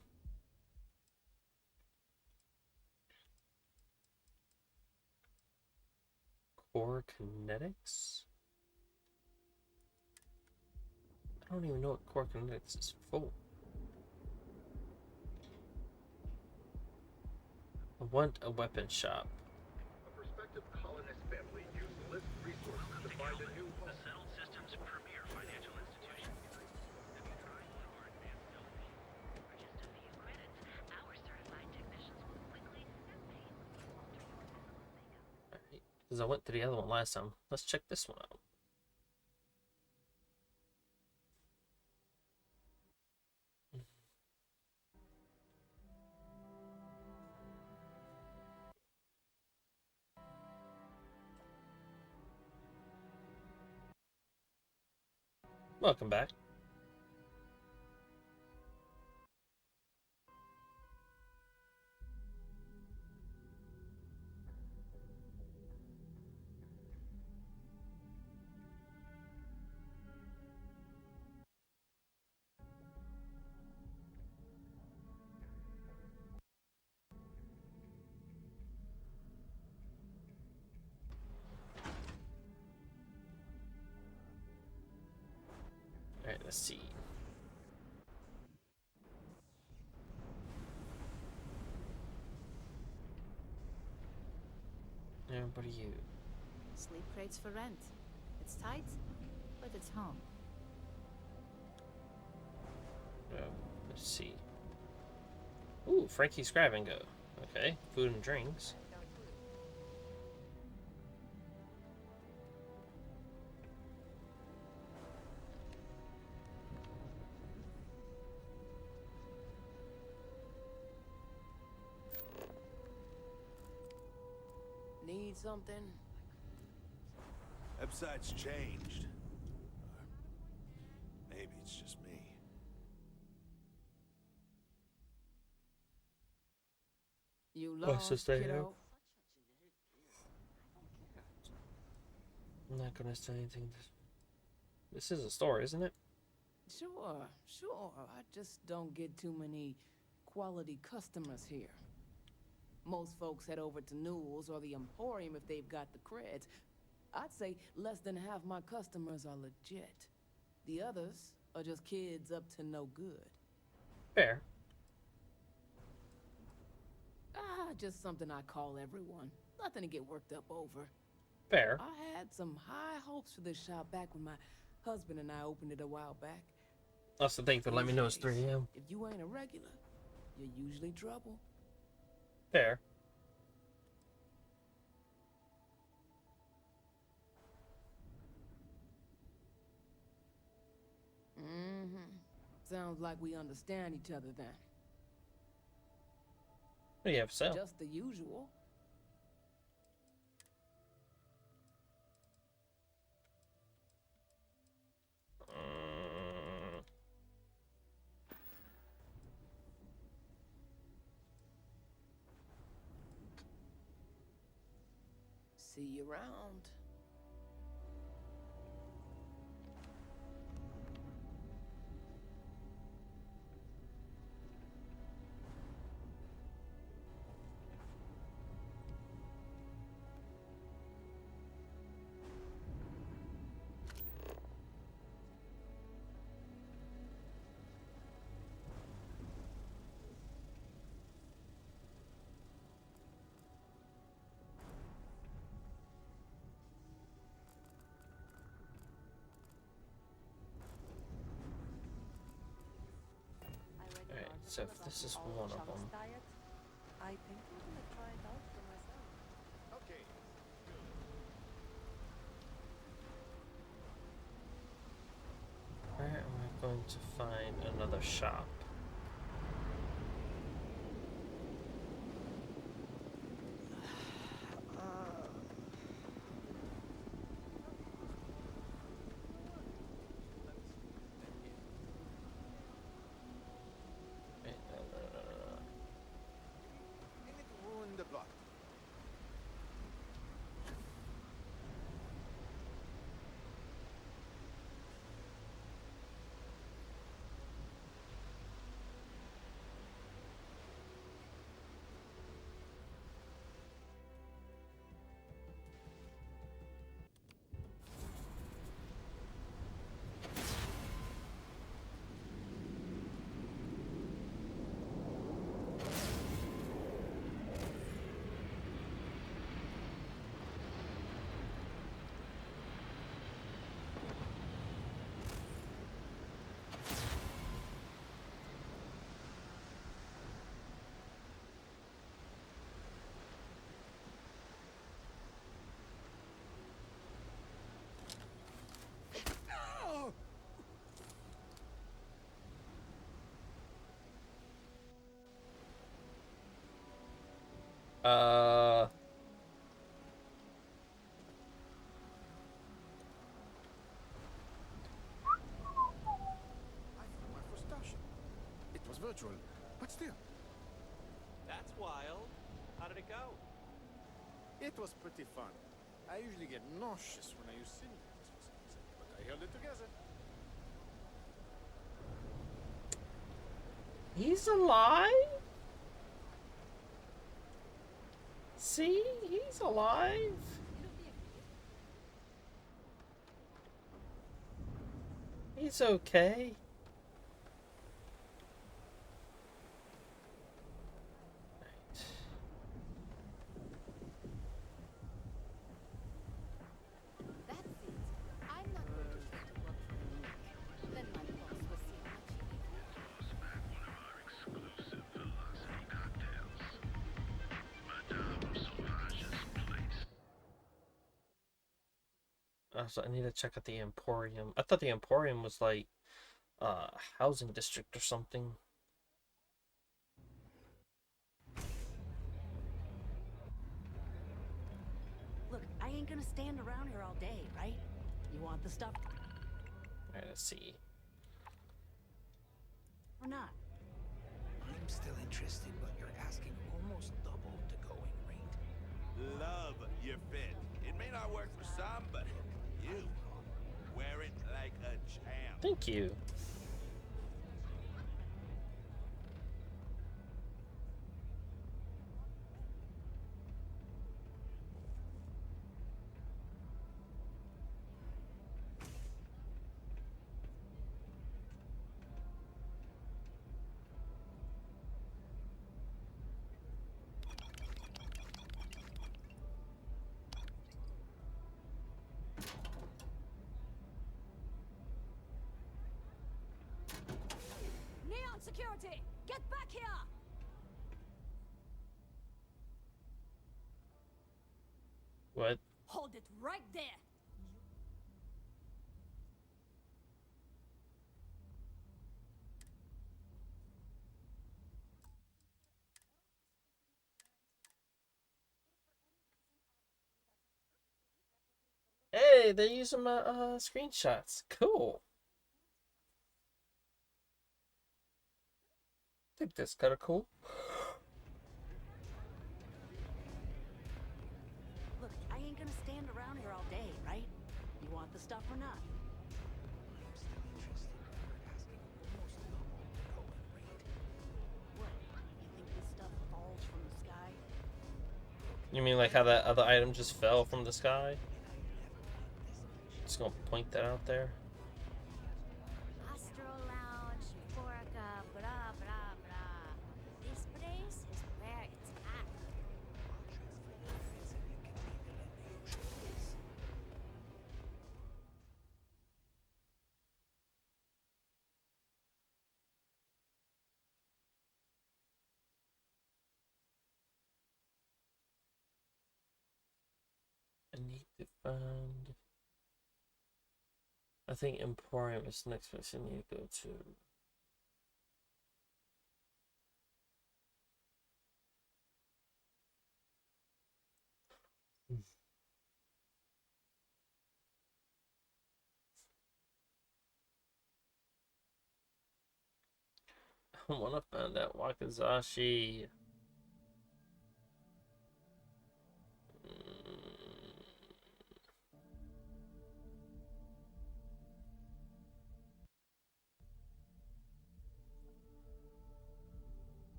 core kinetics? I don't even know what core kinetics is for. I want a weapon shop. A prospective colonist family used list resources to find a new home. The settled system's premier financial institution. Have you tried one of our advanced television? For just a few credits, our certified technicians will quickly and painlessly alter your physical makeup. Alright, because I went to the other one last time. Let's check this one out. Welcome back. Alright, let's see. And what are you? Sleep crates for rent. It's tight, but it's home. Let's see. Ooh, Frankie's Grab and Go. Okay, food and drinks. Need something? Website's changed. Maybe it's just me. You Let's lost, just stay here. kiddo? I'm not gonna say anything. This is a store, isn't it? Sure, sure. I just don't get too many quality customers here. Most folks head over to Newell's or the Emporium if they've got the creds. I'd say less than half my customers are legit. The others are just kids up to no good. Fair. Just something I call everyone. Nothing to get worked up over. Fair. I had some high hopes for this shop back when my husband and I opened it a while back. Also, thank you for letting me know it's 3 a.m. If you ain't a regular, you're usually trouble. Fair. Sounds like we understand each other then. What do you have to sell? Just the usual. See you around. Alright, so if this is one of them. I think I'm gonna try it out for myself. Okay. Where am I going to find another shop? Ruin the plot. Uh. I threw my first station. It was virtual, but still. That's wild. How did it go? It was pretty fun. I usually get nauseous when I use simulators, but I held it together. He's alive? See? He's alive. He's okay. That's it. I'm not going to try to work for a week. Then my boss will see how much he So I need to check out the Emporium. I thought the Emporium was like a housing district or something. Look, I ain't gonna stand around here all day, right? You want the stuff Alright, let's see. or not? I'm still interested, but you're asking almost double the going rate. Love your fit. It may not work for some, but you wear it like a champ. Thank you. Neon security, get back here! What? Hold it right there. Hey, they're using my screenshots. Cool. I think that's kind of cool. Look, I ain't gonna stand around here all day, right? You want the stuff or not? I'm still interested, but you're asking almost double the going rate. What? You think this stuff falls from the sky? You mean like how that other item just fell from the sky? Just gonna point that out there. Astro Lounge, Euphorica, blah, blah, blah. This place is where it's at. I need to find. I think Emporium is the next place I need to go to. I want to find that Wakizashi.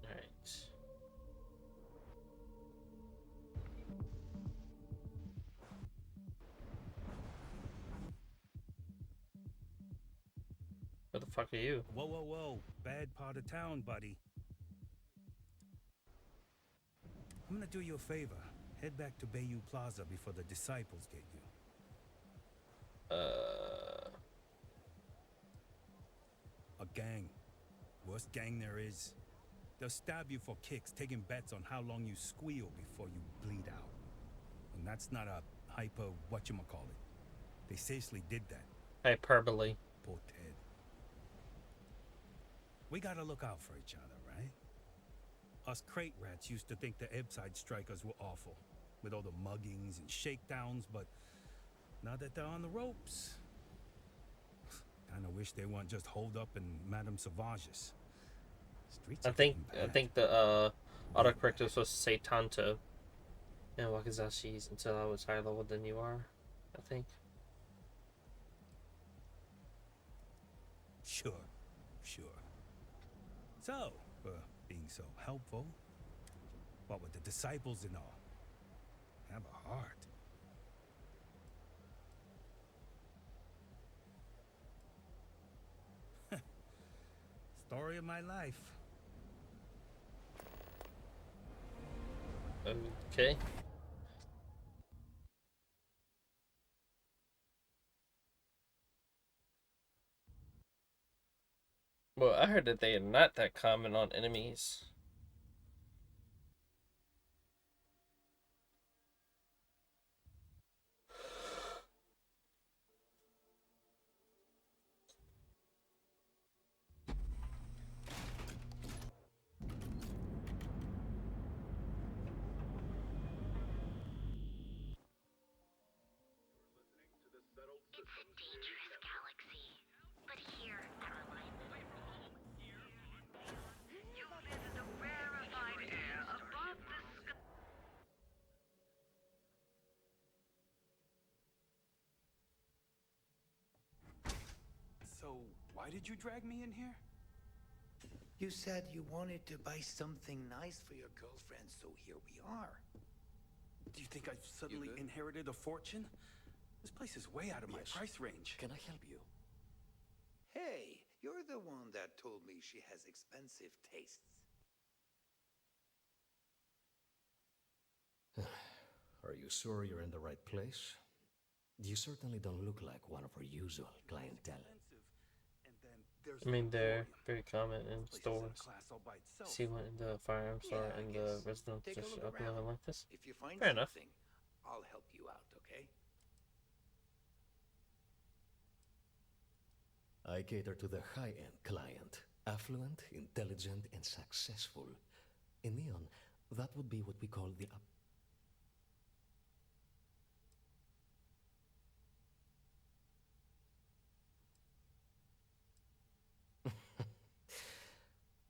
Alright. Where the fuck are you? Whoa, whoa, whoa. Bad part of town, buddy. I'm gonna do you a favor. Head back to Bayou Plaza before the disciples get you. A gang. Worst gang there is. They'll stab you for kicks, taking bets on how long you squeal before you bleed out. And that's not a hyper whatchamacallit. They seriously did that. Hyperbole. Poor Ted. We gotta look out for each other, right? Us crate rats used to think the Ebside strikers were awful, with all the muggings and shakedowns, but now that they're on the ropes, kinda wish they weren't just holed up in Madame Sauvage's. Streets I think the autocorrect was supposed to say Tanto and Wakizashi's until I was higher level than you are, I think. Sure. So, being so helpful, what with the disciples and all, have a heart. Story of my life. Okay. Well, I heard that they are not that common on enemies. It's a dangerous galaxy, but here at Reliance, you visit the rarefied air above the sky. So, why did you drag me in here? You said you wanted to buy something nice for your girlfriend, so here we are. Do you think I've suddenly inherited a fortune? This place is way out of my price range. Can I help you? Hey, you're the one that told me she has expensive tastes. Are you sure you're in the right place? You certainly don't look like one of our usual clientele. I mean, they're very common in stores. See one in the firearms store in the residential shop level like this. If you find Fair enough. something, I'll help you out, okay? I cater to the high-end client. Affluent, intelligent, and successful. In Neon, that would be what we call the up.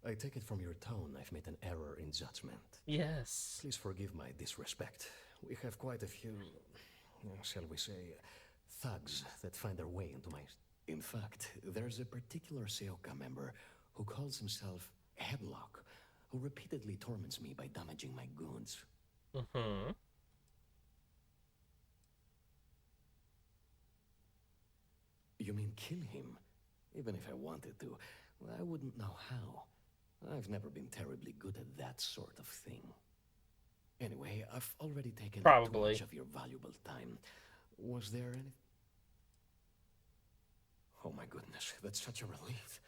I take it from your tone I've made an error in judgment. Yes. Please forgive my disrespect. We have quite a few, shall we say, thugs that find their way into my... In fact, there's a particular Seoka member who calls himself Headlock, who repeatedly torments me by damaging my goods. Mm-hmm. You mean kill him? Even if I wanted to, I wouldn't know how. I've never been terribly good at that sort of thing. Anyway, I've already taken up too much of your valuable time. Was there any... Oh my goodness, that's such a relief.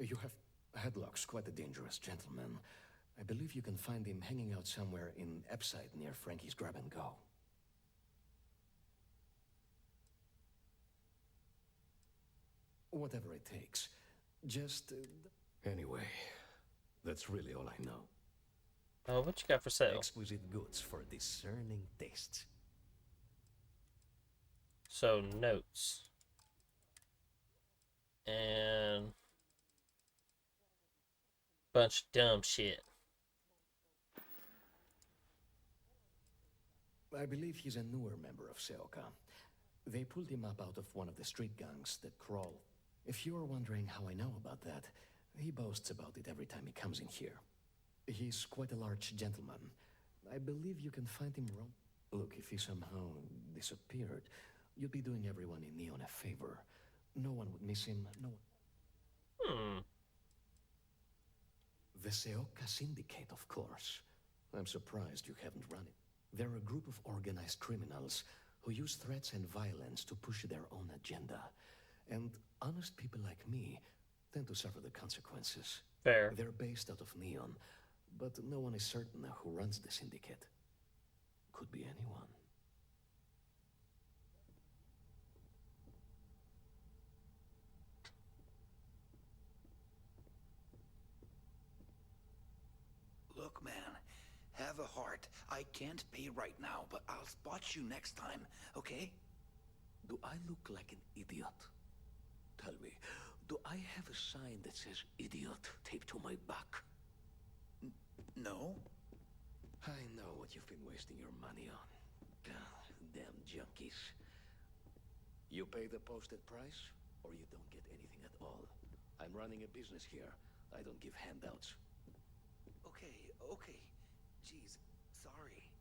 You have... Headlock's quite a dangerous gentleman. I believe you can find him hanging out somewhere in Epside near Frankie's Grab and Go. Whatever it takes. Just... Anyway, that's really all I know. Oh, what you got for sale? Exquisite goods for discerning tastes. So, notes. And... bunch of dumb shit. I believe he's a newer member of Seoka. They pulled him up out of one of the street gangs that crawl. If you're wondering how I know about that, he boasts about it every time he comes in here. He's quite a large gentleman. I believe you can find him wrong. Look, if he somehow disappeared, you'd be doing everyone in Neon a favor. No one would miss him, no one. The Seoka Syndicate, of course. I'm surprised you haven't run it. They're a group of organized criminals who use threats and violence to push their own agenda. And honest people like me tend to suffer the consequences. Fair. They're based out of Neon, but no one is certain who runs the syndicate. Could be anyone. part. I can't pay right now, but I'll spot you next time, okay? Do I look like an idiot? Tell me, do I have a sign that says idiot taped to my back? No. I know what you've been wasting your money on. Damn junkies. You pay the posted price, or you don't get anything at all. I'm running a business here. I don't give handouts. Okay. Jeez, sorry.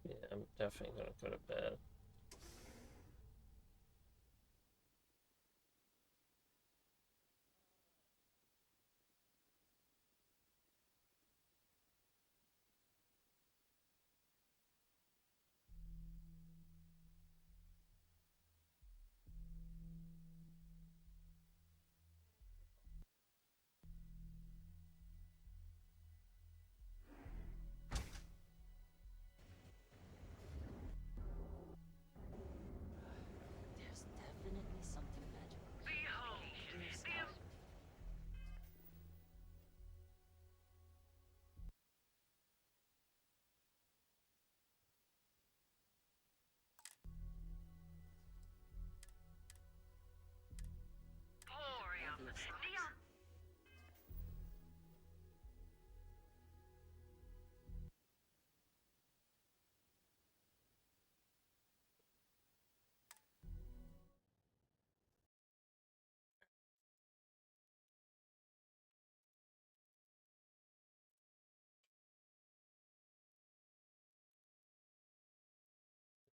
Yeah, I'm definitely gonna go to bed. There's definitely something magical.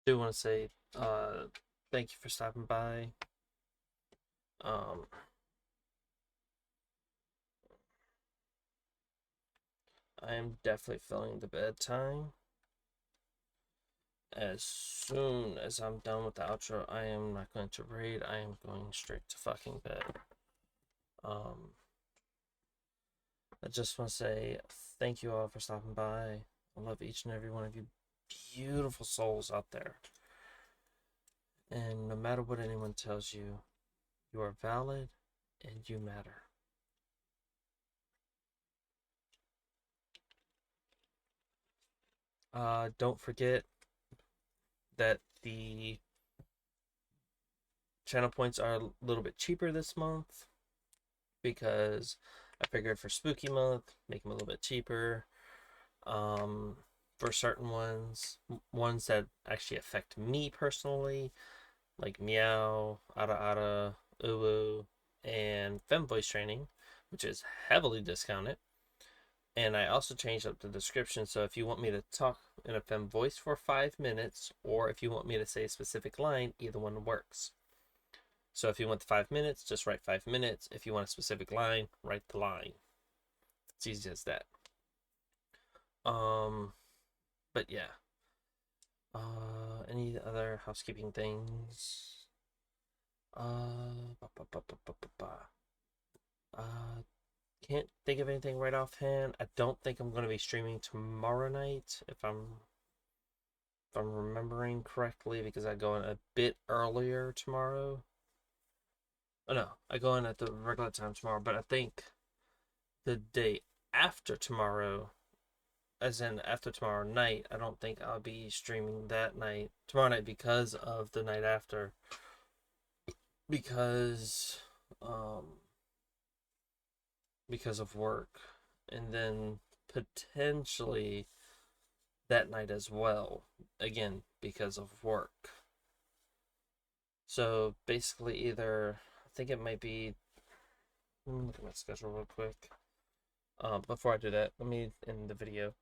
I do want to say thank you for stopping by. I am definitely feeling the bedtime. As soon as I'm done with the outro, I am not going to read. I am going straight to fucking bed. I just want to say thank you all for stopping by. I love each and every one of you beautiful souls out there. And no matter what anyone tells you, you are valid and you matter. Don't forget that the channel points are a little bit cheaper this month because I figured for spooky month, make them a little bit cheaper. For certain ones that actually affect me personally, like Meow, Ara, Uwu, and Fem Voice Training, which is heavily discounted. And I also changed up the description, so if you want me to talk in a Fem voice for 5 minutes, or if you want me to say a specific line, either one works. So if you want the 5 minutes, just write 5 minutes. If you want a specific line, write the line. It's easy as that. But yeah. Any other housekeeping things? Can't think of anything right offhand. I don't think I'm going to be streaming tomorrow night, if I'm remembering correctly, because I go in a bit earlier tomorrow. Oh no, I go in at the regular time tomorrow, but I think the day after tomorrow, as in after tomorrow night, I don't think I'll be streaming that night, tomorrow night, because of the night after. Because of work, and then potentially that night as well, again because of work. So basically, either I think it might be. Let me look at my schedule real quick. Before I do that, let me end the video.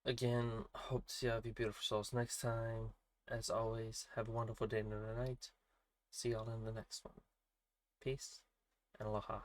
Again, hope to see all of you beautiful souls next time. as always, have a wonderful day and a night. See y'all in the next one. Peace and aloha.